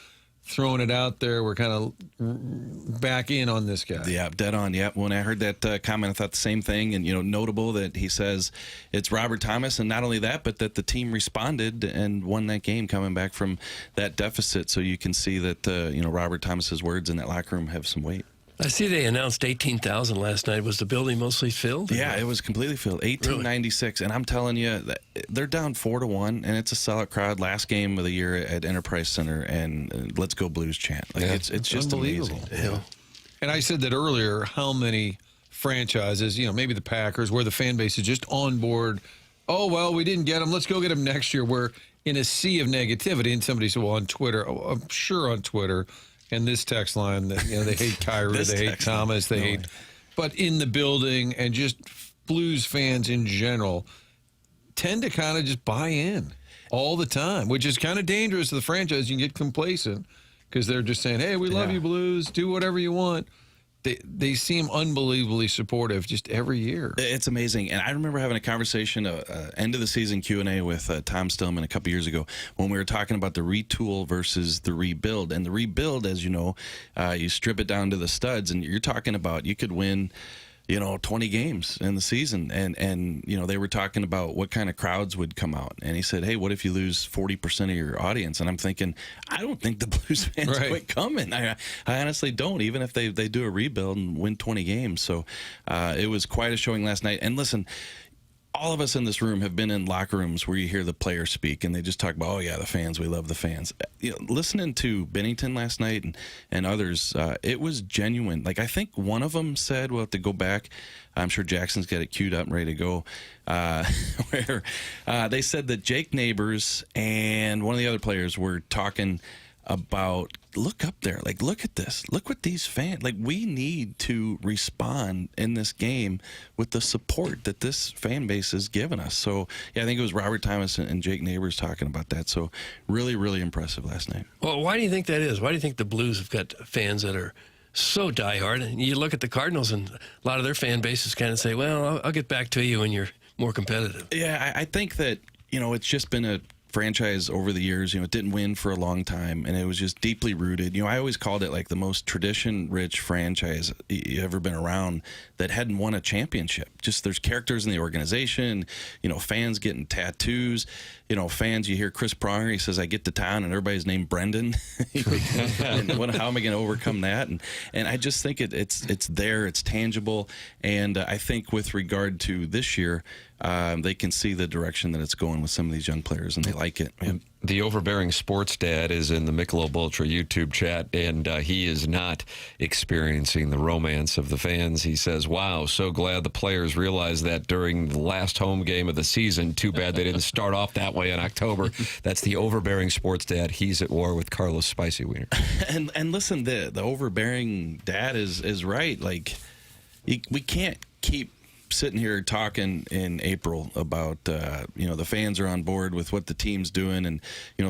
throwing it out there. We're kind of back in on this guy. Yeah, dead on. Yeah, when I heard that comment, I thought the same thing. And, notable that he says it's Robert Thomas. And not only that, but that the team responded and won that game coming back from that deficit. So you can see that, Robert Thomas's words in that locker room have some weight. I see they announced 18,000 last night. Was the building mostly filled? Yeah, it was completely filled. 1896. Really? And I'm telling you, they're down 4-1, and it's a sellout crowd. Last game of the year at Enterprise Center, and Let's Go Blues chant. It's just unbelievable. Amazing. Yeah. And I said that earlier, how many franchises, maybe the Packers, where the fan base is just on board. Oh, well, we didn't get them. Let's go get them next year. We're in a sea of negativity. And somebody said, well, on Twitter, I'm sure on Twitter, and this text line that they hate Kyrie, they hate Thomas, they hate, but in the building and just Blues fans in general tend to kind of just buy in all the time, which is kind of dangerous to the franchise. You can get complacent because they're just saying, "Hey, we love you, Blues. Do whatever you want." They seem unbelievably supportive just every year. It's amazing. And I remember having a conversation, end of the season Q&A with Tom Stillman a couple years ago when we were talking about the retool versus the rebuild. And the rebuild, as you know, you strip it down to the studs, and you're talking about you could win, 20 games in the season. And they were talking about what kind of crowds would come out. And he said, hey, what if you lose 40% of your audience? And I'm thinking, I don't think the Blues fans quit coming. I honestly don't, even if they do a rebuild and win 20 games. So it was quite a showing last night. And listen, all of us in this room have been in locker rooms where you hear the players speak and they just talk about, oh yeah, the fans, we love the fans. Listening to Bennington last night and others, it was genuine. Like, I think one of them said, we'll have to go back, I'm sure Jackson's got it queued up and ready to go, where they said that Jake Neighbors and one of the other players were talking about, look up there, like, look at this, look what these fans, like, we need to respond in this game with the support that this fan base has given us. So yeah, I think it was Robert Thomas and Jake Neighbors talking about that. So really, really impressive last night. Well, why do you think that is? Why do you think the Blues have got fans that are so diehard? And you look at the Cardinals and a lot of their fan bases kind of say, well, I'll get back to you when you're more competitive. Yeah, I think that, it's just been a franchise over the years. It didn't win for a long time, and it was just deeply rooted. I always called it like the most tradition-rich franchise you ever been around that hadn't won a championship. Just there's characters in the organization, fans getting tattoos, fans. You hear Chris Pronger, he says, I get to town and everybody's named Brendan. And how am I going to overcome that? And I just think it's there, it's tangible, and I think with regard to this year, they can see the direction that it's going with some of these young players, and they like it. Yeah. The overbearing sports dad is in the Michelob Ultra YouTube chat, and he is not experiencing the romance of the fans. He says, wow, so glad the players realized that during the last home game of the season. Too bad they didn't start off that way in October. That's the overbearing sports dad. He's at war with Carlos Spicy Wiener. And listen, the overbearing dad is right. Like, we can't keep sitting here talking in April about the fans are on board with what the team's doing, and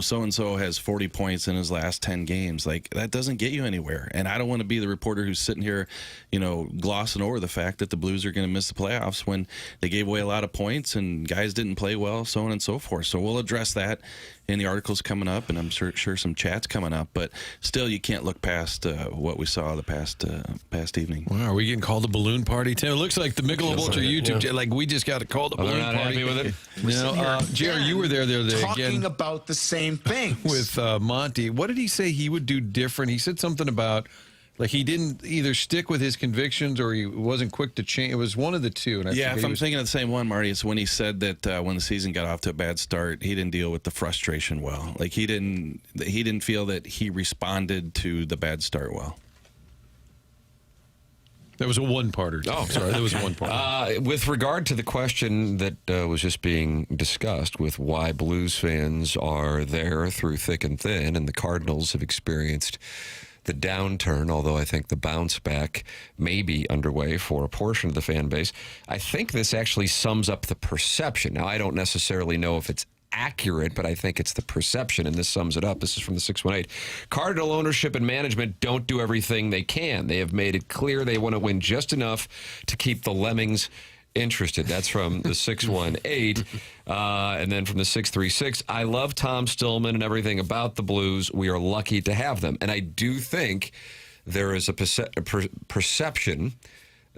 so-and-so has 40 points in his last 10 games. Like, that doesn't get you anywhere. And I don't want to be the reporter who's sitting here glossing over the fact that the Blues are going to miss the playoffs when they gave away a lot of points and guys didn't play well, so on and so forth. So we'll address that in the articles coming up, and I'm sure some chats coming up. But still, you can't look past what we saw the past evening. Wow, are we getting called a balloon party, Tim? It looks like the Michelob Ultra YouTube, like we just got called a balloon not party. Happy with it? No, JR, you were there the other day talking again about the same things with Monty. What did he say he would do different? He said something about, like, he didn't either stick with his convictions or he wasn't quick to change. It was one of the two. And if I'm thinking of the same one, Marty, it's when he said that when the season got off to a bad start, he didn't deal with the frustration well. Like, he didn't feel that he responded to the bad start well. That was a one-parter. Oh, sorry, that was a one-parter. With regard to the question that was just being discussed with why Blues fans are there through thick and thin, and the Cardinals have experienced the downturn, although I think the bounce back may be underway for a portion of the fan base. I think this actually sums up the perception. Now, I don't necessarily know if it's accurate, but I think it's the perception, and this sums it up. This is from the 618. Cardinal ownership and management don't do everything they can. They have made it clear they want to win just enough to keep the Lemmings interested. That's from the 618. And then from the 636, I love Tom Stillman and everything about the Blues. We are lucky to have them. And I do think there is a perception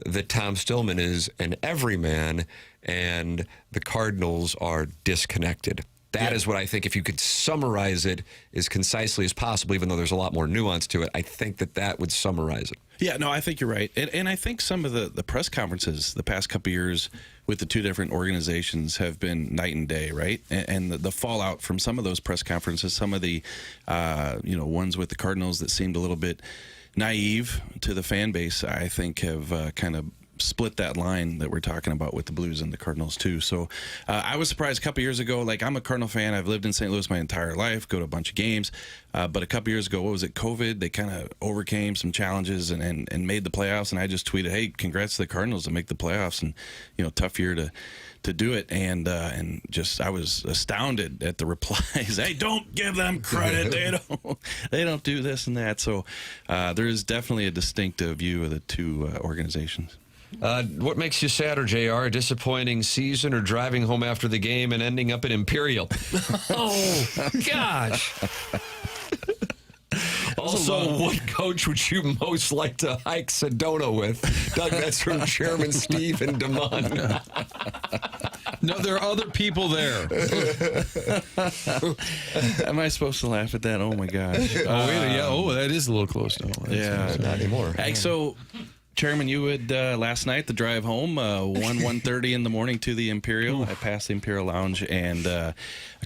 that Tom Stillman is an everyman and the Cardinals are disconnected. That is what I think, if you could summarize it as concisely as possible, even though there's a lot more nuance to it, I think that would summarize it. Yeah, no, I think you're right. And I think some of the press conferences the past couple of years with the two different organizations have been night and day, right? And the fallout from some of those press conferences, some of the ones with the Cardinals that seemed a little bit naive to the fan base, I think have kind of split that line that we're talking about with the Blues and the Cardinals too. So I was surprised a couple years ago. Like, I'm a Cardinal fan. I've lived in St. Louis my entire life, go to a bunch of games. But a couple years ago, what was it, COVID? They kind of overcame some challenges and made the playoffs. And I just tweeted, hey, congrats to the Cardinals to make the playoffs. And, tough year to do it. And just, I was astounded at the replies. Hey, don't give them credit. They don't do this and that. So there is definitely a distinct view of the two organizations. What makes you sadder, JR? A disappointing season or driving home after the game and ending up at Imperial? Oh, gosh. Also, what coach would you most like to hike Sedona with? Doug, that's from Chairman Steve and Demond. No, there are other people there. Am I supposed to laugh at that? Oh my gosh. That is a little close to home. Yeah, not anymore. Hey, so, Chairman, you would last night the drive home, 1:30 in the morning to the Imperial. I passed the Imperial Lounge and a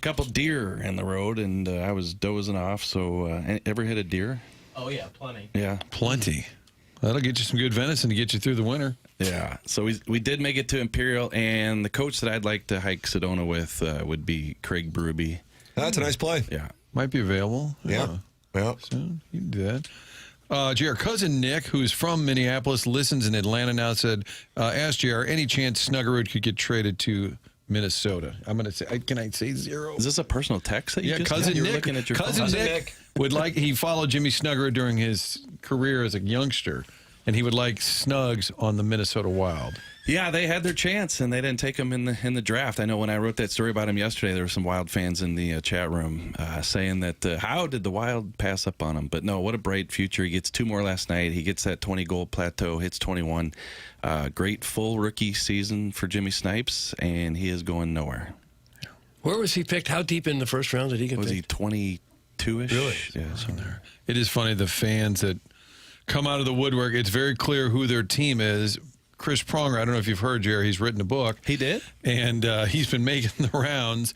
couple deer in the road, and I was dozing off. So, ever hit a deer? Oh yeah, plenty. Yeah, Plenty. That'll get you some good venison to get you through the winter. Yeah. So we did make it to Imperial, and the coach that I'd like to hike Sedona with would be Craig Berube. That's a nice play. Yeah. Might be available. Yeah. So you can do that. JR, cousin Nick, who's from Minneapolis, listens in Atlanta now, said, ask JR, any chance Snuggerud could get traded to Minnesota? I'm going to say, can I say 0? Is this a personal text that you just cousin got? Nick. Looking at your cousin phone? Nick would like, he followed Jimmy Snuggerud during his career as a youngster, and he would like Snugs on the Minnesota Wild. Yeah, they had their chance, and they didn't take him in the draft. I know when I wrote that story about him yesterday, there were some Wild fans in the chat room saying that how did the Wild pass up on him? But no, what a bright future. He gets 2 more last night. He gets that 20-goal plateau, hits 21. Great full rookie season for Jimmy Snipes, and he is going nowhere. Where was he picked? How deep in the first round did he get Was picked? he 22-ish? Really? Yeah, somewhere. It is funny, the fans that come out of the woodwork, it's very clear who their team is. Chris Pronger, I don't know if you've heard, Jerry, he's written a book. He did? And he's been making the rounds.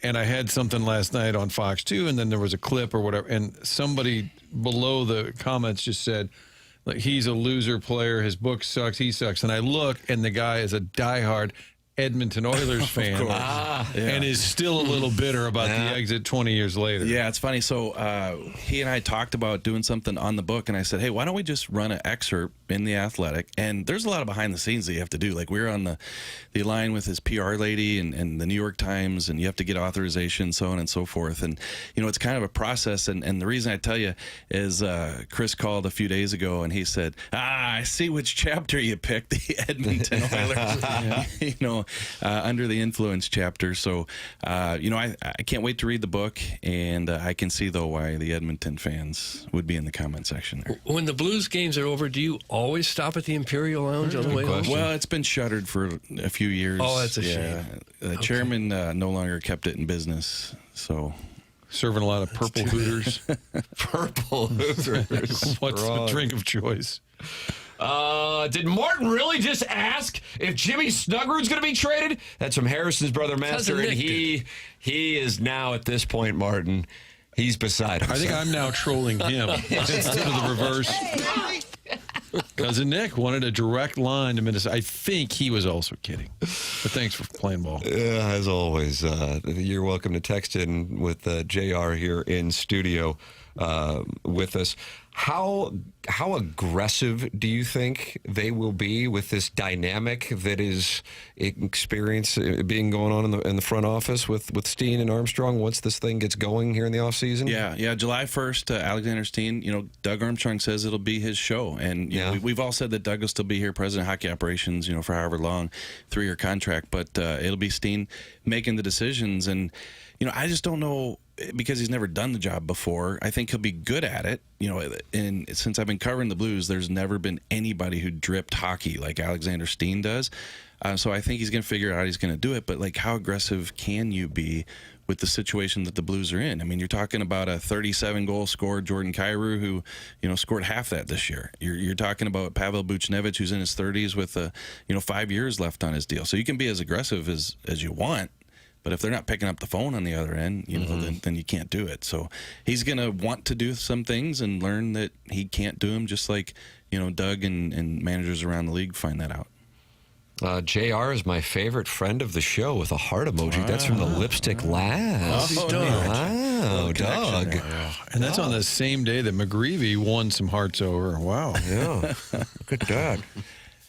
And I had something last night on Fox 2, and then there was a clip or whatever. And somebody below the comments just said, like, he's a loser player. His book sucks. He sucks. And I look, and the guy is a diehard Edmonton Oilers fan and is still a little bitter about the exit 20 years later. Yeah, it's funny. So he and I talked about doing something on the book, and I said, hey, why don't we just run an excerpt in The Athletic? And there's a lot of behind the scenes that you have to do. Like, we were on the line with his PR lady and the New York Times, and you have to get authorization, so on and so forth. And, you know, it's kind of a process. And the reason I tell you is Chris called a few days ago, and he said, I see which chapter you picked, the Edmonton Oilers. You know, under the influence chapter. So, you know, I can't wait to read the book, and I can see, though, why the Edmonton fans would be in the comment section there. When the Blues games are over, do you always stop at the Imperial Lounge on the way home? Well, it's been shuttered for a few years. Oh, that's a shame. The chairman no longer kept it in business, so... Serving a lot of purple Hooters. Purple Hooters. What's the drink of choice? Did Martin really just ask if Jimmy Snuggerud's going to be traded? That's from Harrison's brother Master, and he is now at this point, Martin. He's beside himself. I think I'm now trolling him instead of the reverse. Cousin Nick wanted a direct line to Minnesota. I think he was also kidding. But thanks for playing ball. As always, you're welcome to text in with JR here in studio with us. How aggressive do you think they will be with this dynamic that is being going on in the front office with Steen and Armstrong once this thing gets going here in the offseason? Yeah. July 1st, Alexander Steen, you know, Doug Armstrong says it'll be his show. And you know, we've all said that Doug will still be here, president of hockey operations, you know, for however long, 3-year contract. But it'll be Steen making the decisions. And, you know, I just don't know, because he's never done the job before. I think he'll be good at it. You know, and since I've been covering the Blues, there's never been anybody who dripped hockey like Alexander Steen does. So I think he's going to figure out how he's going to do it. But, like, how aggressive can you be with the situation that the Blues are in? I mean, you're talking about a 37-goal scorer, Jordan Kyrou, who, you know, scored half that this year. You're talking about Pavel Buchnevich, who's in his 30s with, 5 years left on his deal. So you can be as aggressive as you want. But if they're not picking up the phone on the other end, you know, then you can't do it. So he's going to want to do some things and learn that he can't do them, just like, you know, Doug and managers around the league find that out. JR is my favorite friend of the show with a heart emoji. That's from the Lipstick Lass. Wow, Doug. And that's on the same day that McGreevy won some hearts over. Wow. Yeah. Good Doug.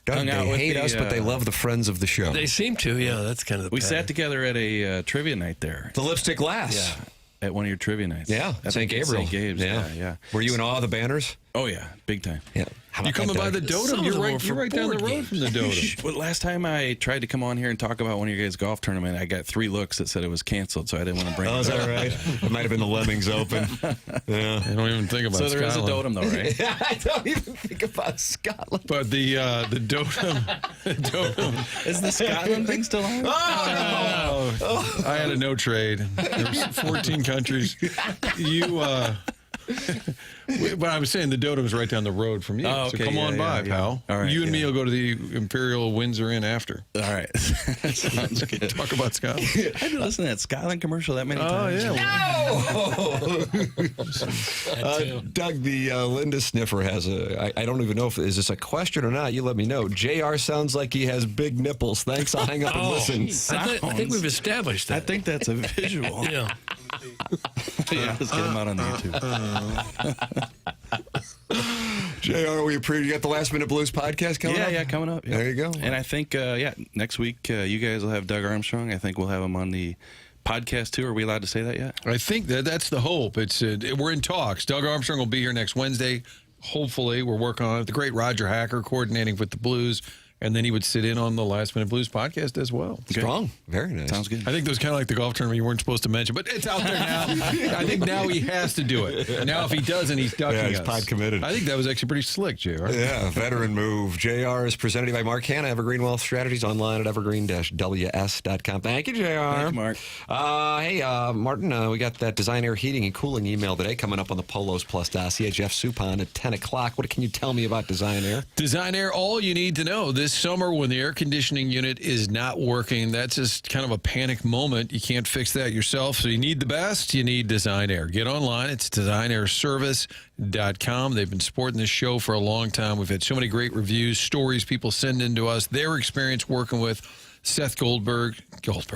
Doug, they hate us, but they love the friends of the show. They seem to, yeah. That's kind of the We pattern. sat together at a trivia night there. The Lipstick Lass. Yeah. At one of your trivia nights. Yeah, At St. Gabriel. St. Gabe's, yeah. Were you in awe of the banners? Oh yeah, big time. Yeah. How You about coming that, by the Doug? Dotem? Some of You're them right. were for You're right down the board road from the Dotem. Well, last time I tried to come on here and talk about one of your guys' golf tournament, I got 3 looks that said it was canceled, so I didn't want to bring it Oh, is up. that right? It might have been the Lemmings Open. Yeah. I don't even think about So there is a Scotland. Dotem, though, right? I don't even think about Scotland. But the Dotem, Is the Scotland thing still on? I had a no trade. There was 14 countries. But I was saying the Dotem is right down the road from you. Oh, So okay, come yeah, on yeah, by, yeah. pal. All right, you and me yeah. will go to the Imperial Windsor Inn after. All right. Sounds good. Talk about Scotland. I've been listening to that Scotland commercial that many Oh, times. yeah. Doug, the Linda sniffer has I don't even know if is this a question or not. You let me know. JR sounds like he has big nipples. Thanks. I'll hang up and listen. I think we've established that. I think that's a visual. Yeah. Yeah, let's get him out on the YouTube. JR, you got the Last Minute Blues podcast coming up? Yeah, coming up. Yeah. There you go. And I think, next week you guys will have Doug Armstrong. I think we'll have him on the podcast too. Are we allowed to say that yet? I think that's the hope. We're in talks. Doug Armstrong will be here next Wednesday. Hopefully, we're working on it. The great Roger Hacker coordinating with the Blues. And then he would sit in on the Last Minute Blues podcast as well. Strong. Very nice. Sounds good. I think that was kind of like the golf tournament you weren't supposed to mention, but it's out there now. I think now he has to do it. Now if he doesn't, he's ducking Yeah, he's us. pod committed. I think that was actually pretty slick, JR. Yeah, veteran move. JR is presented to you by Mark Hanna, Evergreen Wealth Strategies, online at evergreen-ws.com. Thank you, JR. Thank you, Mark. Hey, Martin, we got that Design Air Heating and Cooling email today coming up on the Polos Plus dossier. Jeff Suppan at 10 o'clock. What can you tell me about Design Air? Design Air, all you need to know this summer when the air conditioning unit is not working, that's just kind of a panic moment. You can't fix that yourself, so you need the best. You need Design Air. Get online. It's designairservice.com. They've been supporting this show for a long time. We've had so many great reviews, stories people send in to us, their experience working with Seth Goldberg. Who's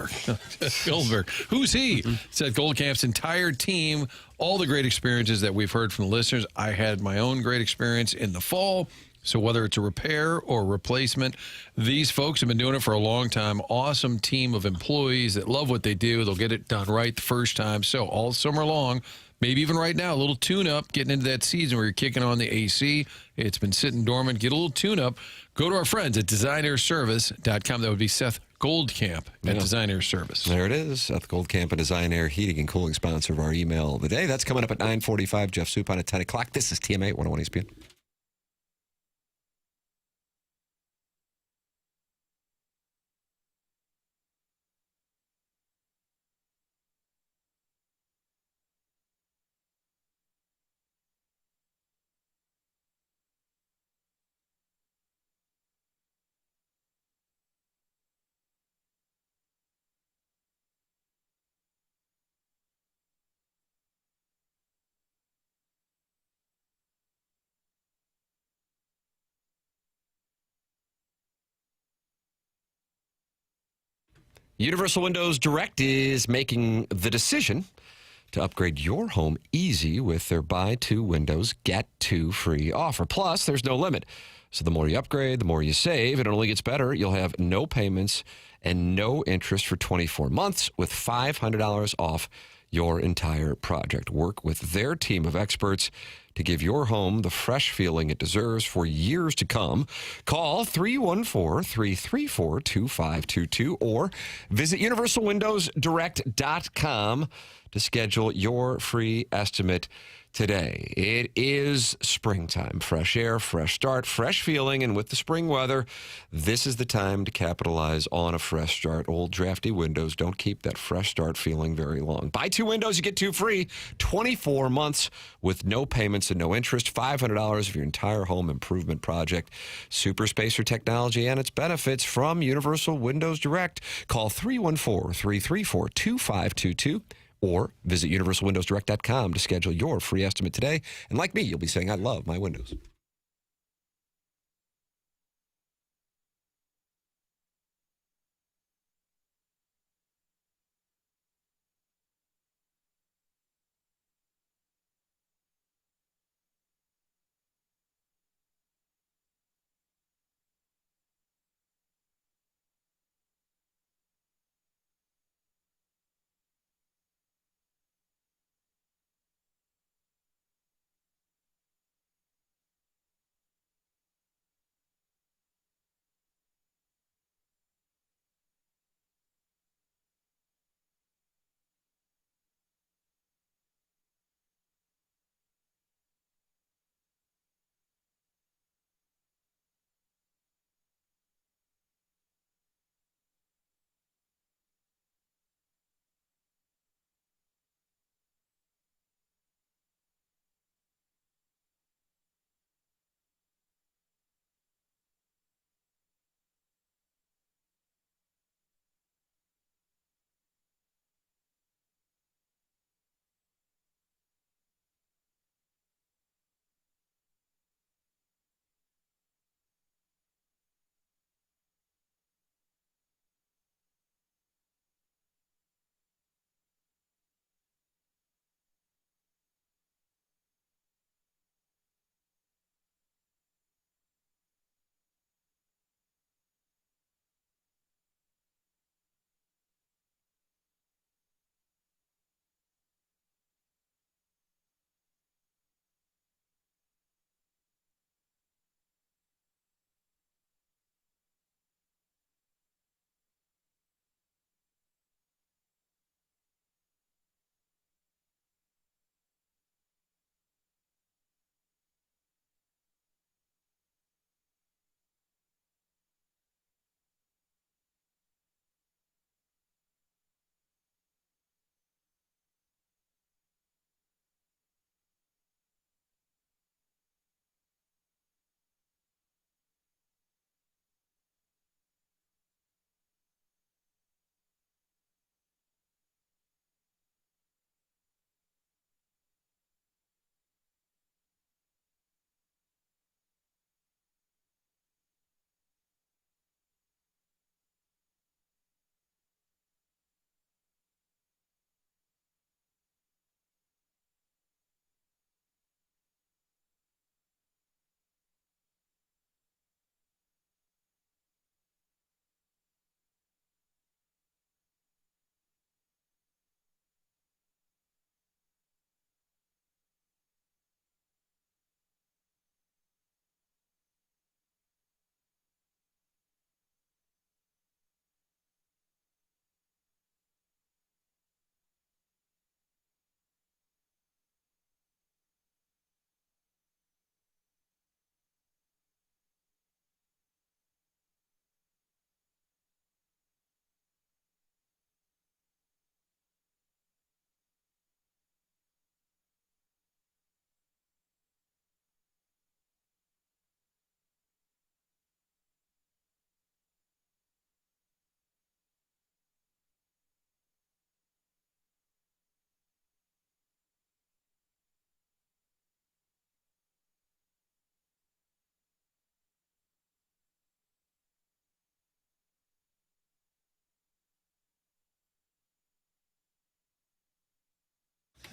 he? Seth Goldcamp's entire team, all the great experiences that we've heard from the listeners. I had my own great experience in the fall. So whether it's a repair or replacement, these folks have been doing it for a long time. Awesome team of employees that love what they do. They'll get it done right the first time. So all summer long, maybe even right now, a little tune-up, getting into that season where you're kicking on the AC. It's been sitting dormant. Get a little tune-up. Go to our friends at designairservice.com. That would be Seth Goldcamp at Design Air Service. There it is. Seth Goldcamp, a Design Air Heating and Cooling sponsor of our email of the day. That's coming up at 9:45. Jeff Suppan at 10 o'clock. This is TMA 101 ESPN. Universal Windows Direct is making the decision to upgrade your home easy with their buy 2 windows, get 2 free offer. Plus, there's no limit. So the more you upgrade, the more you save. It only gets better. You'll have no payments and no interest for 24 months with $500 off your entire project. Work with their team of experts to give your home the fresh feeling it deserves for years to come. Call 314-334-2522 or visit universalwindowsdirect.com to schedule your free estimate today. It is springtime. Fresh air, fresh start, fresh feeling, and with the spring weather, this is the time to capitalize on a fresh start. Old drafty windows don't keep that fresh start feeling very long. Buy 2 windows, you get 2 free. 24 months with no payments and no interest. $500 of your entire home improvement project. Super spacer technology and its benefits from Universal Windows Direct. Call 314-334-2522. Or visit universalwindowsdirect.com to schedule your free estimate today. And like me, you'll be saying, I love my windows.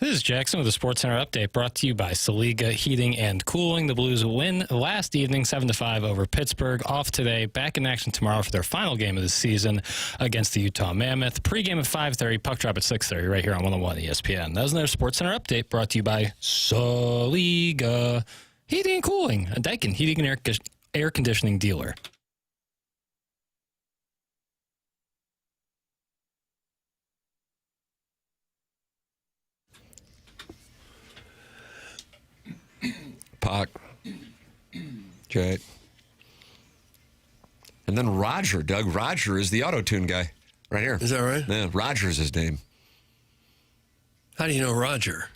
This is Jackson with the Sports Center update brought to you by Saliga Heating and Cooling. The Blues win last evening 7-5 over Pittsburgh. Off today, back in action tomorrow for their final game of the season against the Utah Mammoth. Pre-game at 5:30, puck drop at 6:30 right here on 101 ESPN. That was another Sports Center update brought to you by Saliga Heating and Cooling, a Daikin heating and air conditioning dealer. Puck. Jet. And then Roger. Doug Roger is the auto-tune guy right here. Is that right? Yeah, Roger's his name. How do you know Roger?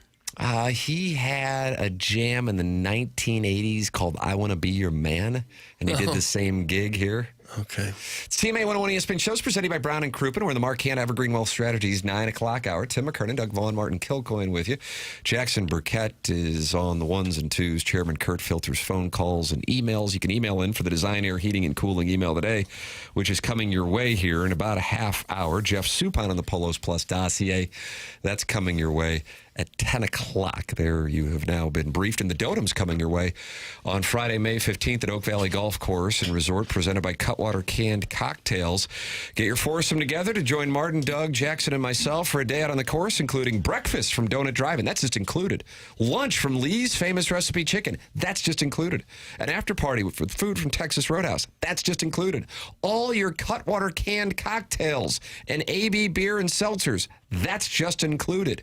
He had a jam in the 1980s called I Want to Be Your Man, and he did the same gig here. Okay. It's TMA 101 ESPN shows presented by Brown and Crouppen. We're in the Marquand Evergreen Wealth Strategies 9 o'clock hour. Tim McKernan, Doug Vaughn, Martin Kilcoyne with you. Jackson Burkett is on the ones and twos. Chairman Kurt filters phone calls and emails. You can email in for the Design Air Heating and Cooling email today, which is coming your way here in about a half hour. Jeff Suppan on the Polos Plus dossier. That's coming your way at 10 o'clock. There you have now been briefed. And the Dotem's coming your way on Friday, May 15th at Oak Valley Golf Course and Resort, presented by Cutwater Canned Cocktails. Get your foursome together to join Martin, Doug, Jackson, and myself for a day out on the course, including breakfast from Donut Drive-In. That's just included. Lunch from Lee's Famous Recipe Chicken. That's just included. An after party with food from Texas Roadhouse. That's just included. All your Cutwater Canned Cocktails and AB beer and seltzers. That's just included.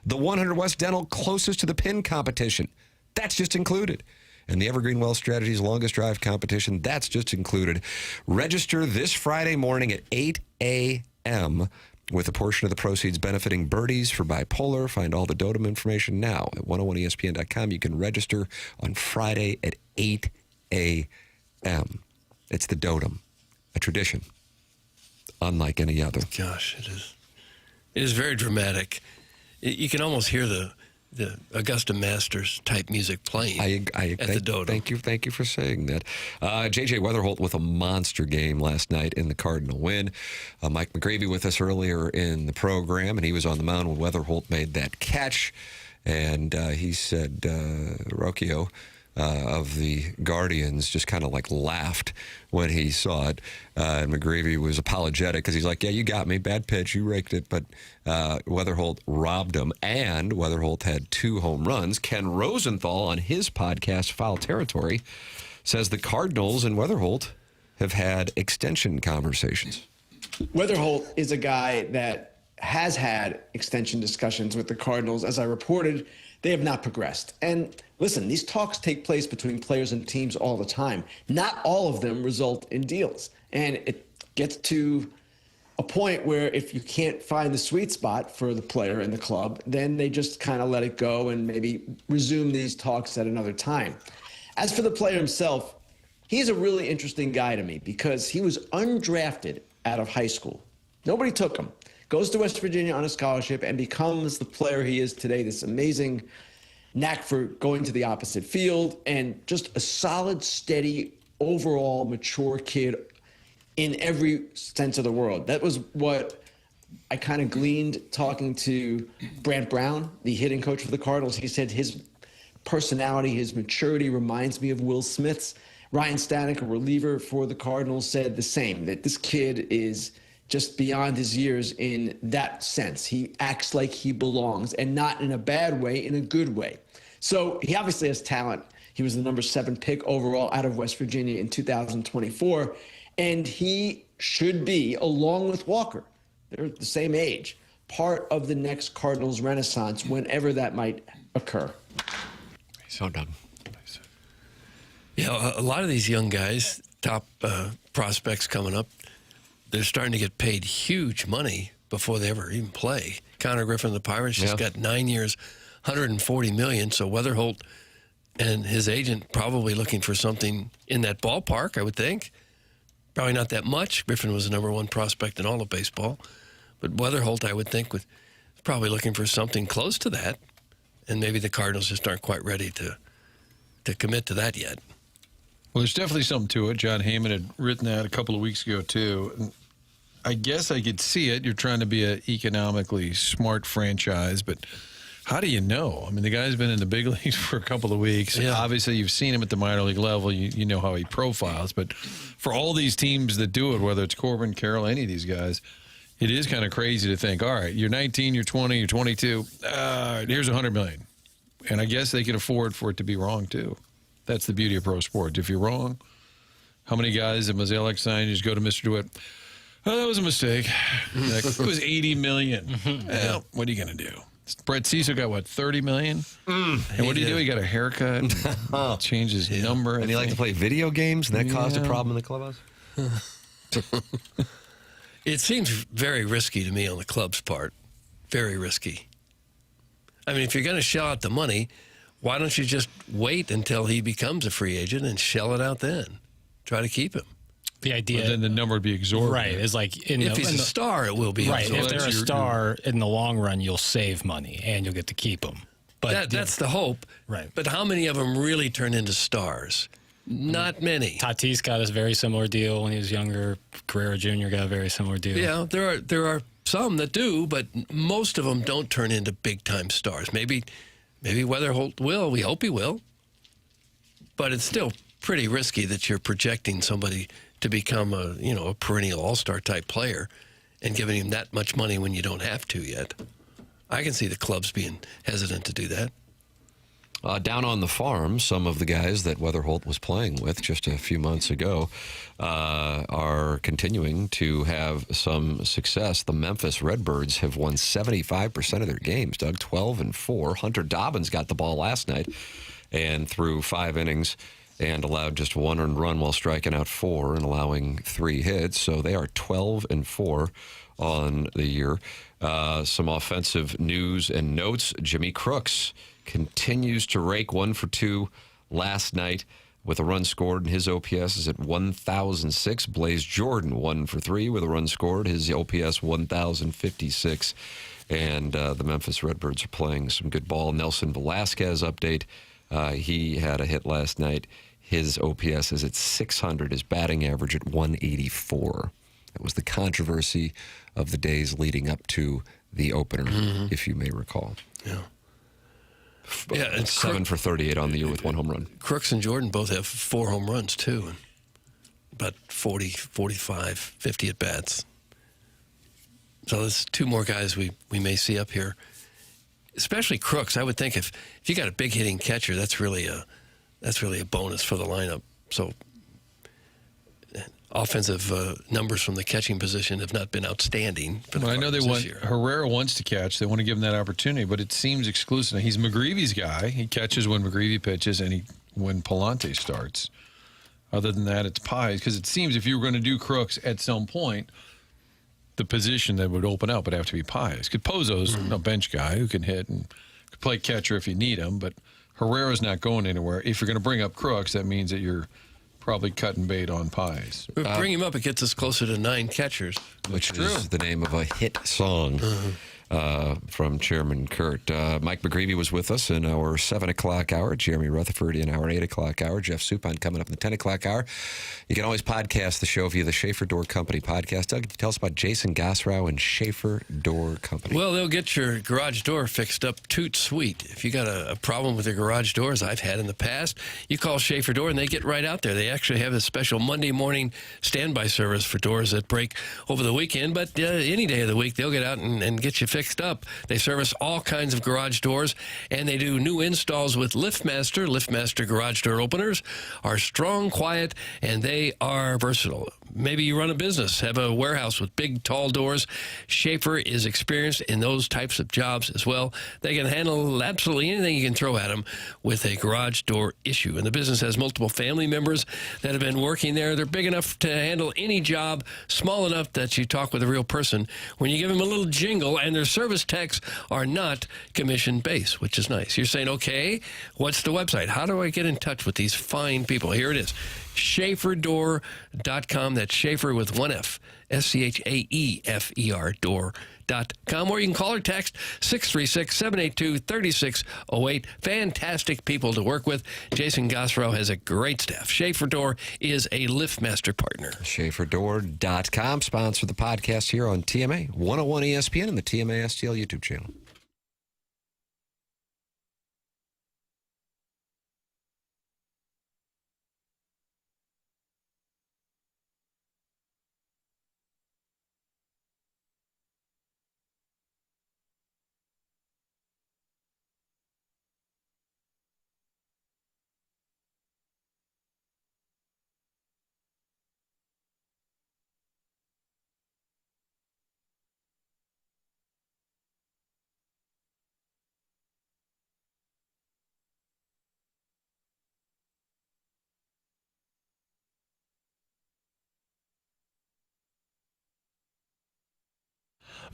The 100 West Dental closest to the pin competition. That's just included. And the Evergreen Wealth Strategies longest drive competition. That's just included. Register this Friday morning at 8 a.m. with a portion of the proceeds benefiting Birdies for Bipolar. Find all the Dotem information now at 101ESPN.com. You can register on Friday at 8 a.m. It's the Dotem, a tradition unlike any other. Gosh, it is. It is very dramatic. You can almost hear the Augusta Masters type music playing at the Dotem. Thank you for saying that. J.J. Wetherholt with a monster game last night in the Cardinal win. Mike McGreevy with us earlier in the program, and he was on the mound when Wetherholt made that catch. And he said, Rocchio of the Guardians just kind of like laughed when he saw it. And McGreevy was apologetic because he's like, yeah, you got me. Bad pitch. You raked it. But Wetherholt robbed him. And Wetherholt had 2 home runs. Ken Rosenthal on his podcast, Foul Territory, says the Cardinals and Wetherholt have had extension conversations. Wetherholt is a guy that has had extension discussions with the Cardinals. As I reported, they have not progressed. And listen, these talks take place between players and teams all the time. Not all of them result in deals. And it gets to a point where if you can't find the sweet spot for the player and the club, then they just kind of let it go and maybe resume these talks at another time. As for the player himself, he's a really interesting guy to me because he was undrafted out of high school. Nobody took him. Goes to West Virginia on a scholarship and becomes the player he is today, this amazing knack for going to the opposite field and just a solid, steady, overall mature kid in every sense of the word. That was what I kind of gleaned talking to Brant Brown, the hitting coach for the Cardinals. He said his personality, his maturity reminds me of Will Smith's. Ryan Stanek, a reliever for the Cardinals, said the same, that this kid is just beyond his years in that sense. He acts like he belongs, and not in a bad way, in a good way. So he obviously has talent. He was the number 7 pick overall out of West Virginia in 2024, and he should be, along with Walker, they're the same age, part of the next Cardinals renaissance whenever that might occur. So done. Yeah, a lot of these young guys, top prospects coming up, they're starting to get paid huge money before they ever even play. Connor Griffin of the Pirates just got 9 years, $140 million. So Wetherholt and his agent probably looking for something in that ballpark, I would think. Probably not that much. Griffin was the number 1 prospect in all of baseball. But Wetherholt, I would think, was probably looking for something close to that. And maybe the Cardinals just aren't quite ready to commit to that yet. Well, there's definitely something to it. John Heyman had written that a couple of weeks ago, too. And I guess I could see it. You're trying to be an economically smart franchise, but How do you know? I mean, the guy's been in the big leagues for a couple of weeks. Yeah. Obviously, you've seen him at the minor league level. You know how he profiles. But for all these teams that do it, whether it's Corbin, Carroll, any of these guys, it is kind of crazy to think, all right, you're 19, you're 20, you're 22. Here's $100 million. And I guess they can afford for it to be wrong, too. That's the beauty of pro sports. If you're wrong, how many guys at Mozeliak signed just go to Mr. DeWitt? Oh, that was a mistake. Like, it was $80 million. Well, what are you going to do? Brett Cecil got, what, $30 million? And what did he do? He got a haircut, changed his number. And he liked to play video games, and that caused a problem in the clubhouse? It seems very risky to me on the club's part. Very risky. I mean, if you're going to shell out the money, why don't you just wait until he becomes a free agent and shell it out then? Try to keep him. The idea, but then the number would be exorbitant. Right? Is like if he's a star, it will be right. exorbitant. If they're a star, in the long run, you'll save money and you'll get to keep them. But that's the hope. Right. But how many of them really turn into stars? Not many. Tatis got a very similar deal when he was younger. Guerrero Jr. got a very similar deal. Yeah, there are some that do, but most of them don't turn into big time stars. Maybe Wetherholt will. We hope he will. But it's still pretty risky that you're projecting somebody to become a perennial all-star type player and giving him that much money when you don't have to yet. I can see the clubs being hesitant to do that. Down on the farm, some of the guys that Wetherholt was playing with just a few months ago are continuing to have some success. The Memphis Redbirds have won 75% of their games, Doug, 12-4. Hunter Dobbins got the ball last night and threw 5 innings and allowed just 1 earned run while striking out 4 and allowing 3 hits. So they are 12-4 on the year. Some offensive news and notes. Jimmy Crooks continues to rake 1 for 2 last night with a run scored, and his OPS is at 1,006. Blaze Jordan 1 for 3 with a run scored. His OPS 1,056. And the Memphis Redbirds are playing some good ball. Nelson Velasquez update. He had a hit last night. His OPS is at 600. His batting average at 184. It was the controversy of the days leading up to the opener, if you may recall. Yeah. Yeah, and 7 for 38 on the year with 1 home run. Crooks and Jordan both have 4 home runs, too. And about 40, 45, 50 at bats. So there's 2 more guys we may see up here. Especially Crooks. I would think if you got a big hitting catcher, that's really a bonus for the lineup. So offensive numbers from the catching position have not been outstanding. Well, I know they want Herrera wants to catch. They want to give him that opportunity, but it seems exclusive. He's McGreevy's guy. He catches when McGreevy pitches and when Palante starts. Other than that, it's Pies, because it seems if you were going to do Crooks at some point, the position that would open up would have to be Pies. Because Pozo's a bench guy who can hit and could play catcher if you need him, but Herrera's not going anywhere. If you're going to bring up Crooks, that means that you're probably cutting bait on Pies. Bring him up, it gets us closer to 9 catchers. Which is the name of a hit song from Chairman Kurt. Mike McGreevy was with us in our 7 o'clock hour. Jeremy Rutherford in our 8 o'clock hour. Jeff Suppan coming up in the 10 o'clock hour. You can always podcast the show via the Schaefer Door Company podcast. Doug, can you tell us about Jason Gosrow and Schaefer Door Company? Well, they'll get your garage door fixed up toot sweet. If you got a problem with your garage doors, I've had in the past, you call Schaefer Door and they get right out there. They actually have a special Monday morning standby service for doors that break over the weekend, but any day of the week, they'll get out and get you fixed up. They service all kinds of garage doors, and they do new installs with LiftMaster. LiftMaster garage door openers are strong, quiet, and they are versatile. Maybe you run a business, have a warehouse with big, tall doors. Schaefer is experienced in those types of jobs as well. They can handle absolutely anything you can throw at them with a garage door issue. And the business has multiple family members that have been working there. They're big enough to handle any job, small enough that you talk with a real person when you give them a little jingle, and their service techs are not commission-based, which is nice. You're saying, okay, what's the website? How do I get in touch with these fine people? Here it is. SchaeferDoor.com. That's Schaefer with 1 F. SCHAEFER door.com, or you can call or text 636-782-3608. Fantastic people to work with. Jason Gosrow has a great staff. Schaefer Door is a LiftMaster partner. SchaeferDoor.com, sponsor the podcast here on TMA 101 ESPN and the TMA STL YouTube channel.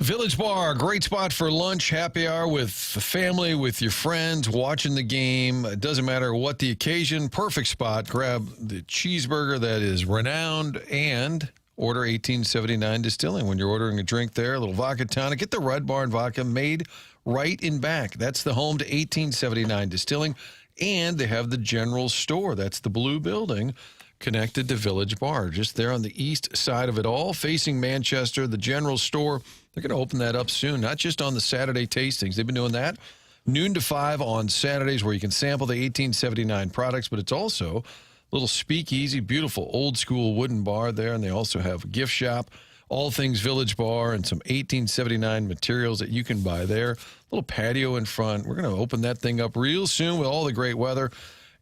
Village Bar, great spot for lunch, happy hour with the family, with your friends, watching the game. It doesn't matter what the occasion, perfect spot. Grab the cheeseburger that is renowned and order 1879 Distilling. When you're ordering a drink there, a little vodka tonic, get the Red Barn vodka made right in back. That's the home to 1879 Distilling. And they have the general store. That's the blue building connected to Village Bar, just there on the east side of it all, facing Manchester, the general store. They're going to open that up soon, not just on the Saturday tastings. They've been doing that noon to 5 on Saturdays where you can sample the 1879 products, but it's also a little speakeasy, beautiful old school wooden bar there, and they also have a gift shop, all things Village Bar, and some 1879 materials that you can buy there. A little patio in front. We're going to open that thing up real soon with all the great weather.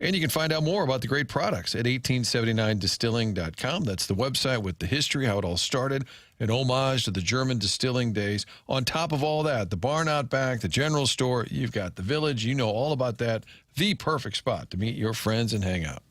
And you can find out more about the great products at 1879distilling.com. That's the website with the history, how it all started, an homage to the German distilling days. On top of all that, the barn out back, the general store, you've got the Village. You know all about that. The perfect spot to meet your friends and hang out.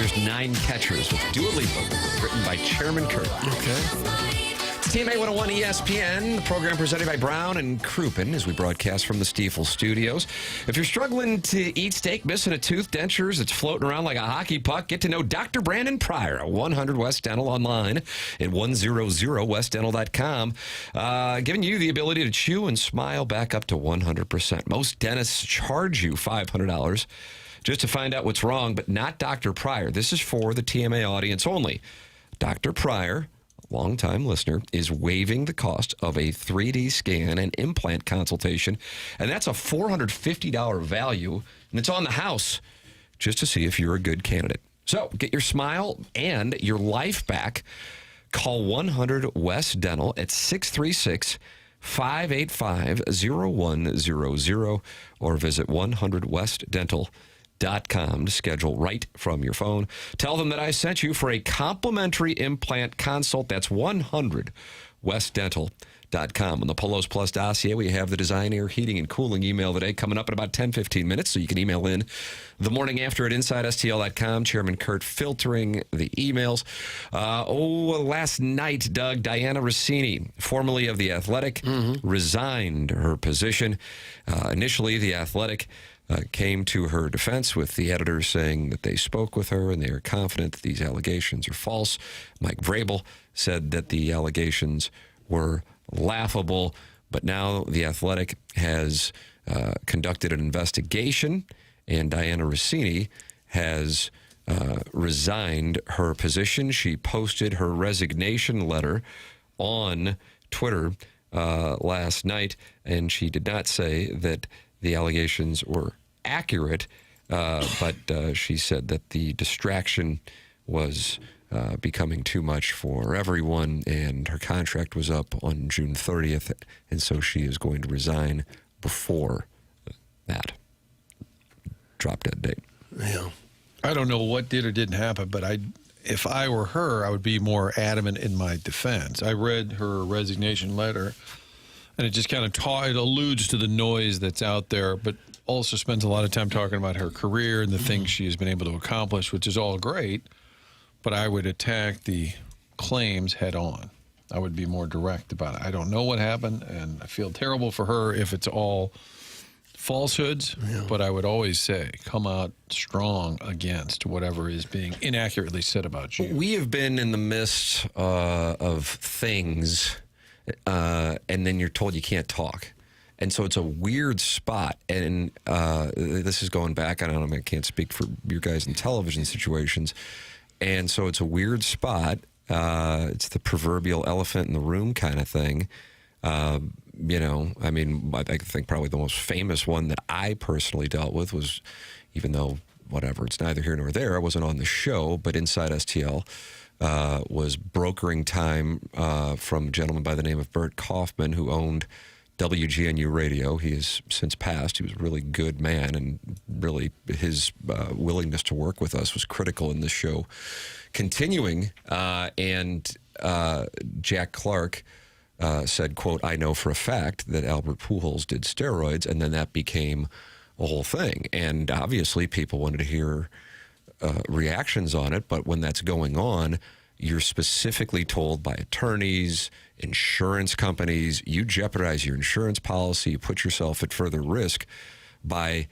Here's 9 Catchers with Dua Lipa, written by Chairman Kirk. Okay. It's TMA 101 ESPN, the program presented by Brown and Crouppen as we broadcast from the Stiefel studios. If you're struggling to eat steak, missing a tooth, dentures, it's floating around like a hockey puck, get to know Dr. Brandon Pryor at 100 West Dental online at 100westdental.com, giving you the ability to chew and smile back up to 100%. Most dentists charge you $500 just to find out what's wrong, but not Dr. Pryor. This is for the TMA audience only. Dr. Pryor, a longtime listener, is waiving the cost of a 3D scan and implant consultation, and that's a $450 value, and it's on the house just to see if you're a good candidate. So get your smile and your life back. Call 100 West Dental at 636-585-0100 or visit 100westdental.com to schedule right from your phone. Tell them that I sent you for a complimentary implant consult. That's 100westdental.com. On the Polos Plus dossier, we have the Design, Air, Heating, and Cooling email today coming up in about 10-15 minutes, so you can email in the morning after at InsideSTL.com. Chairman Kurt filtering the emails. Last night, Doug, Diana Russini, formerly of The Athletic, resigned her position. Initially, The Athletic came to her defense with the editors saying that they spoke with her and they are confident that these allegations are false. Mike Vrabel said that the allegations were laughable, but now The Athletic has conducted an investigation, and Diana Russini has resigned her position. She posted her resignation letter on Twitter last night, and she did not say that the allegations were accurate, but she said that the distraction was becoming too much for everyone, and her contract was up on June 30th, and so she is going to resign before that drop-dead date. Yeah. I don't know what did or didn't happen, but if I were her, I would be more adamant in my defense. I read her resignation letter, and it just kind of it alludes to the noise that's out there, but also spends a lot of time talking about her career and the things she has been able to accomplish, which is all great. But I would attack the claims head on. I would be more direct about it. I don't know what happened, and I feel terrible for her if it's all falsehoods, but I would always say come out strong against whatever is being inaccurately said about you. We have been in the midst of things, and then you're told you can't talk. And so it's a weird spot. And this is going back, I don't know, I can't speak for your guys in television situations. And so it's a weird spot. It's the proverbial elephant in the room kind of thing. I think probably the most famous one that I personally dealt with was, even though, whatever, it's neither here nor there, I wasn't on the show, but Inside STL was brokering time from a gentleman by the name of Bert Kaufman, who owned WGNU Radio. He has since passed. He was a really good man, and really his willingness to work with us was critical in this show continuing. And Jack Clark said, quote, "I know for a fact that Albert Pujols did steroids," and then that became a whole thing. And obviously people wanted to hear reactions on it, but when that's going on, you're specifically told by attorneys, insurance companies, you jeopardize your insurance policy, you put yourself at further risk by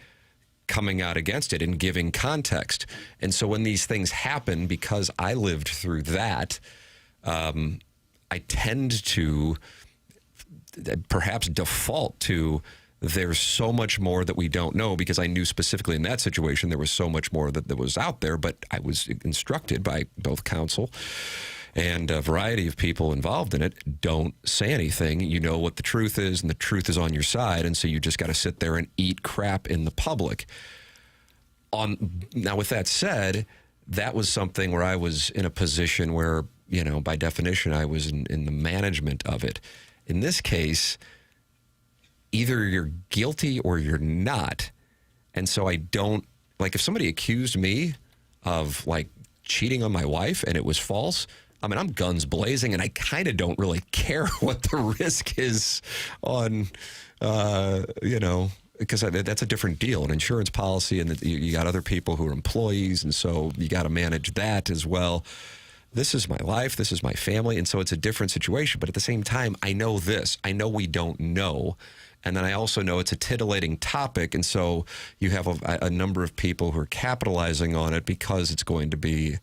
coming out against it and giving context. And so when these things happen, because I lived through that, I tend to perhaps default to there's so much more that we don't know, because I knew specifically in that situation there was so much more that was out there, but I was instructed by both counsel and a variety of people involved in it, don't say anything. You know what the truth is, and the truth is on your side, and so you just got to sit there and eat crap in the public. Now, with that said, that was something where I was in a position where, by definition, I was in the management of it. In this case, either you're guilty or you're not. And so I don't, if somebody accused me of, cheating on my wife and it was false, I'm guns blazing, and I kind of don't really care what the risk is on, because that's a different deal, an insurance policy, and you got other people who are employees, and so you got to manage that as well. This is my life, this is my family, and so it's a different situation. But at the same time, I know this. I know we don't know. And then I also know it's a titillating topic, and so you have a number of people who are capitalizing on it because it's going to be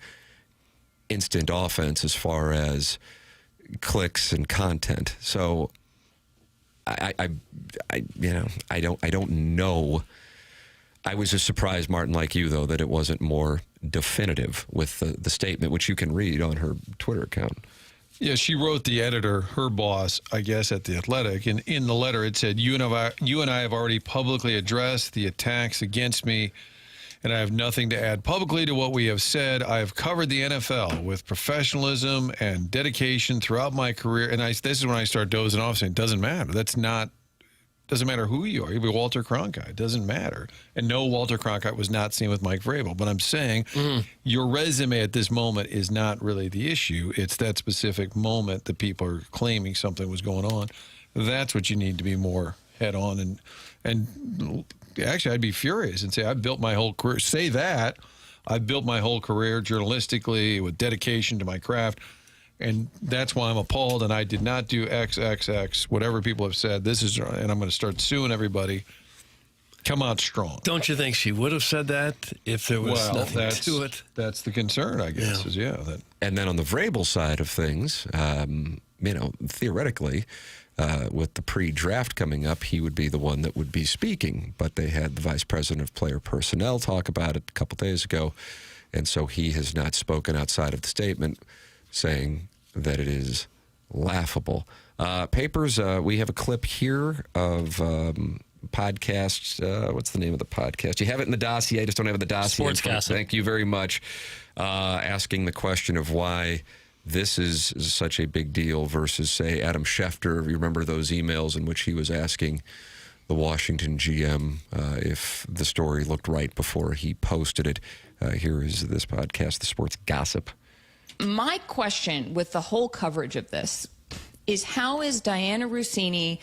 instant offense as far as clicks and content. So I don't know. I was just surprised, Martin, like you, though, that it wasn't more definitive with the statement, which you can read on her Twitter account. Yeah, she wrote the editor, her boss, I guess, at The Athletic, and in the letter it said, you and I have already publicly addressed the attacks against me and I have nothing to add publicly to what we have said. I have covered the NFL with professionalism and dedication throughout my career, and this is when I start dozing off saying, it doesn't matter. Doesn't matter who you are. You be Walter Cronkite. It doesn't matter. And no, Walter Cronkite was not seen with Mike Vrabel. But I'm saying your resume at this moment is not really the issue. It's that specific moment that people are claiming something was going on. That's what you need to be more head on. And actually, I'd be furious and say, I've built my whole career. Say that. I've built my whole career journalistically with dedication to my craft. And that's why I'm appalled, and I did not do XXX, whatever people have said. And I'm going to start suing everybody. Come out strong. Don't you think she would have said that if there was nothing to it? That's the concern, I guess, And then on the Vrabel side of things, theoretically, with the pre-draft coming up, he would be the one that would be speaking. But they had the vice president of player personnel talk about it a couple days ago, and so he has not spoken outside of the statement, saying that it is laughable. Papers, we have a clip here of podcast. What's the name of the podcast? You have it in the dossier. I just don't have it in the dossier. Sportscast. Thank you very much. Asking the question of why this is such a big deal versus, say, Adam Schefter. You remember those emails in which he was asking the Washington GM if the story looked right before he posted it. Here is this podcast, The Sports Gossip. My question with the whole coverage of this is, how is Diana Russini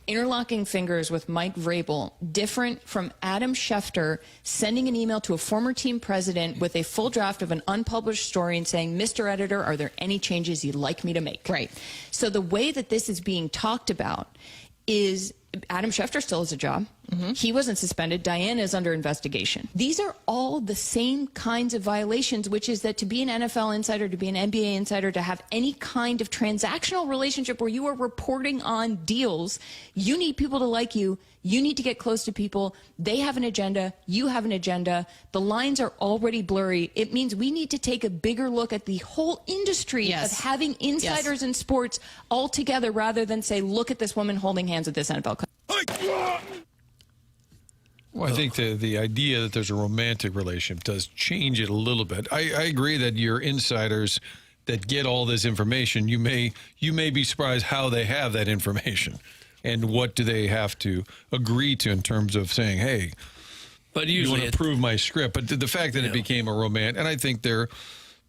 interlocking fingers with Mike Vrabel different from Adam Schefter sending an email to a former team president with a full draft of an unpublished story and saying, Mr. Editor, are there any changes you'd like me to make? Right. So the way that this is being talked about is Adam Schefter still has a job. He wasn't suspended. Diana is under investigation. These are all the same kinds of violations, which is that to be an NFL insider, to be an NBA insider, to have any kind of transactional relationship where you are reporting on deals, you need people to like you. You need to get close to people. They have an agenda. You have an agenda. The lines are already blurry. It means we need to take a bigger look at the whole industry of having insiders in sports all together, rather than say, look at this woman holding hands with this NFL coach. Well, I think the idea that there's a romantic relationship does change it a little bit. I agree that your insiders that get all this information, you may be surprised how they have that information and what do they have to agree to in terms of saying, hey, but you want to approve my script. But the fact that it became a romantic, and I think there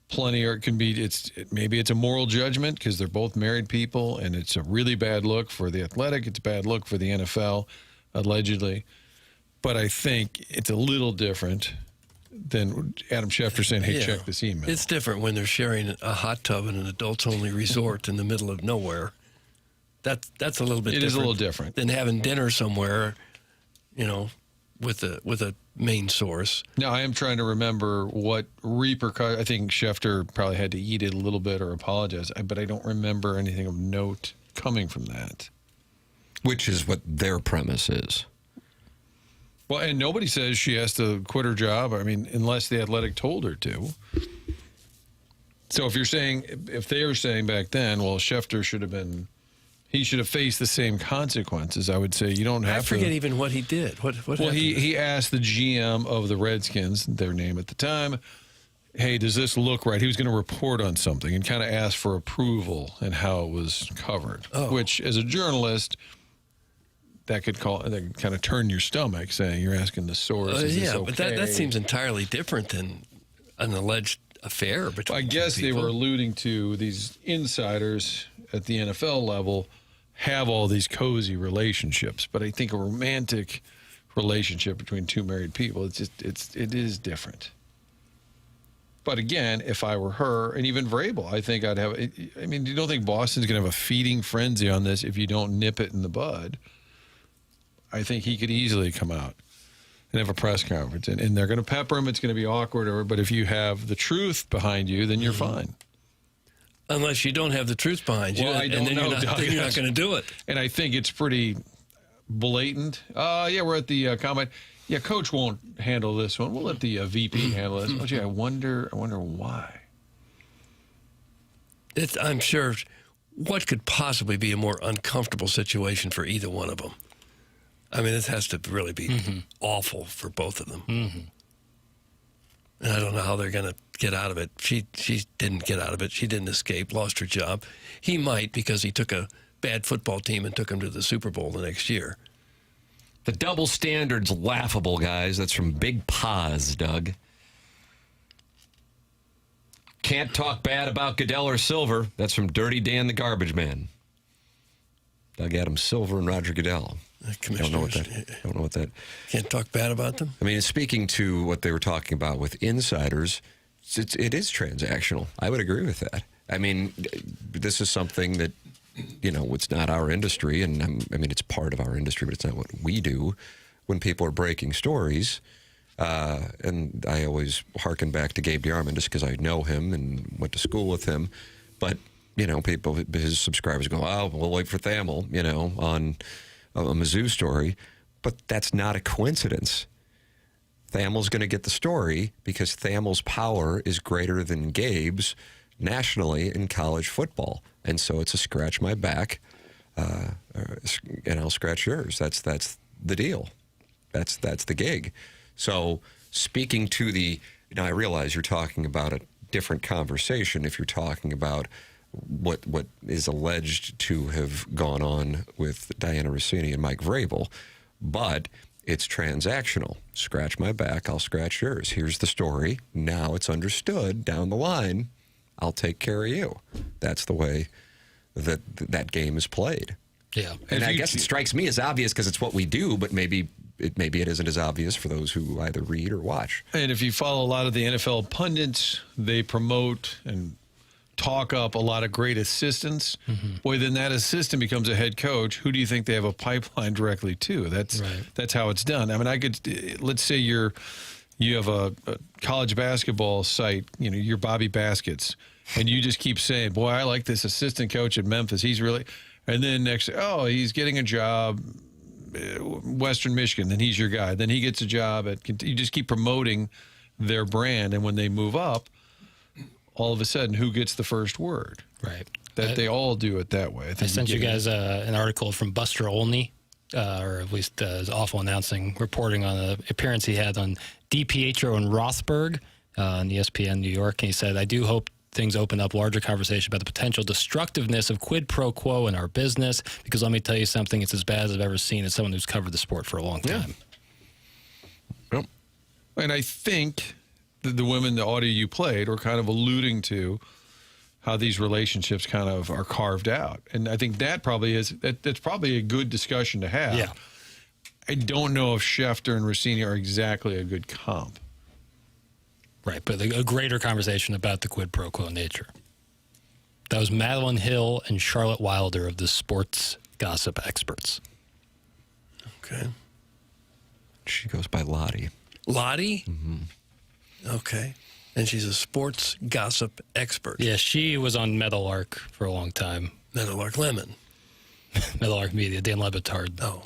plenty, or it can be, maybe it's a moral judgment because they're both married people, and it's a really bad look for the Athletic. It's a bad look for the NFL, allegedly. But I think it's a little different than Adam Schefter saying, hey, check this email. It's different when they're sharing a hot tub in an adults-only resort in the middle of nowhere. That's a little bit different. It is a little different than having dinner somewhere, with a main source. Now, I am trying to remember what repercussions. I think Schefter probably had to eat it a little bit or apologize, but I don't remember anything of note coming from that. Which is what their premise is. Well, and nobody says she has to quit her job. I mean, unless the Athletic told her to. So if they were saying back then, well, Schefter should have faced the same consequences, I would say you don't have to. I forget even what he did. What well, he asked the GM of the Redskins, their name at the time, hey, does this look right? He was going to report on something and kind of ask for approval and how it was covered, which as a journalist, that could kind of turn your stomach, saying you're asking the source. Is this okay? But that seems entirely different than an alleged affair between. I guess people. They were alluding to these insiders at the NFL level have all these cozy relationships, but I think a romantic relationship between two married people, it is different. But again, if I were her, and even Vrabel, I think I'd have. I mean, you don't think Boston's going to have a feeding frenzy on this if you don't nip it in the bud? I think he could easily come out and have a press conference, and they're going to pepper him. It's going to be awkward, but if you have the truth behind you, then you're fine. Unless you don't have the truth behind you, I don't know. Then you're not going to do it. And I think it's pretty blatant. We're at the combine. Yeah, coach won't handle this one. We'll let the VP handle this. Oh, gee, I wonder why. I'm sure. What could possibly be a more uncomfortable situation for either one of them? I mean, this has to really be awful for both of them. And I don't know how they're going to get out of it. She didn't get out of it. She didn't escape, lost her job. He might because he took a bad football team and took them to the Super Bowl the next year. The double standard's laughable, guys. That's from Big Paws, Doug. Can't talk bad about Goodell or Silver. That's from Dirty Dan the Garbage Man. Doug Adams Silver and Roger Goodell. Don't know what that. Can't talk bad about them. I mean, speaking to what they were talking about with insiders, it is transactional. I would agree with that. I mean, this is something that, it's not our industry, and I mean, it's part of our industry, but it's not what we do. When people are breaking stories, and I always harken back to Gabe DeArmond just because I know him and went to school with him, but people, his subscribers go, "Oh, we'll wait for Thamel," on a Mizzou story, but that's not a coincidence. Thamel's going to get the story because Thamel's power is greater than Gabe's nationally in college football. And so it's a scratch my back, and I'll scratch yours. That's the deal. That's the gig. So speaking to I realize you're talking about a different conversation if you're talking about what is alleged to have gone on with Diana Russini and Mike Vrabel, but it's transactional. Scratch my back, I'll scratch yours. Here's the story. Now it's understood down the line. I'll take care of you. That's the way that game is played. Yeah. And I guess it strikes me as obvious because it's what we do, but maybe it isn't as obvious for those who either read or watch. And if you follow a lot of the NFL pundits, they promote and talk up a lot of great assistants. Mm-hmm. Boy, then that assistant becomes a head coach. Who do you think they have a pipeline directly to? That's how it's done. I mean, let's say you have a college basketball site, you're Bobby Baskets, and you just keep saying, boy, I like this assistant coach at Memphis. He's really, and then next, he's getting a job Western Michigan, then he's your guy. Then he gets a job you just keep promoting their brand, and when they move up, all of a sudden, who gets the first word? Right. They all do it that way. I sent you guys an article from Buster Olney, or at least his awful announcing, reporting on an appearance he had on DiPietro and Rothberg on ESPN New York. And he said, I do hope things open up larger conversation about the potential destructiveness of quid pro quo in our business, because let me tell you something, it's as bad as I've ever seen as someone who's covered the sport for a long time. Yep. And I think the women, the audio you played, were kind of alluding to how these relationships kind of are carved out. And I think that's probably a good discussion to have. Yeah. I don't know if Schefter and Russini are exactly a good comp. Right, but a greater conversation about the quid pro quo nature. That was Madeline Hill and Charlotte Wilder of the Sports Gossip Experts. Okay. She goes by Lottie. Lottie? Mm-hmm. Okay. And she's a sports gossip expert. Yeah, she was on Meadowlark for a long time. Meadowlark Lemon. Meadowlark Media, Dan Lebitard. Oh.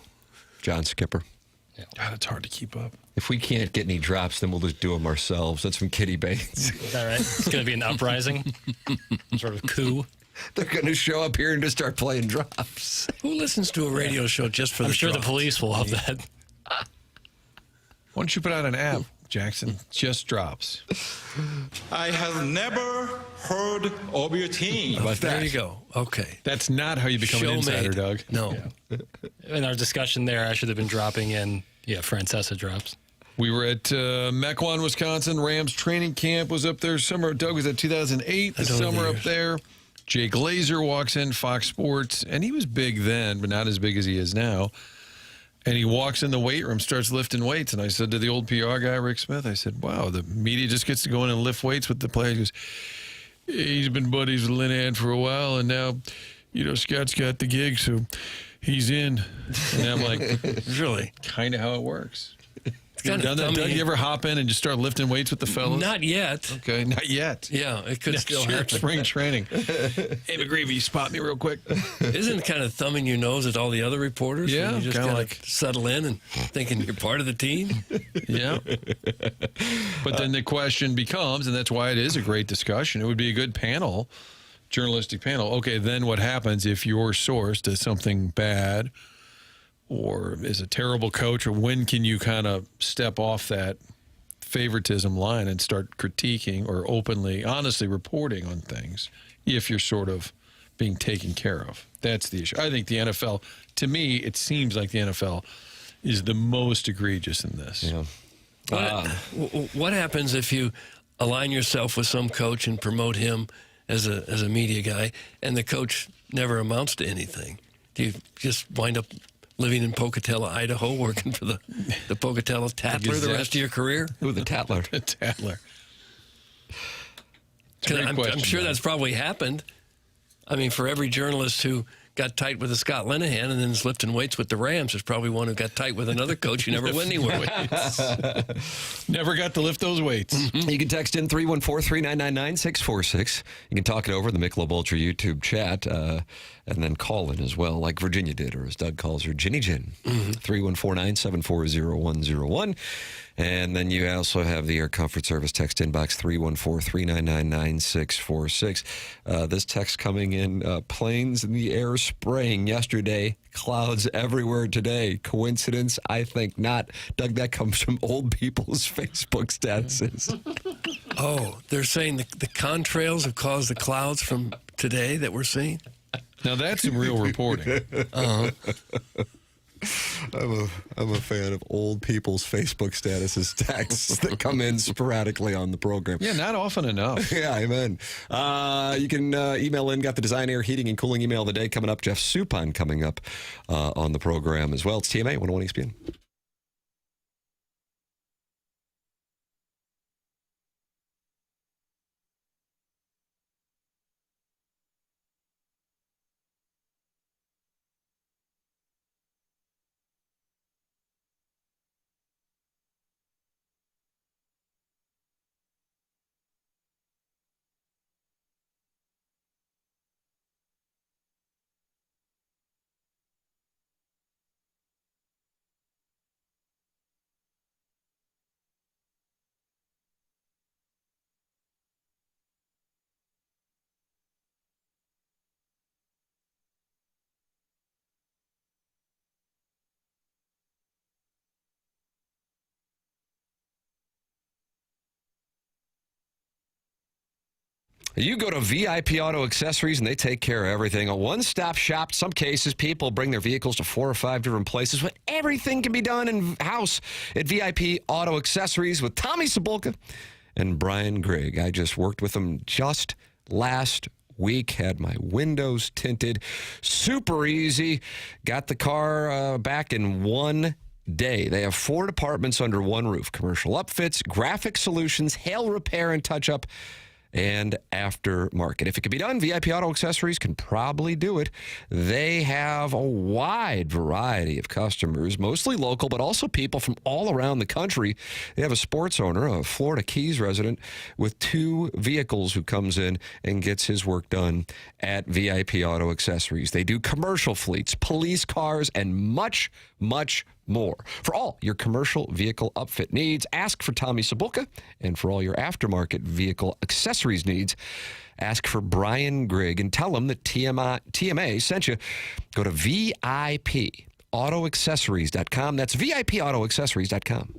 John Skipper. Yeah. God, it's hard to keep up. If we can't get any drops, then we'll just do them ourselves. That's from Kitty Bates. Is that right? It's going to be an uprising? Some sort of coup? They're going to show up here and just start playing drops. Who listens to a radio show just for I'm the sure drops? the police will love that. Why don't you put out an app, Jackson? Just drops. I have never heard of your team. But there you go. Okay. That's not how you become Show an insider, made. Doug. No. Yeah. In our discussion there, I should have been dropping in, Francesa drops. We were at Mequon, Wisconsin. Rams training camp was up there. Summer. Doug was at 2008. The summer up there. Jay Glazer walks in, Fox Sports, and he was big then, but not as big as he is now. And he walks in the weight room, starts lifting weights. And I said to the old PR guy, Rick Smith, I said, wow, the media just gets to go in and lift weights with the players. He goes, he's been buddies with Linehan for a while, and now, Scott's got the gig, so he's in. And I'm like, really? Kind of how it works. You ever done that, Doug? You ever hop in and just start lifting weights with the fellas? Not yet. Okay, not yet. Yeah, it could still happen. Spring training. Hey, McGreevy, you spot me real quick. Isn't it kind of thumbing your nose at all the other reporters? Yeah, You just kinda gotta like settle in and thinking you're part of the team. Yeah. But then the question becomes, and that's why it is a great discussion, it would be a good panel, journalistic panel. Okay, then what happens if your source does something bad or is a terrible coach, or when can you kind of step off that favoritism line and start critiquing or openly, honestly reporting on things if you're sort of being taken care of. That's the issue. I think the NFL, to me, it seems like the NFL is the most egregious in this. Yeah. What happens if you align yourself with some coach and promote him as a media guy, and the coach never amounts to anything? Do you just wind up living in Pocatello, Idaho, working for the Pocatello Tattler the rest of your career? Who, the Tattler? The Tattler. I'm sure that's probably happened. I mean, for every journalist who got tight with a Scott Linehan and then is lifting weights with the Rams, there's probably one who got tight with another coach who never went anywhere. Never got to lift those weights. You can text in 314-399-9646. You can talk it over the Michelob Ultra YouTube chat, and then call in as well, like Virginia did, or as Doug calls her, Ginny Gin. 314-974-0101. And then you also have the Air Comfort Service text inbox, 314-399-9646. This text coming in, planes in the air spraying yesterday, clouds everywhere today. Coincidence? I think not. Doug, that comes from old people's Facebook statuses. Oh, they're saying the contrails have caused the clouds from today that we're seeing? Now that's some real reporting. I'm a fan of old people's Facebook statuses texts that come in sporadically on the program. Yeah, not often enough. Yeah, amen. You can email in. Got the Design, Air, Heating, and Cooling email of the day coming up. Jeff Suppan coming up on the program as well. It's TMA 101 ESPN. You go to VIP Auto Accessories, and they take care of everything. A one-stop shop. In some cases, people bring their vehicles to 4 or 5 different places, but everything can be done in-house at VIP Auto Accessories with Tommy Cibulka and Brian Grigg. I just worked with them just last week, had my windows tinted. Super easy. Got the car back in one day. They have 4 departments under one roof: commercial upfits, graphic solutions, hail repair and touch-up, and aftermarket. If it can be done, VIP Auto Accessories can probably do it. They have a wide variety of customers, mostly local, but also people from all around the country. They have a sports owner, a Florida Keys resident, with 2 vehicles who comes in and gets his work done at VIP Auto Accessories. They do commercial fleets, police cars, and much, much more. For all your commercial vehicle upfit needs, ask for Tommy Cibulka. And for all your aftermarket vehicle accessories needs, ask for Brian Grigg and tell him that TMA sent you. Go to VIPAutoaccessories.com. That's VIPAutoaccessories.com.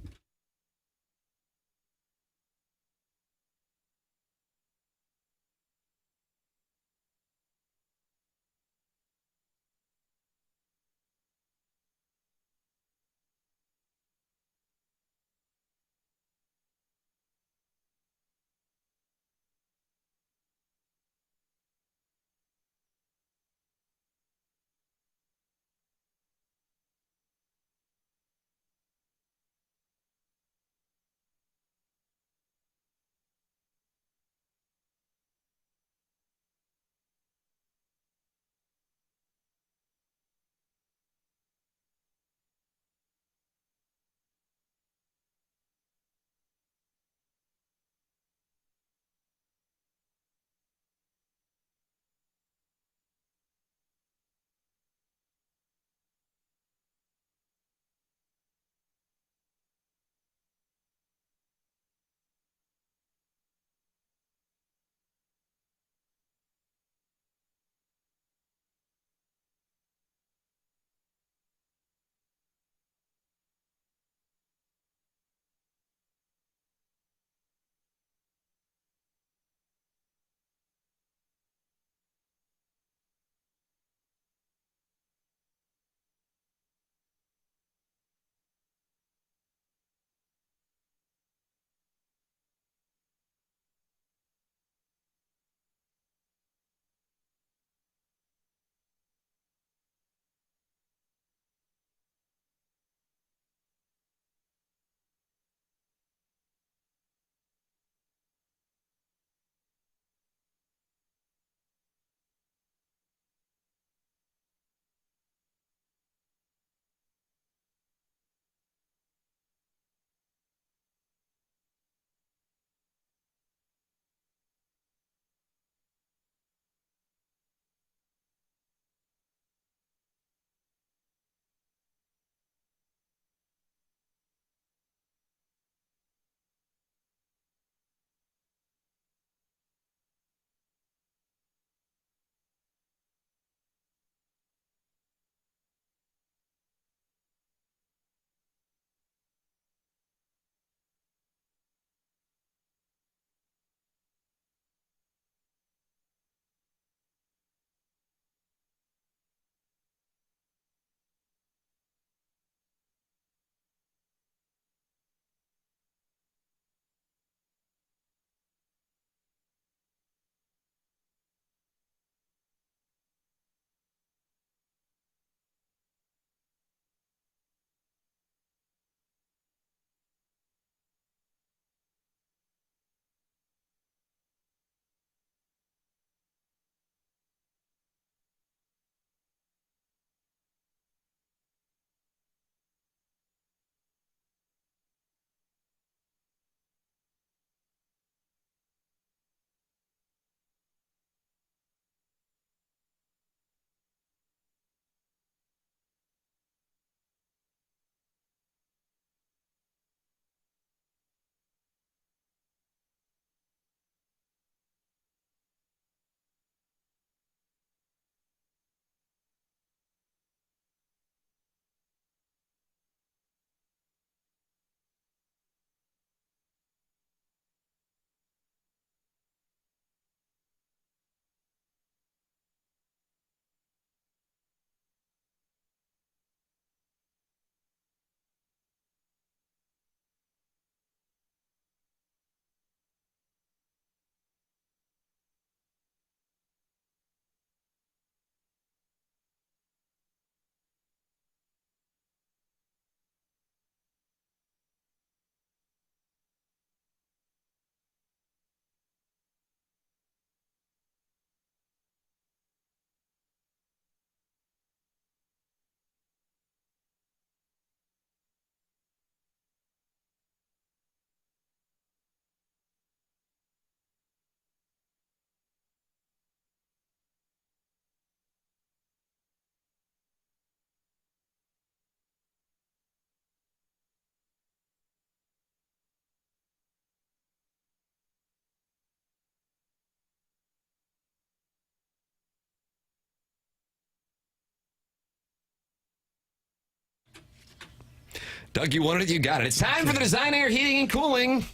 Doug, you wanted it, you got it. It's time for the Design Air Heating and Cooling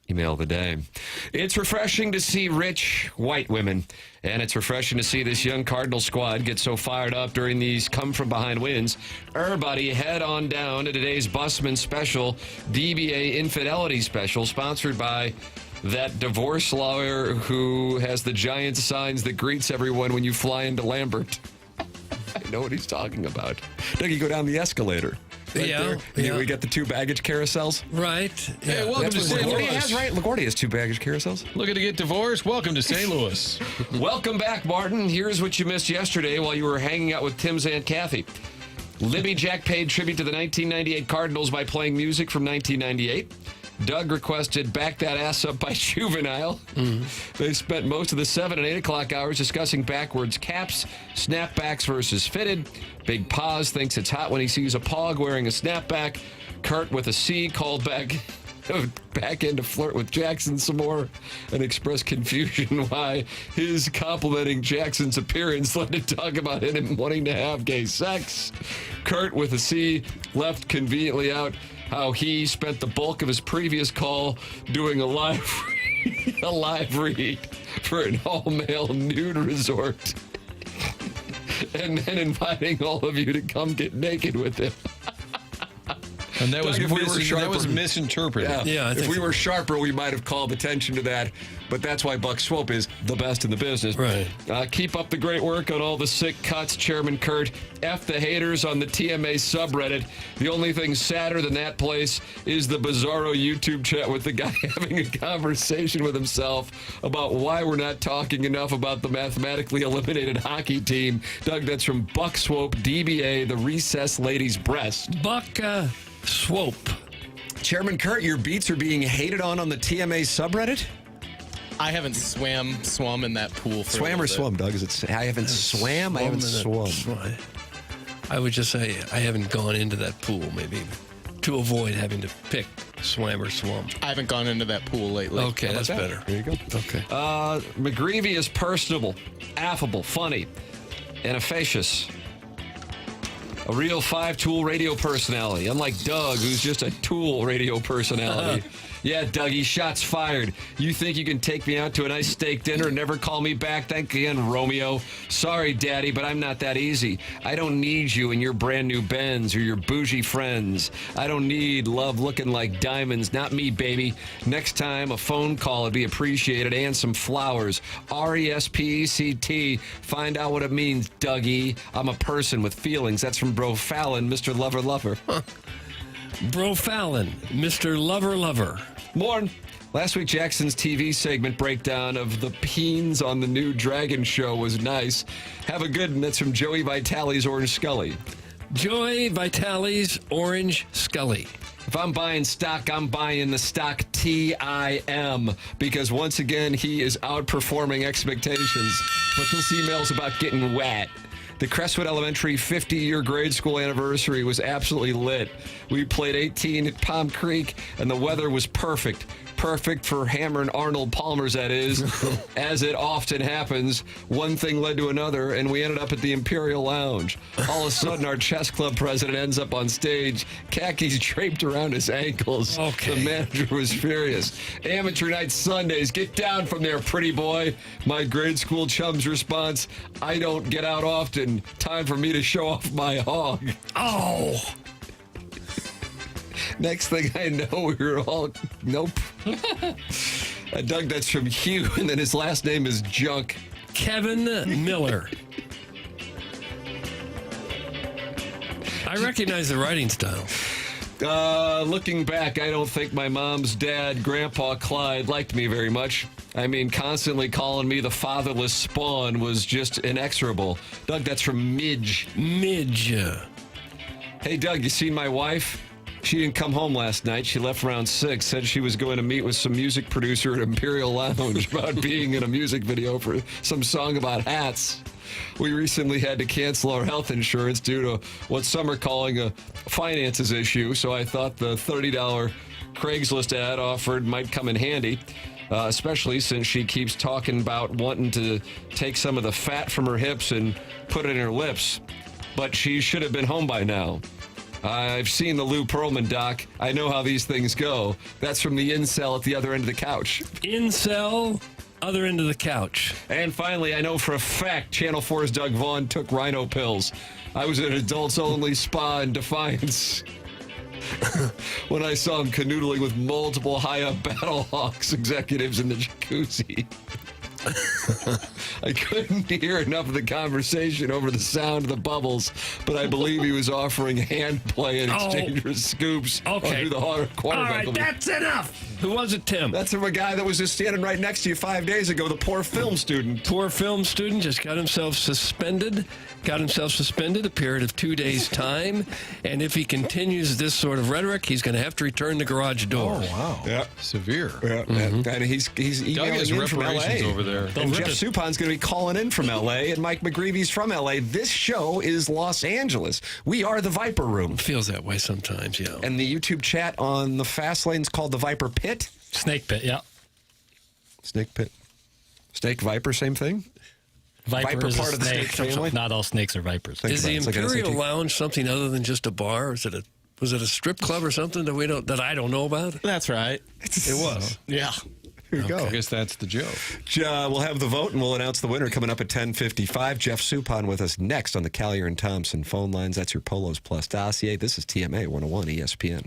Email of the Day. It's refreshing to see rich white women, and it's refreshing to see this young Cardinal squad get so fired up during these come-from-behind wins. Everybody head on down to today's Busman Special, DBA Infidelity Special, sponsored by that divorce lawyer who has the giant signs that greets everyone when you fly into Lambert. I know what he's talking about. Doug, you go down the escalator. Yeah. We got the 2 baggage carousels. Right. Hey, welcome to St. LaGuardia Louis. has, right? LaGuardia has 2 baggage carousels. Looking to get divorced? Welcome to St. Louis. Welcome back, Martin. Here's what you missed yesterday while you were hanging out with Tim's Aunt Kathy. Libby Jack paid tribute to the 1998 Cardinals by playing music from 1998. Doug requested Back That Ass Up by Juvenile. They spent most of the 7 and 8 o'clock hours discussing backwards caps, snapbacks versus fitted. Big Paz thinks it's hot when he sees a pog wearing a snapback. Kurt with a C called back in to flirt with Jackson some more and expressed confusion why his complimenting Jackson's appearance led to talk about him wanting to have gay sex. Kurt with a C left conveniently out how he spent the bulk of his previous call doing a live read for an all-male nude resort and then inviting all of you to come get naked with him. And that Doug, was misinterpreted. Yeah, if we were sharper, we might have called attention to that. But that's why Buck Swope is the best in the business. Right. Keep up the great work on all the sick cuts, Chairman Kurt. F the haters on the TMA subreddit. The only thing sadder than that place is the bizarro YouTube chat with the guy having a conversation with himself about why we're not talking enough about the mathematically eliminated hockey team. Doug, that's from Buck Swope, DBA, the Recess Ladies Breast. Buck Swope. Chairman Kurt, your beats are being hated on the TMA subreddit? I haven't swum in that pool for Swam or swum, Doug? I haven't swam. I haven't swum. I would just say I haven't gone into that pool, maybe, to avoid having to pick swam or swum. I haven't gone into that pool lately. Okay, that's better. There you go. Okay. McGreevy is personable, affable, funny, and efficacious. A real 5-tool radio personality, unlike Doug, who's just a tool radio personality. Yeah, Dougie, shots fired. You think you can take me out to a nice steak dinner and never call me back? Thank again, Romeo. Sorry, Daddy, but I'm not that easy. I don't need you and your brand new Benz or your bougie friends. I don't need love looking like diamonds. Not me, baby. Next time, a phone call would be appreciated and some flowers. RESPECT. Find out what it means, Dougie. I'm a person with feelings. That's from Bro Fallon, Mr. Lover Lover. Bro Fallon, Mr. Lover Lover. Morning. Last week, Jackson's TV segment breakdown of the Peens on the new Dragon show was nice. Have a good one. That's from Joey Vitale's Orange Scully. Joey Vitale's Orange Scully. If I'm buying stock, I'm buying the stock TIM because once again, he is outperforming expectations. But this email's about getting wet. The Crestwood Elementary 50-year grade school anniversary was absolutely lit. We played 18 at Palm Creek, and the weather was perfect. Perfect for hammering Arnold Palmer's, that is. As it often happens, one thing led to another, and we ended up at the Imperial Lounge. All of a sudden, our chess club president ends up on stage, khakis draped around his ankles. Okay. The manager was furious. Amateur night Sundays, get down from there, pretty boy. My grade school chum's response, I don't get out often. Time for me to show off my hog. Oh! Next thing I know, we were all, nope. Doug, that's from Hugh, and then his last name is Junk. Kevin Miller. I recognize the writing style. Looking back, I don't think my mom's dad, Grandpa Clyde, liked me very much. I mean, constantly calling me the fatherless spawn was just inexorable. Doug, that's from Midge. Midge. Hey, Doug, you seen my wife? She didn't come home last night. She left around 6, said she was going to meet with some music producer at Imperial Lounge about being in a music video for some song about hats. We recently had to cancel our health insurance due to what some are calling a finances issue, so I thought the $30 Craigslist ad offered might come in handy, especially since she keeps talking about wanting to take some of the fat from her hips and put it in her lips. But she should have been home by now. I've seen the Lou Pearlman doc. I know how these things go. That's from the incel at the other end of the couch. Incel, other end of the couch. And finally, I know for a fact Channel 4's Doug Vaughn took rhino pills. I was at adults-only spa in Defiance when I saw him canoodling with multiple high-up Battlehawks executives in the jacuzzi. I couldn't hear enough of the conversation over the sound of the bubbles, but I believe he was offering hand play and exchanger's scoops under the quarterback. All right, that's enough. Who was it, Tim? That's from a guy that was just standing right next to you 5 days ago, the poor film student. Poor film student just got himself suspended. A period of 2 days' time. And if he continues this sort of rhetoric, he's going to have to return the garage door. Oh, wow. Yeah. Severe. Yeah. And he's emailing in from L.A. over there. And Jeff Suppan's going to be calling in from L.A. and Mike McGreevy's from L.A. This show is Los Angeles. We are the Viper Room. It feels that way sometimes, yeah. And the YouTube chat on the Fast Lane's called the Viper Pit. Snake Pit, yeah. Snake Pit. Snake Viper, same thing? Viper is part a of the snake family? Not all snakes are vipers. Is the Imperial Lounge something other than just a bar? Was it a strip club or something that I don't know about? That's right. It was. Yeah. Here you go. I guess that's the joke. We'll have the vote, and we'll announce the winner coming up at 10:55. Jeff Suppan with us next on the Callier and Thompson phone lines. That's your Polos Plus dossier. This is TMA 101 ESPN.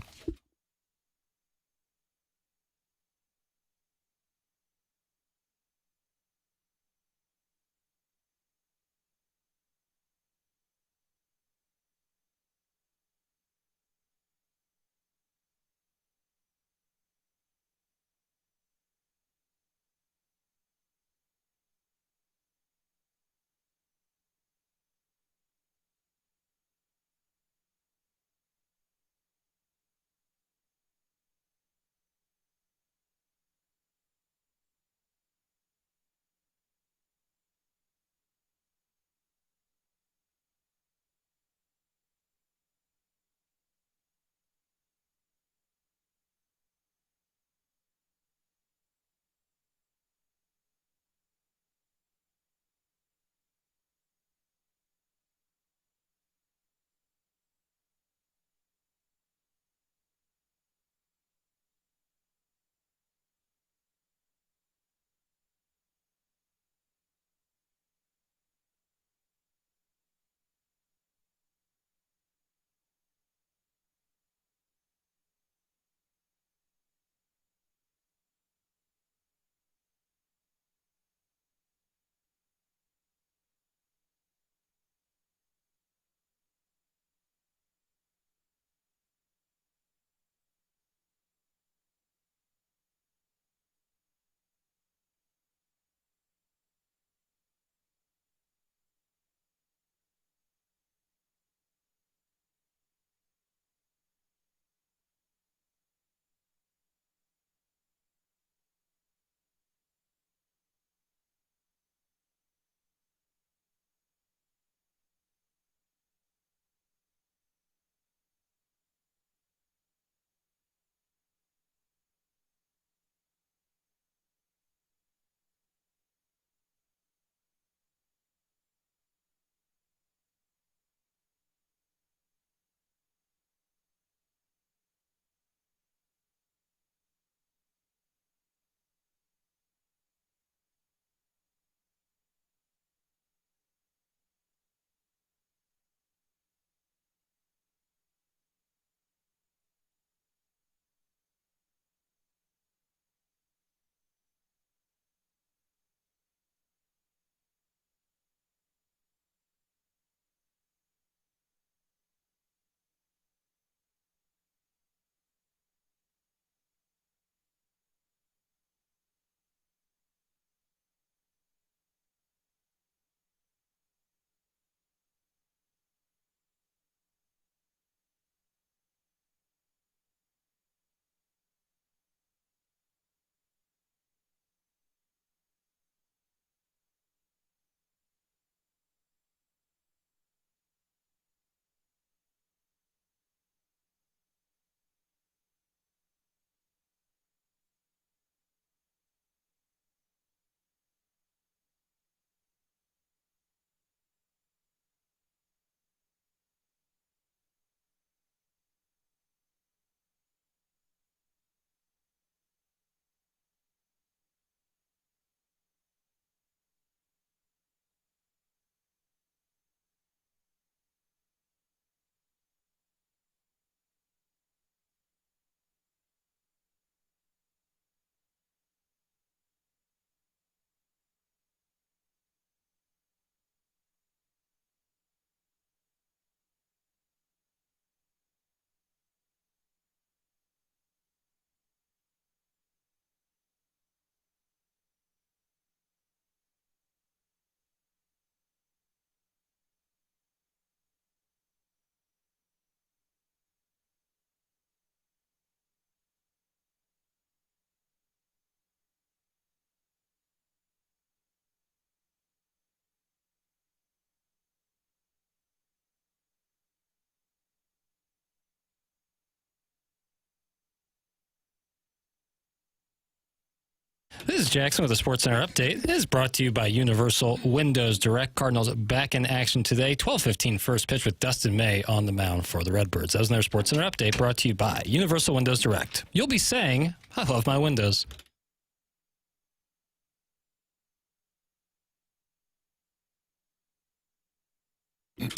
This is Jackson with the Sports Center update. It is brought to you by Universal Windows Direct. Cardinals back in action today. 12:15 first pitch with Dustin May on the mound for the Redbirds. That was their Sports Center update brought to you by Universal Windows Direct. You'll be saying, I love my windows.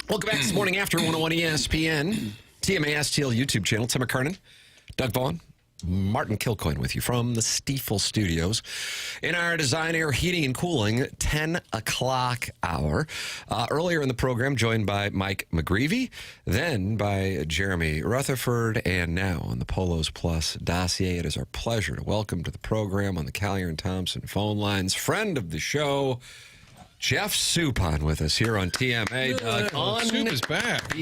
Welcome back this morning after 101 ESPN, TMA STL YouTube channel. Tim McKernan, Doug Vaughn, Martin Kilcoyne with you from the Stiefel Studios in our Design Air Heating and Cooling 10 o'clock hour. Earlier in the program, joined by Mike McGreevy, then by Jeremy Rutherford, and now on the Polos Plus dossier. It is our pleasure to welcome to the program on the Collier and Thompson phone lines, friend of the show, Jeff Suppan with us here on TMA. Soup is back.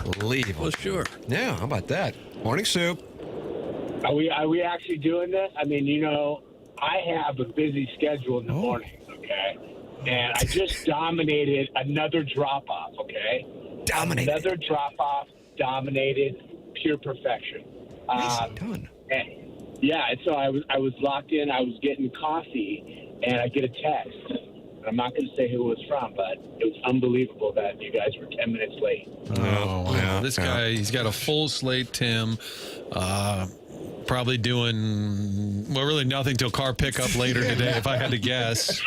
Unbelievable. Well, sure. Yeah, how about that? Morning, Soup. Are we actually doing this? I mean, you know, I have a busy schedule in the morning, okay? And I just dominated another drop-off, okay? Dominated. Another drop-off, dominated, pure perfection. Done. And, yeah, and so I was locked in. I was getting coffee, and I get a text. And I'm not going to say who it was from, but it was unbelievable that you guys were 10 minutes late. Oh, wow. This guy, he's got a full slate, Tim. Probably doing, well, really nothing till car pickup later today, if I had to guess.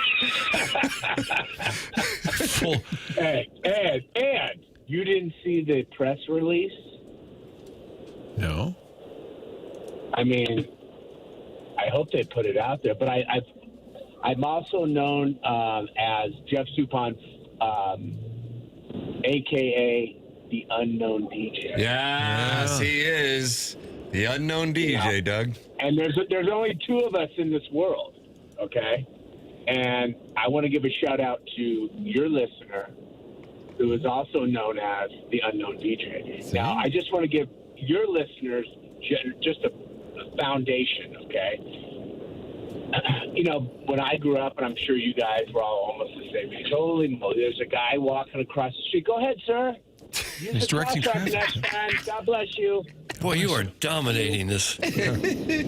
Full. And you didn't see the press release? No. I mean, I hope they put it out there, but I'm also known as Jeff Suppan, a.k.a. the Unknown DJ. Yes, he is. The Unknown DJ, Doug. And there's only two of us in this world, okay? And I want to give a shout-out to your listener, who is also known as the Unknown DJ. Now, I just want to give your listeners just a foundation, okay? You know, when I grew up, and I'm sure you guys were all almost the same age, holy moly, there's a guy walking across the street. Go ahead, sir. He's directing traffic. Next time. God bless you. Boy, you are dominating this.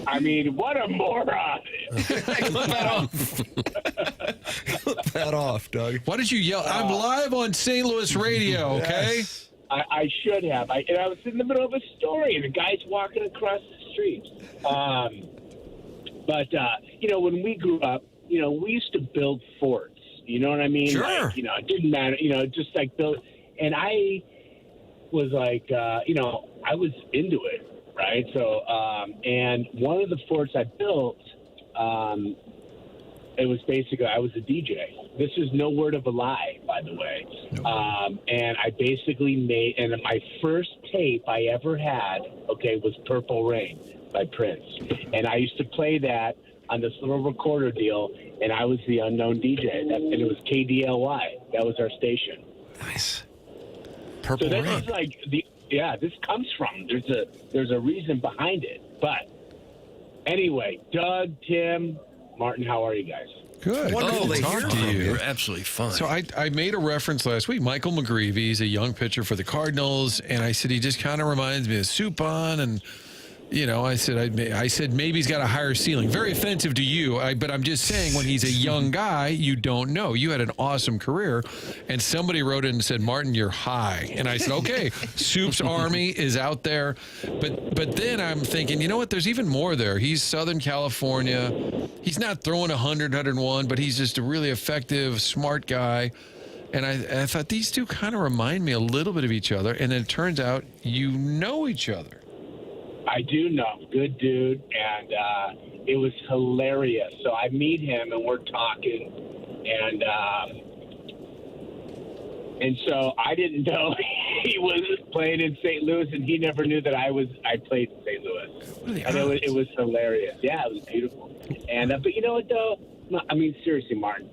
I mean, what a moron. Clip that off, Doug. Why did you yell? I'm live on St. Louis radio, okay? Yes. I should have. I was in the middle of a story, and the guy's walking across the street. But, you know, when we grew up, you know, we used to build forts. You know what I mean? Sure. Like, you know, it didn't matter. You know, just like build. And I was like, you know, I was into it, right? So, and one of the forts I built, it was basically, I was a DJ. This is no word of a lie, by the way. And I basically made, and my first tape I ever had, okay, was Purple Rain by Prince. And I used to play that on this little recorder deal, and I was the Unknown DJ. And it was KDLY. That was our station. Nice. Purple So Rain. this is like this comes from. There's a reason behind it. But anyway, Doug, Tim, Martin, how are you guys? Good. Wonderful to talk hear to from you. You're absolutely fine. So I made a reference last week. Michael McGreevy, he's a young pitcher for the Cardinals, and I said he just kind of reminds me of Suppan, and you know, I said maybe he's got a higher ceiling. Very offensive to you, but I'm just saying when he's a young guy, you don't know. You had an awesome career, and somebody wrote in and said, Martin, you're high. And I said, okay, Soup's Army is out there. But then I'm thinking, you know what, there's even more there. He's Southern California. He's not throwing 100, 101, but he's just a really effective, smart guy. And I thought these two kind of remind me a little bit of each other. And then it turns out you know each other. I do know. Good dude. And it was hilarious. So I meet him and we're talking. And so I didn't know he was playing in St. Louis, and he never knew that I played in St. Louis. And it was hilarious. Yeah, it was beautiful. And but you know what, though? I mean, seriously, Martin,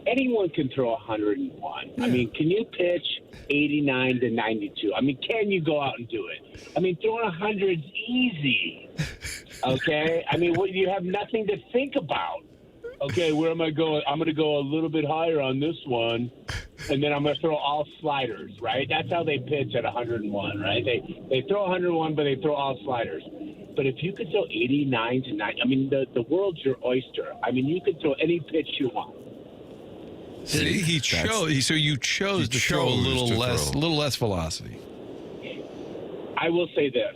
anyone can throw 101. I mean, can you pitch 89 to 92? I mean, can you go out and do it? I mean, throwing 100 is easy. Okay? I mean, you have nothing to think about. Okay, where am I going? I'm going to go a little bit higher on this one. and then I'm going to throw all sliders, right? That's how they pitch at 101, right? They throw 101, but they throw all sliders. But if you could throw 89 to 90, I mean, the world's your oyster. I mean, you could throw any pitch you want. See, he chose. So you chose to throw a little less velocity. I will say this: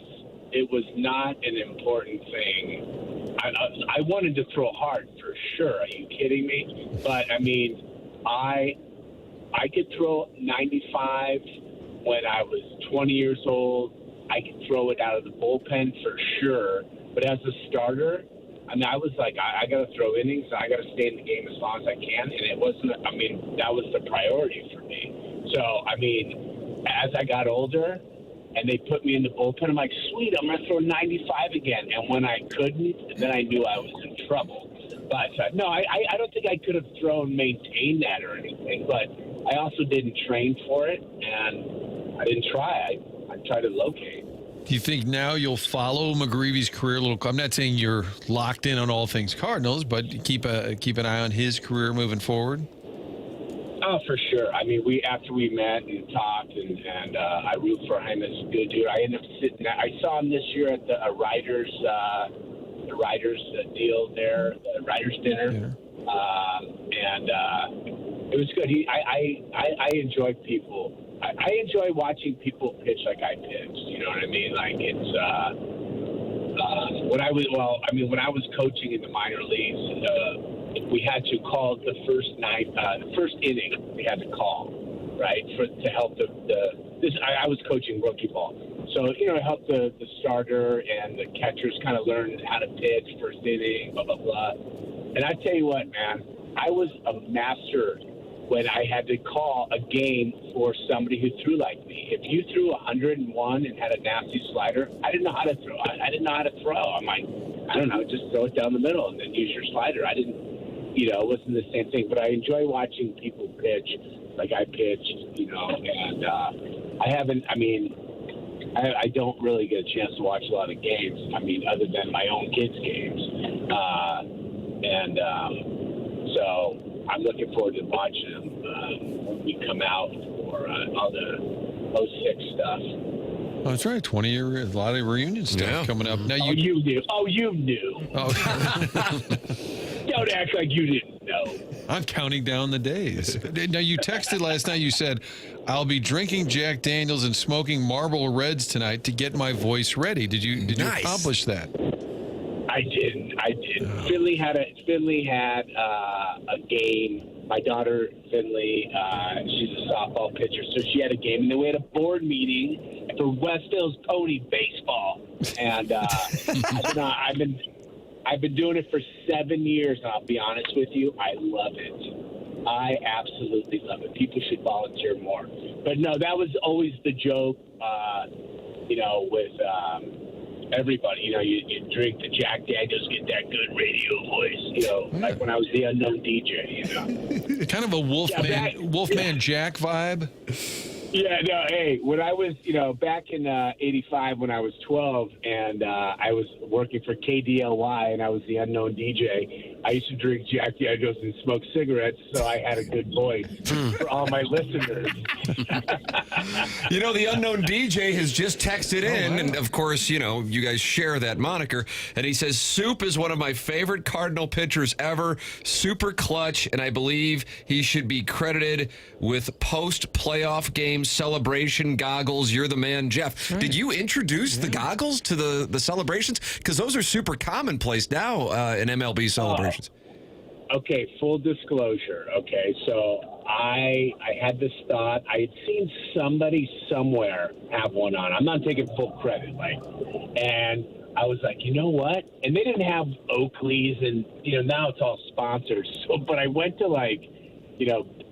it was not an important thing. I wanted to throw hard for sure. Are you kidding me? But I mean, I could throw 95 when I was 20 years old. I could throw it out of the bullpen for sure. But as a starter, I mean, I was like, I got to throw innings. I got to stay in the game as long as I can. And it wasn't, I mean, that was the priority for me. So, I mean, as I got older and they put me in the bullpen, I'm like, sweet, I'm going to throw 95 again. And when I couldn't, then I knew I was in trouble. But, no, I don't think I could have maintained that or anything. But I also didn't train for it, and I didn't try. I tried to locate. Do you think now you'll follow McGreevy's career a little? I'm not saying you're locked in on all things Cardinals, but keep an eye on his career moving forward. Oh, for sure. I mean, after we met and talked, and I root for him as a good dude. I ended up sitting. I saw him this year at the writers deal there, the writers dinner, and it was good. I enjoy people. I enjoy watching people pitch like I pitched. You know what I mean? Like it's when I was coaching in the minor leagues, we had to call the first inning. We had to call, right, to help I was coaching rookie ball, so help the starter and the catchers kind of learn how to pitch first inning, blah blah blah. And I tell you what, man, I was a master when I had to call a game for somebody who threw like me. If you threw 101 and had a nasty slider, I didn't know how to throw. I didn't know how to throw. I'm like, I don't know, just throw it down the middle and then use your slider. I didn't, it wasn't the same thing. But I enjoy watching people pitch like I pitched, and I don't really get a chance to watch a lot of games. I mean, other than my own kids' games. So I'm looking forward to watching them when we come out for all the 06 stuff. Oh, that's right. 20-year, a lot of reunion stuff coming up. Now you knew. Oh, you knew. Oh. Don't act like you didn't know. I'm counting down the days. Now, you texted last night. You said, I'll be drinking Jack Daniels and smoking Marlboro Reds tonight to get my voice ready. Did you accomplish that? I did. Finley had a game. My daughter, Finley, she's a softball pitcher, so she had a game. And then we had a board meeting for West Hills Pony Baseball. And I've been doing it for 7 years, and I'll be honest with you, I love it. I absolutely love it. People should volunteer more. But no, that was always the joke, with everybody. You drink the Jack Daniels, get that good radio voice, like when I was the unknown DJ, Kind of a Wolfman Jack vibe. Yeah, no, hey, when I was, back in 85 when I was 12 and I was working for KDLY and I was the unknown DJ, I used to drink Jack Daniels and smoke cigarettes so I had a good voice for all my listeners. The unknown DJ has just texted in, and of course, you guys share that moniker, and he says, Soup is one of my favorite Cardinal pitchers ever, super clutch, and I believe he should be credited with post-playoff game celebration goggles. You're the man, Jeff. Right. Did you introduce the goggles to the celebrations? Because those are super commonplace now in MLB celebrations. Okay, full disclosure. Okay, so I had this thought. I had seen somebody somewhere have one on. I'm not taking full credit, and I was like, you know what? And they didn't have Oakley's, and now it's all sponsored. So, but I went to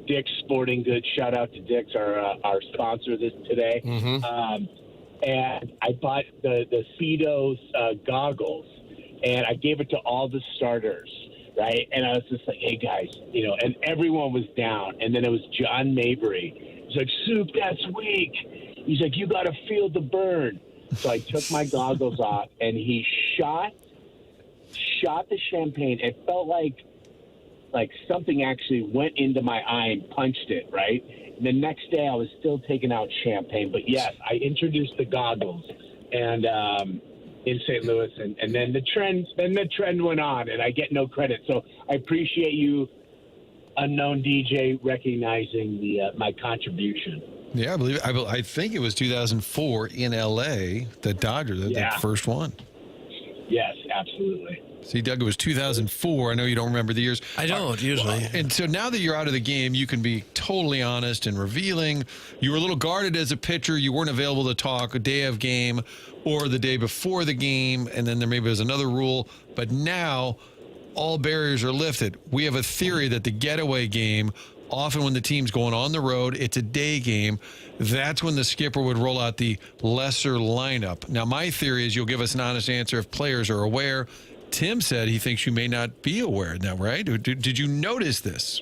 Dick's Sporting Goods. Shout out to Dick's, our sponsor today. Mm-hmm. And I bought the Speedos goggles, and I gave it to all the starters, right? And I was just like, hey, guys, and everyone was down. And then it was John Mabry. He's like, Soup, that's weak. He's like, you got to feel the burn. So I took my goggles off, and he shot the champagne. It felt like something actually went into my eye and punched it, right? The next day, I was still taking out champagne. But yes, I introduced the goggles, and in St. Louis, and then the trend went on, and I get no credit. So I appreciate you, unknown DJ, recognizing my contribution. Yeah, I think it was 2004 in L.A. The Dodgers, that first one. Yes, absolutely. See, Doug, it was 2004. I know you don't remember the years. I don't, usually. And so now that you're out of the game, you can be totally honest and revealing. You were a little guarded as a pitcher. You weren't available to talk a day of game or the day before the game, and then there maybe was another rule. But now all barriers are lifted. We have a theory that the getaway game, often when the team's going on the road, it's a day game. That's when the skipper would roll out the lesser lineup. Now, my theory is you'll give us an honest answer if players are aware. Tim said he thinks you may not be aware now, right? Did you notice this?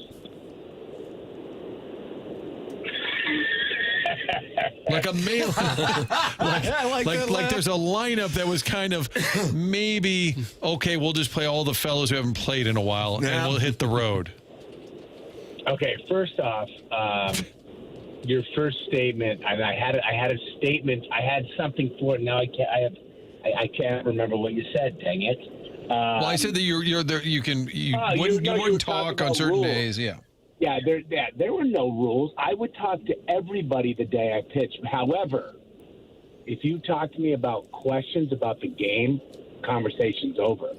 Like a mail, like there's a lineup that was kind of maybe, okay, we'll just play all the fellows who haven't played in a while, and we'll hit the road. Okay, first off, your first statement, and I had a statement. I had something for it. Now I can't remember what you said. Dang it. Well, I said that you wouldn't talk on certain rules. days. Yeah. Yeah, there were no rules. I would talk to everybody the day I pitched. However, if you talk to me about questions about the game, conversation's over.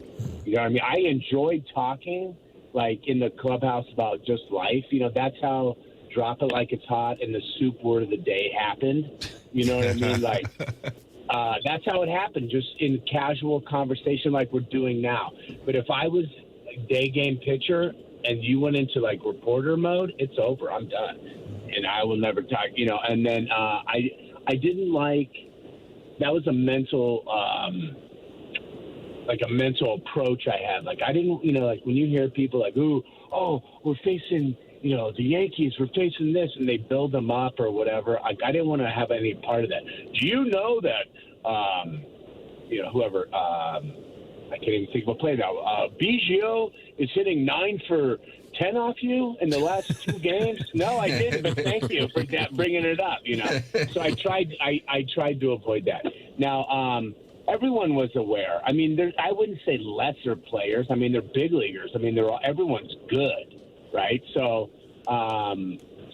You know what I mean? I enjoyed talking, like in the clubhouse, about just life. You know, that's how Drop It Like It's Hot and the soup word of the day happened. You know what I mean? Like, that's how it happened, just in casual conversation like we're doing now. But if I was a day game pitcher and you went into like reporter mode, it's over. I'm done. And I will never talk, you know. And then I didn't like, that was a mental, like a mental approach I had. Like I didn't, you know, like when you hear people like, oh, we're facing, you know, the Yankees, we're facing this, and they build them up or whatever. I didn't want to have any part of that. Do you know that, you know, whoever, I can't even think of a play now. Biggio is hitting 9 for 10 off you in the last 2 games. No, I didn't, but thank you for that, bringing it up. You know, so I tried to avoid that. Now, everyone was aware. I mean, I wouldn't say lesser players. I mean, they're big leaguers. I mean, everyone's good, right? So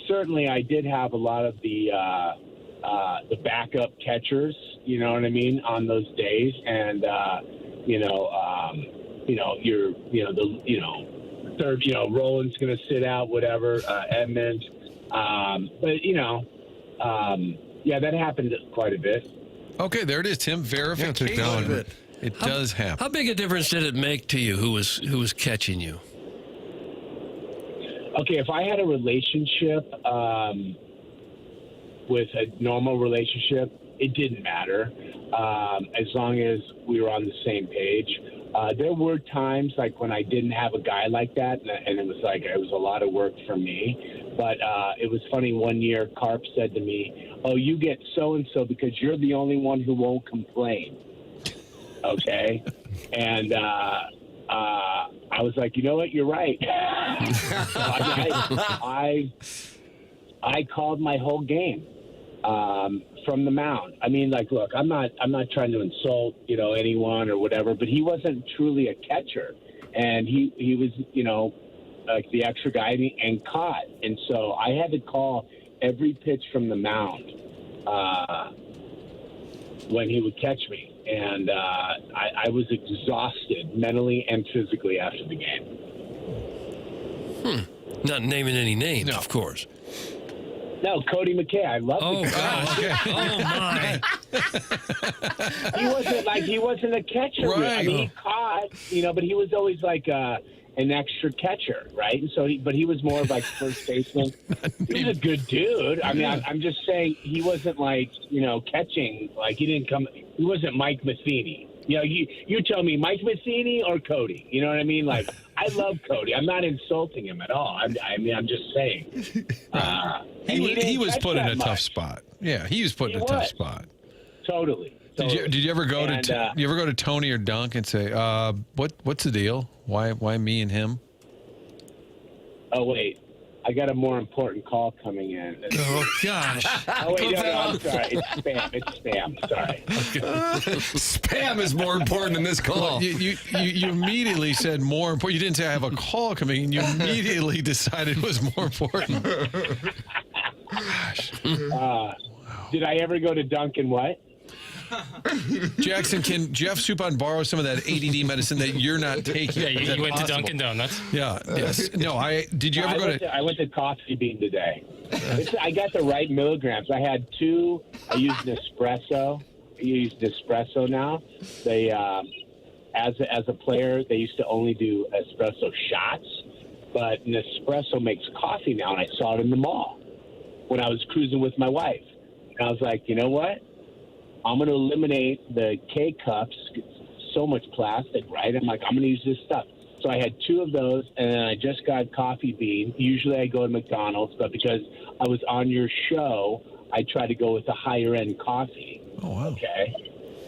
certainly, I did have a lot of the backup catchers. You know what I mean, on those days, and third, Roland's going to sit out, whatever, Edmonds. But, that happened quite a bit. Okay, there it is, Tim. Verification. It does happen. How big a difference did it make to you who was catching you? Okay, if I had a relationship with a normal relationship, it didn't matter as long as we were on the same page. There were times like when I didn't have a guy like that, and it was a lot of work for me. But it was funny. One year, Carp said to me, "Oh, you get so and so because you're the only one who won't complain." Okay, and I was like, you know what, you're right. I called my whole game. From the mound. I mean, like, look, I'm not trying to insult, anyone or whatever, but he wasn't truly a catcher, and he was, like the extra guy and caught, and so I had to call every pitch from the mound when he would catch me, and I was exhausted mentally and physically after the game. Not naming any names, of course. No, Cody McKay. I love the guy. Oh, my. He wasn't a catcher. Right. I mean, he caught, but he was always like an extra catcher, right? And so, but he was more of like first baseman. He was a good dude. I mean, I'm just saying he wasn't like, catching. Like he didn't come. He wasn't Mike Matheny. You tell me Mike Matheny or Cody. You know what I mean? Like, I love Cody. I'm not insulting him at all. I'm just saying. He was put in a tough spot. Yeah, he was put in a tough spot. Totally. Did you ever go to Tony or Dunk and say, what's the deal? Why me and him? Oh wait, I got a more important call coming in. Oh, gosh. Oh, wait, no, I'm sorry. It's spam. It's spam. Sorry. Spam is more important than this call. You immediately said more important. You didn't say I have a call coming in. You immediately decided it was more important. Gosh. Did I ever go to Dunkin' what? Jackson, can Jeff Suppan borrow some of that ADD medicine that you're not taking? Yeah, Is that you went possible? to Dunkin' Donuts. Yeah. Yes. No. Did you ever go to? I went to Coffee Bean today. I got the right milligrams. I had 2. I used Nespresso. I use Nespresso now. They, as a player, they used to only do espresso shots, but Nespresso makes coffee now, and I saw it in the mall when I was cruising with my wife. And I was like, you know what? I'm going to eliminate the K-cups. So much plastic, right? I'm like, I'm going to use this stuff. So I had 2 of those, and then I just got Coffee Bean. Usually I go to McDonald's, but because I was on your show, I try to go with a higher-end coffee. Oh, wow. Okay.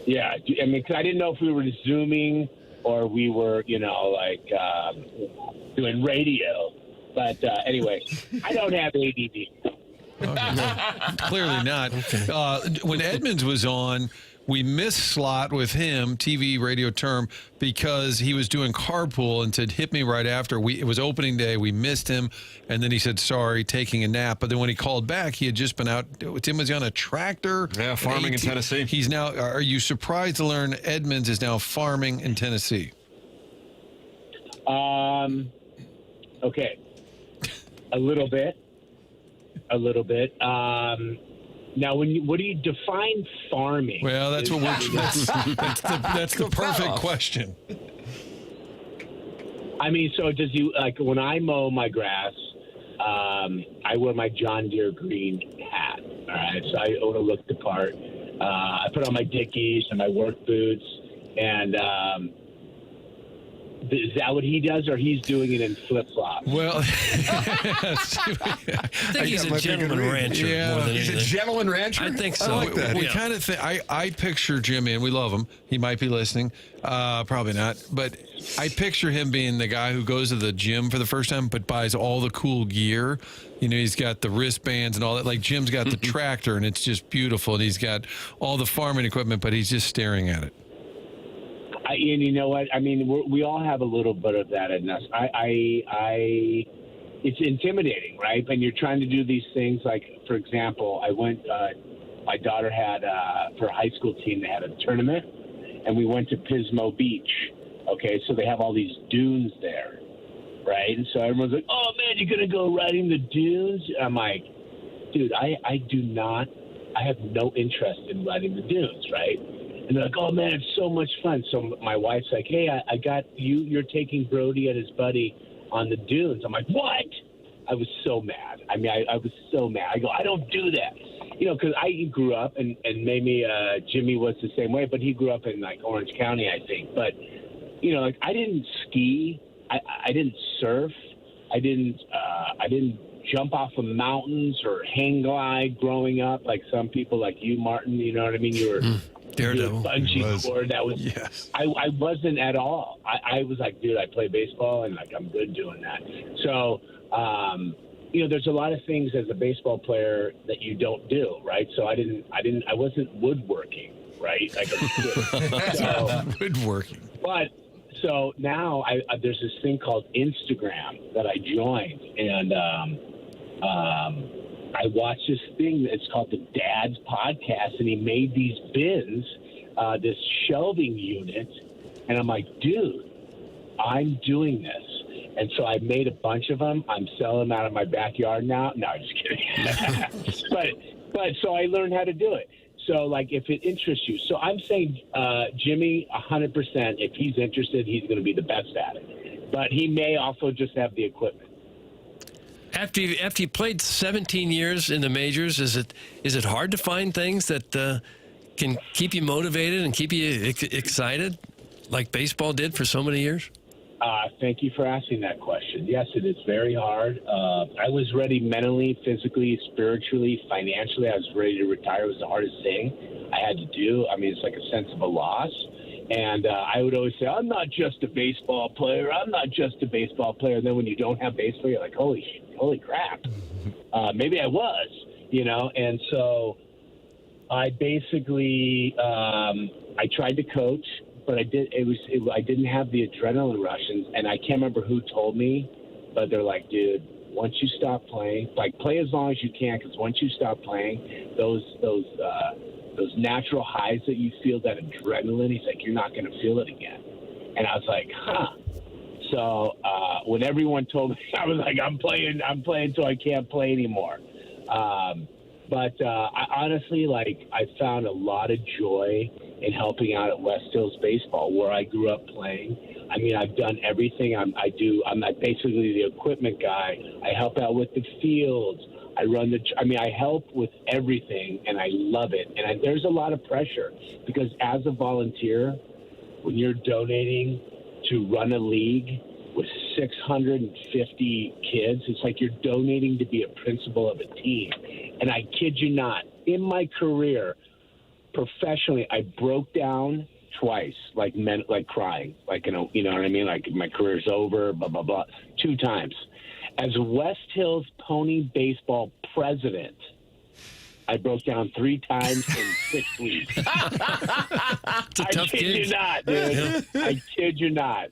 Yeah. I mean, 'cause I didn't know if we were Zooming or we were, doing radio. But anyway, I don't have ADD. Okay. Clearly not. When Edmonds was on, we missed slot with him, TV, radio term, because he was doing carpool and said, hit me right after. It was opening day. We missed him. And then he said, sorry, taking a nap. But then when he called back, he had just been out. Tim was on a tractor. Yeah, farming in Tennessee. He's now, are you surprised to learn Edmonds is now farming in Tennessee? Okay. A little bit. Now, what do you define farming? Well, that's what that's the perfect question. I mean, so does you like when I mow my grass? I wear my John Deere green hat. All right, so I want to look the part. I put on my Dickies and my work boots, and is that what he does, or he's doing it in flip flops? Well, I think he's a gentleman rancher. Yeah, more than He's a anything. gentleman rancher? I think so. I like that. We Yeah. kind of think I picture Jimmy, and we love him. He might be listening, probably not. But I picture him being the guy who goes to the gym for the first time, but buys all the cool gear. You know, he's got the wristbands and all that. Like Jim's got the tractor, and it's just beautiful. And he's got all the farming equipment, but he's just staring at it. And you know what? I mean, we all have a little bit of that in us. It's intimidating, right? And you're trying to do these things. Like, for example, I went. My daughter had for a high school team. They had a tournament, and we went to Pismo Beach. Okay, so they have all these dunes there, right? And so everyone's like, "Oh man, you're gonna go riding the dunes?" I'm like, "Dude, I do not. I have no interest in riding the dunes, right?" And they're like, "Oh man, it's so much fun." So my wife's like, "Hey, I got you. You're taking Brody and his buddy on the dunes." I'm like, "What?" I was so mad. I mean, I was so mad. I go, "I don't do that." You know, because I grew up, and maybe Jimmy was the same way, but he grew up in like Orange County, I think. But you know, like I didn't ski, I didn't surf, I didn't jump off of mountains or hang glide growing up like some people, like you, Martin. You know what I mean? You were. Daredevil. Bungee cord. That was. Yes. I wasn't at all. I was like, dude, I play baseball and like I'm good doing that. So, you know, there's a lot of things as a baseball player that you don't do, right? So I wasn't woodworking, right? Like so, Woodworking. But so now there's this thing called Instagram that I joined, and I watched this thing. It's called the Dad's Podcast, and he made these bins, this shelving unit, and I'm like, dude, I'm doing this. And so I made a bunch of them. I'm selling them out of my backyard now. No, I'm just kidding. but so I learned how to do it. So, like, if it interests you. So I'm saying Jimmy, 100%, if he's interested, he's going to be the best at it. But he may also just have the equipment. After you played 17 years in the majors, is it hard to find things that can keep you motivated and keep you excited, like baseball did for so many years? Thank you for asking that question. Yes, it is very hard. I was ready mentally, physically, spiritually, financially. I was ready to retire. It was the hardest thing I had to do. I mean, it's like a sense of a loss. And I would always say, I'm not just a baseball player. I'm not just a baseball player. And then when you don't have baseball, you're like, holy crap. Maybe I was, you know. And so I basically I tried to coach, but I didn't have the adrenaline rushes. And I can't remember who told me, but they're like, dude, once you stop playing, like play as long as you can, because once you stop playing, those natural highs that you feel, that adrenaline, he's like, you're not going to feel it again. And I was like, huh. So when everyone told me, I was like, I'm playing till I can't play anymore. But I honestly, like, I found a lot of joy in helping out at West Hills Baseball, where I grew up playing. I mean, I've done everything. I'm basically the equipment guy. I help out with the fields. I help with everything, and I love it. And there's a lot of pressure because as a volunteer, when you're donating to run a league with 650 kids, it's like you're donating to be a principal of a team. And I kid you not, in my career, professionally, I broke down twice, like crying, like, you know what I mean? Like my career's over, blah, blah, blah, 2 times. As West Hills Pony Baseball president, I broke down 3 times in 6 weeks. I kid you not, dude. Yeah. I kid you not.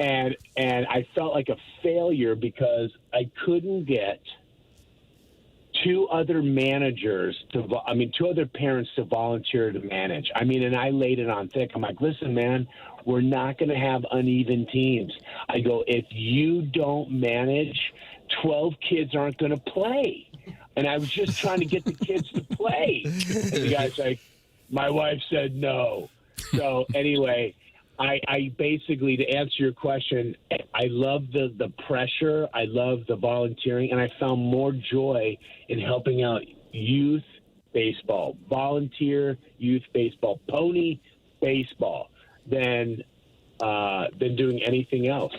And I felt like a failure because I couldn't get 2 other managers 2 other parents to volunteer to manage. I mean, and I laid it on thick. I'm like, listen, man, we're not going to have uneven teams. I go, if you don't manage, 12 kids aren't going to play. And I was just trying to get the kids to play. And the guy's like, my wife said no. So anyway, I basically, to answer your question, I love the pressure. I love the volunteering. And I found more joy in helping out youth baseball, volunteer youth baseball, pony baseball than doing anything else.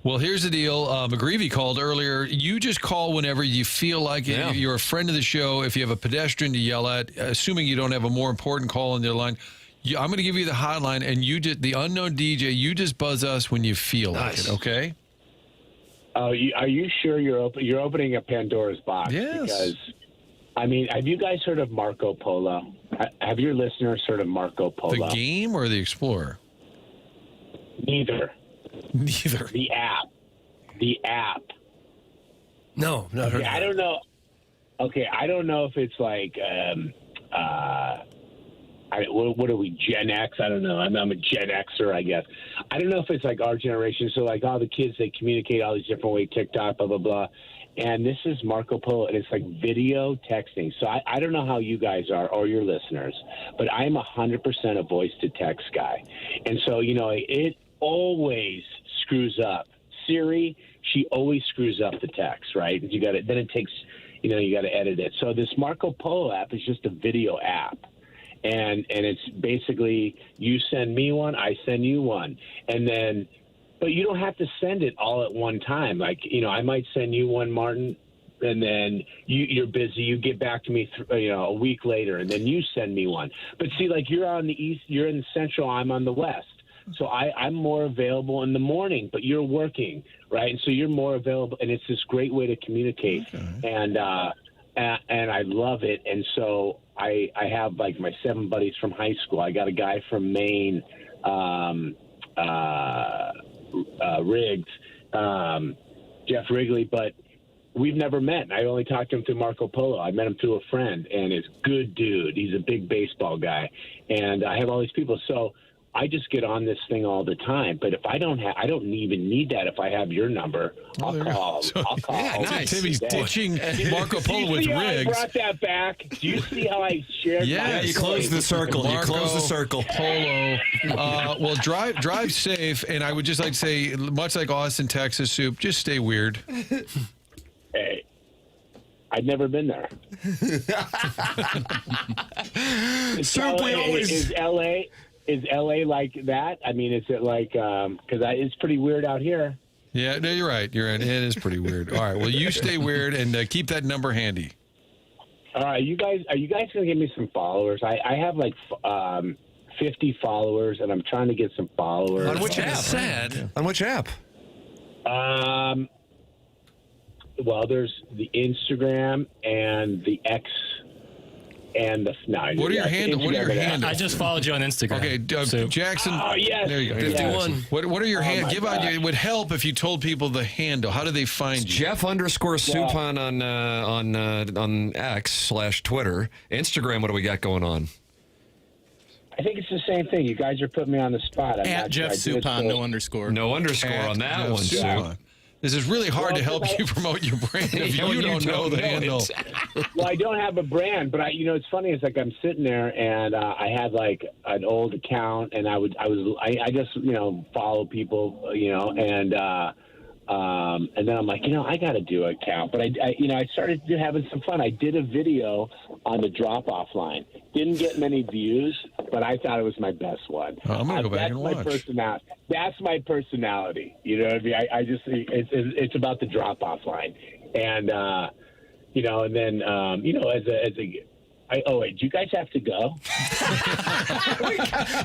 Well, here's the deal. McGreevy called earlier. You just call whenever you feel like it. Yeah. You're a friend of the show. If you have a pedestrian to yell at, assuming you don't have a more important call on their line, I'm going to give you the hotline, and you just, the unknown DJ, you just buzz us when you feel like it, okay? Are you sure you're opening a Pandora's box? Yes. Because, I mean, have you guys heard of Marco Polo? Have your listeners heard of Marco Polo? The game or the Explorer? Neither. The app. No, not heard. Okay, I don't know. Okay, I don't know if it's like, what are we, Gen X? I don't know. I'm a Gen Xer, I guess. I don't know if it's like our generation. So like all the kids, they communicate all these different ways, TikTok, blah, blah, blah. And this is Marco Polo, and it's like video texting. So I don't know how you guys are or your listeners, but I'm 100% a voice-to-text guy. And so, you know, it always screws up. Siri, she always screws up the text, right? Then it takes, you got to edit it. So this Marco Polo app is just a video app. And it's basically you send me one, I send you one. And then, but you don't have to send it all at one time. Like, I might send you one, Martin, and then you're busy. You get back to me, a week later, and then you send me one. But see, like you're on the east, you're in the central, I'm on the west. So I'm more available in the morning, but you're working, right? And so you're more available, and it's this great way to communicate. Okay. And I love it. And so I have like my 7 buddies from high school. I got a guy from Maine, Riggs, Jeff Wrigley, but we've never met. I only talked to him through Marco Polo. I met him through a friend, and he's a good dude. He's a big baseball guy, and I have all these people. So I just get on this thing all the time. But if I don't even need that. If I have your number, I'll call. Yeah, nice. Timmy's ditching Marco Polo with Riggs. I brought that back. Do you see how I shared? Yeah, you closed the circle. Marco Polo. Well, drive safe. And I would just like to say, much like Austin, Texas soup, just stay weird. Hey, I'd never been there. Is LA like that? I mean, is it like, because it's pretty weird out here. Yeah, no, you're right. It is pretty weird. All right. Well, you stay weird and keep that number handy. All right. Are you guys going to give me some followers? I have like 50 followers, and I'm trying to get some followers. On which app? Sad. On which app? Well, there's the Instagram and the X and the What are your handles? What are your handles? I just followed you on Instagram. Okay, Jackson. Oh, yes. There you go. 51. What are your handles? my gosh. It would help if you told people the handle. How do they find you? Jeff_Suppan on X/Twitter. Instagram, what do we got going on? I think it's the same thing. You guys are putting me on the spot. At Jeff Suppan, no underscore. No underscore At on that Jeff one, Suppan. Sue. This is really hard to help you promote your brand if you don't know the handle. Well, I don't have a brand, but it's funny. It's like I'm sitting there and I had like an old account, and I just follow people, and then I'm like, I got to do an account, but I started having some fun. I did a video on the drop-off line. Didn't get many views, but I thought it was my best one. I'm gonna go back and watch. That's my personality. You know what I mean? I just it's about the drop-off line, and and then wait, do you guys have to go?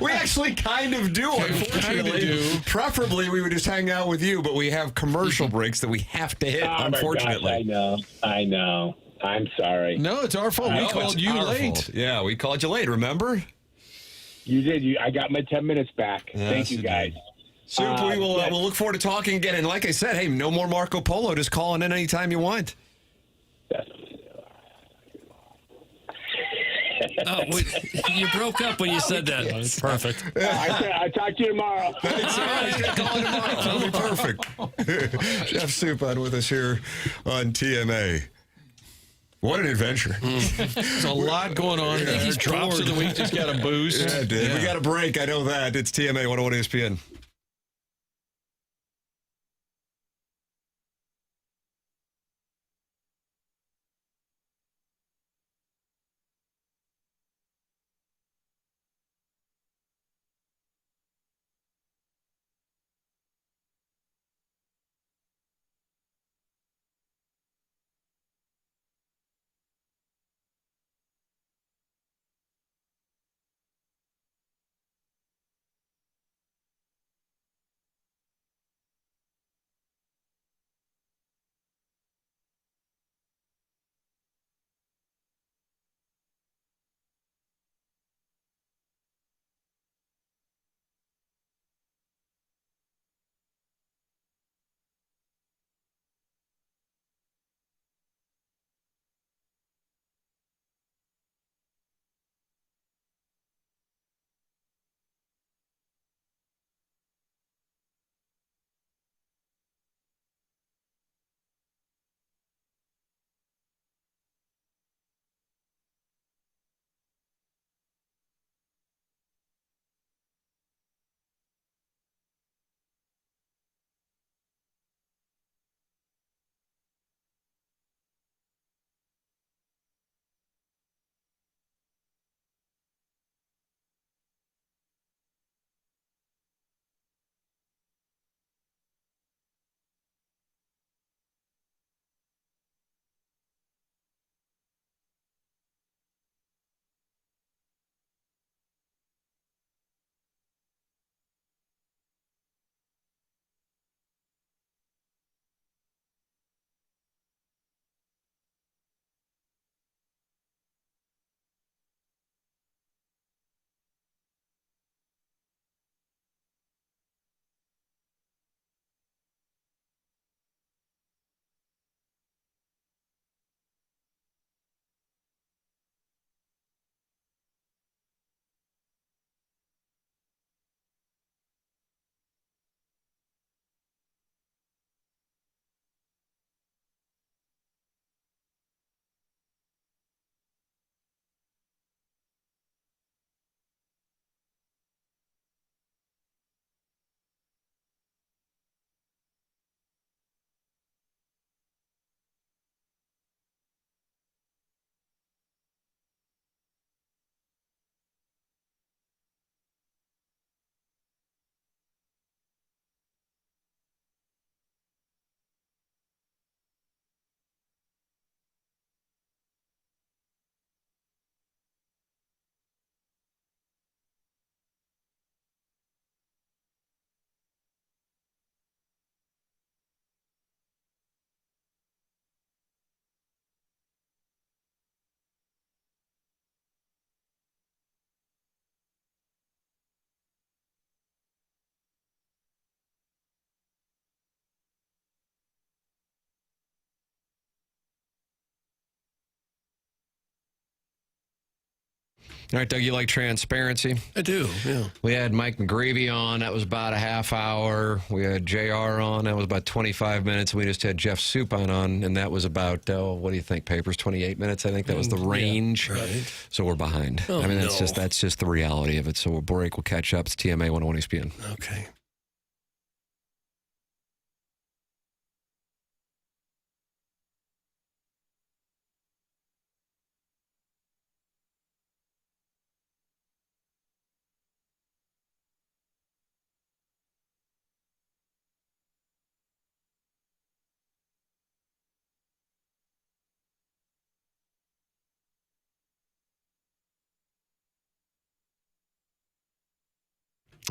We actually kind of do, unfortunately. Preferably, we would just hang out with you, but we have commercial breaks that we have to hit, unfortunately. My gosh, I know. I'm sorry. No, it's our fault. We called you late. Yeah, we called you late, remember? You did. I got my 10 minutes back. Thank you, guys. Soup, we'll look forward to talking again. And like I said, hey, no more Marco Polo. Just call in anytime you want. Oh, you broke up when you said that. That's perfect. I'll talk to you tomorrow. That's all right. He's going to call in tomorrow. That'll be perfect. Jeff Suppan with us here on TMA. What an adventure. There's a lot going on there. He's Drops of the week just got a boost. Yeah, it did. We got a break. I know that. It's TMA 101 ESPN. All right, Doug, you like transparency? I do, yeah. We had Mike McGreevy on. That was about a half hour. We had JR on. That was about 25 minutes. We just had Jeff Suppan on, and that was about, what do you think, Papers? 28 minutes, I think. That was the range. Yeah, right. So we're behind. Oh, I mean, that's no. just the reality of it. So we'll break. We'll catch up. It's TMA 101 ESPN. Okay.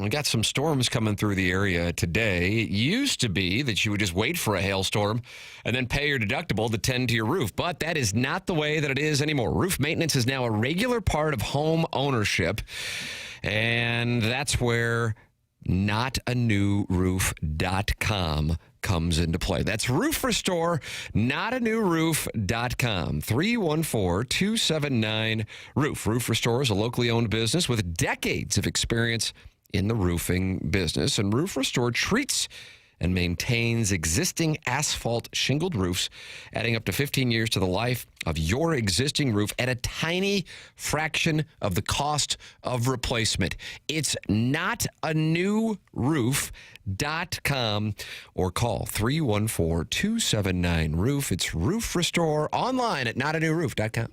We got some storms coming through the area today. It used to be that you would just wait for a hailstorm and then pay your deductible to tend to your roof, but that is not the way that it is anymore. Roof maintenance is now a regular part of home ownership, and that's where notanewroof.com comes into play. That's Roof Restore, notanewroof.com, 314-279-ROOF. Roof Restore is a locally owned business with decades of experience in the roofing business, and Roof Restore treats and maintains existing asphalt shingled roofs, adding up to 15 years to the life of your existing roof at a tiny fraction of the cost of replacement. It's notanewroof.com or call 314-279-ROOF. It's Roof Restore online at notanewroof.com.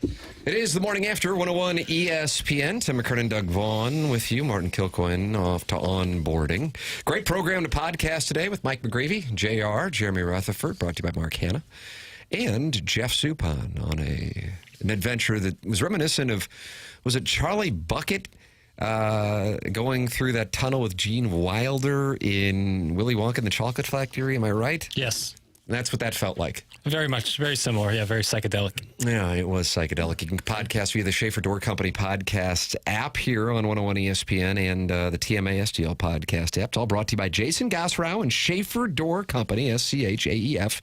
It is the morning after 101 ESPN. Tim McKernan, Doug Vaughn with you. Martin Kilcoyne off to onboarding. Great program to podcast today with Mike McGreevy, JR, Jeremy Rutherford, brought to you by Mark Hanna, and Jeff Suppan on an adventure that was reminiscent of, was it Charlie Bucket going through that tunnel with Gene Wilder in Willy Wonka and the Chocolate Factory? Am I right? Yes. That's what that felt like. Very much, very similar. Yeah, very psychedelic. Yeah, it was psychedelic. You can podcast via the Schaefer Door Company podcast app here on 101 ESPN and the TMA STL podcast app. It's all brought to you by Jason Gosrow and Schaefer Door Company, SCHAEFER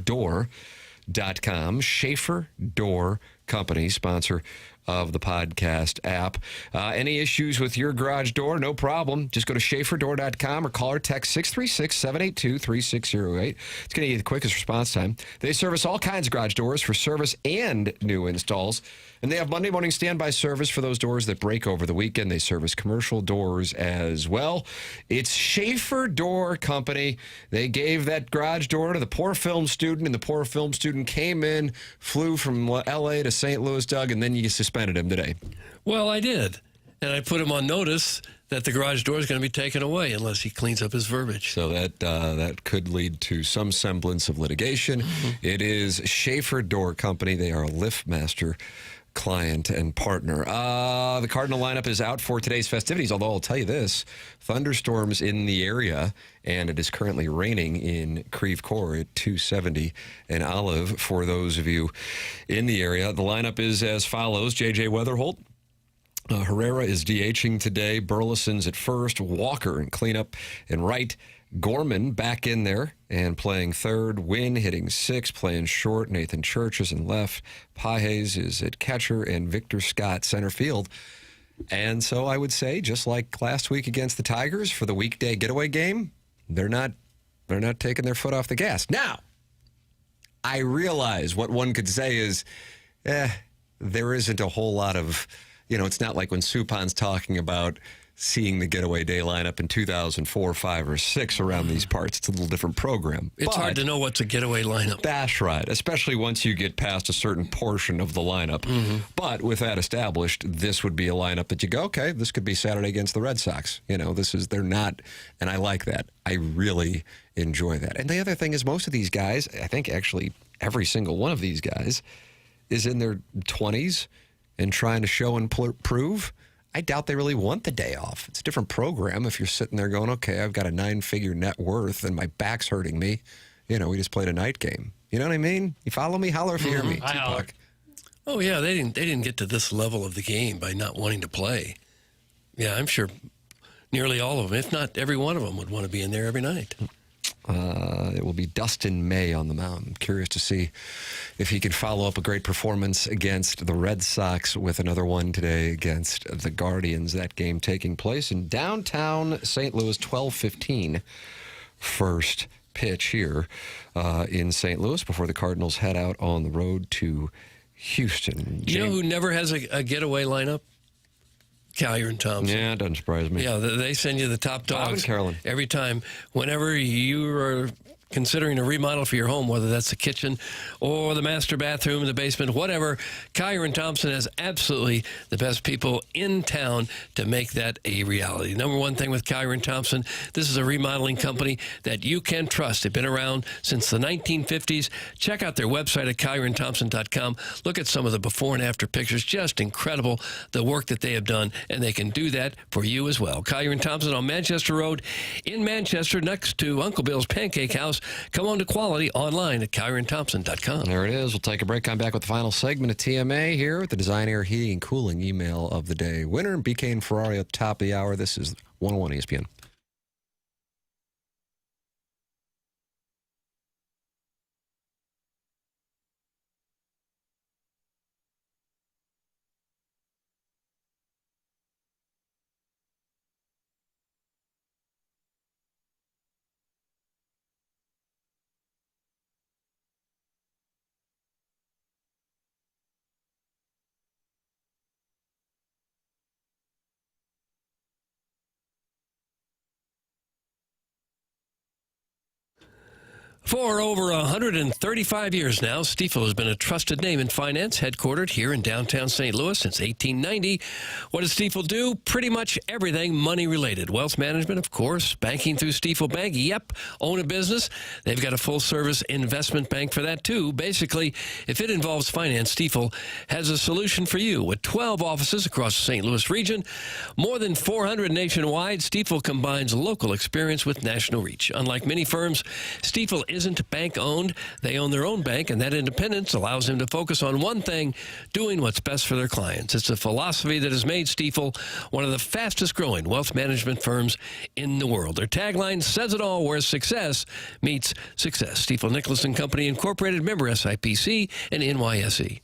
door.com. Schaefer Door Company, sponsor of the podcast app. Any issues with your garage door? No problem. Just go to schaeferdoor.com or call or text 636-782-3608. It's going to get the quickest response time. They service all kinds of garage doors for service and new installs. And they have Monday morning standby service for those doors that break over the weekend. They service commercial doors as well. It's Schaefer Door Company. They gave that garage door to the poor film student, and the poor film student came in, flew from L.A. to St. Louis, Doug, and then you suspended him today. Well, I did. And I put him on notice that the garage door is going to be taken away unless he cleans up his verbiage. So that could lead to some semblance of litigation. Mm-hmm. It is Schaefer Door Company. They are a LiftMaster client and partner. The Cardinal lineup is out for today's festivities, although I'll tell you this, thunderstorms in the area, and it is currently raining in Creve Coeur at 270 and Olive for those of you in the area. The lineup is as follows: J.J. Wetherholt, Herrera is DHing today, Burleson's at first, Walker in cleanup and right, Gorman back in there and playing third, Wynn hitting sixth, playing short, Nathan Church is in left, Pages is at catcher, and Victor Scott center field. And so I would say, just like last week against the Tigers for the weekday getaway game, they're not taking their foot off the gas. Now, I realize what one could say is, there isn't a whole lot of, it's not like when Suppan's talking about seeing the getaway day lineup in 2004, 5, or 6 around these parts. It's a little different program. It's hard to know what's a getaway lineup. That's right, especially once you get past a certain portion of the lineup. Mm-hmm. But with that established, this would be a lineup that you go, okay, this could be Saturday against the Red Sox. They're not, and I like that. I really enjoy that. And the other thing is, most of these guys, I think actually every single one of these guys, is in their 20s and trying to show and prove. I doubt they really want the day off. It's a different program if you're sitting there going, okay, I've got a 9-figure net worth and my back's hurting me. We just played a night game. You know what I mean? You follow me? Holler if you hear me. Tupac. Oh, yeah, they didn't get to this level of the game by not wanting to play. Yeah, I'm sure nearly all of them, if not every one of them, would want to be in there every night. It will be Dustin May on the mound. I'm curious to see if he can follow up a great performance against the Red Sox with another one today against the Guardians. That game taking place in downtown St. Louis, 12:15 first pitch here in St. Louis before the Cardinals head out on the road to Houston. You know who never has a getaway lineup? Collier and Thompson. Yeah, it doesn't surprise me. Yeah, they send you the top dogs every time. Whenever you are considering a remodel for your home, whether that's the kitchen or the master bathroom, the basement, whatever, Collier and Thompson has absolutely the best people in town to make that a reality. Number one thing with Collier and Thompson, this is a remodeling company that you can trust. They've been around since the 1950s. Check out their website at collierandthompson.com. Look at some of the before and after pictures. Just incredible, the work that they have done, and they can do that for you as well. Collier and Thompson on Manchester Road in Manchester, next to Uncle Bill's Pancake House. Come on to quality online at collierandthompson.com. There it is. We'll take a break. Come back with the final segment of TMA here with the Design Air Heating and Cooling email of the day. Winner and BK and Ferrari at the top of the hour. This is 101 ESPN. For over 135 years now, Stifel has been a trusted name in finance, headquartered here in downtown St. Louis since 1890. What does Stifel do? Pretty much everything money-related. Wealth management, of course. Banking through Stifel Bank. Yep. Own a business? They've got a full-service investment bank for that, too. Basically, if it involves finance, Stifel has a solution for you. With 12 offices across the St. Louis region, more than 400 nationwide, Stifel combines local experience with national reach. Unlike many firms, Stifel isn't bank-owned. They own their own bank, and that independence allows them to focus on one thing, doing what's best for their clients. It's a philosophy that has made Stifel one of the fastest-growing wealth management firms in the world. Their tagline says it all, where success meets success. Stifel Nicholas and Company Incorporated, member SIPC and NYSE.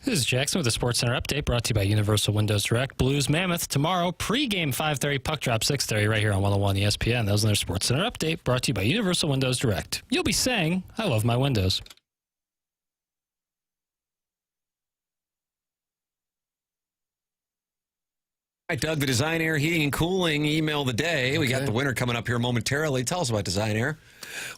This is Jackson with the Sports Center update brought to you by Universal Windows Direct. Blues Mammoth tomorrow, pregame 5:30, puck drop 6:30 right here on 101 ESPN. That was another Sports Center update brought to you by Universal Windows Direct. You'll be saying, I love my windows. All right, Doug, the Design Air Heating and Cooling email of the day. We got the winner coming up here momentarily. Tell us about Design Air.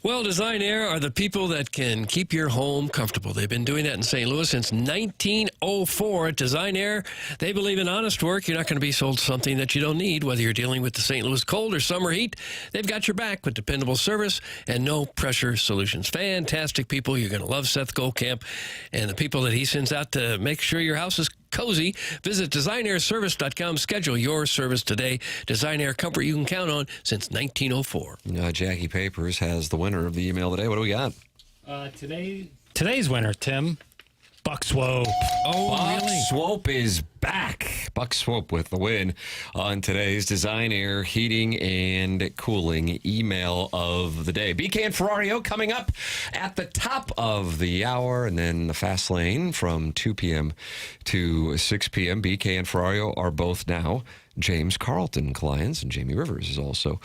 Well, Design Air are the people that can keep your home comfortable. They've been doing that in St. Louis since 1904. At Design Air, they believe in honest work. You're not going to be sold something that you don't need, whether you're dealing with the St. Louis cold or summer heat. They've got your back with dependable service and no-pressure solutions. Fantastic people. You're going to love Seth Goldcamp and the people that he sends out to make sure your house is cozy. Visit designairservice.com. Schedule your service today. Design Air comfort you can count on since 1904. Jackie Papers has the winner of the email today. What do we got? Today's winner, Tim, Buck Swope. Buck Swope is back. Buck Swope with the win on today's Design Air Heating and Cooling email of the day. BK and Ferrario coming up at the top of the hour, and then the Fast Lane from 2 p.m. to 6 p.m. BK and Ferrario are both now James Carlton clients, and Jamie Rivers is also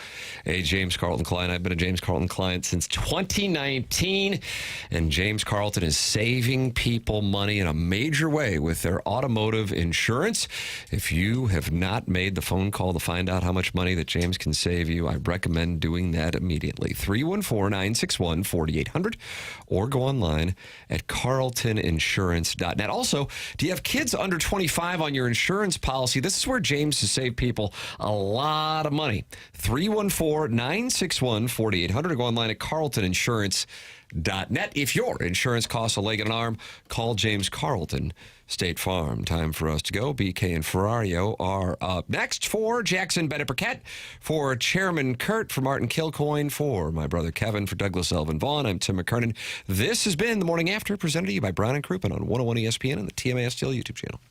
a James Carlton client. I've been a James Carlton client since 2019, and James Carlton is saving people money in a major way with their automotive insurance. If you have not made the phone call to find out how much money that James can save you, I recommend doing that immediately. 314-961-4800, or go online at carltoninsurance.net. Also, do you have kids under 25 on your insurance policy? This is where James is save people a lot of money. 314-961-4800, or go online at carltoninsurance.net. If your insurance costs a leg and an arm, call James Carlton, State Farm. Time for us to go. BK and Ferrario are up next. For Jackson Burkett, for Chairman Kurt, for Martin Kilcoyne, for my brother Kevin, for Douglas Elvin Vaughn, I'm Tim McKernan. This has been The Morning After, presented to you by Brown and Crouppen on 101 ESPN and the TMA STL YouTube channel.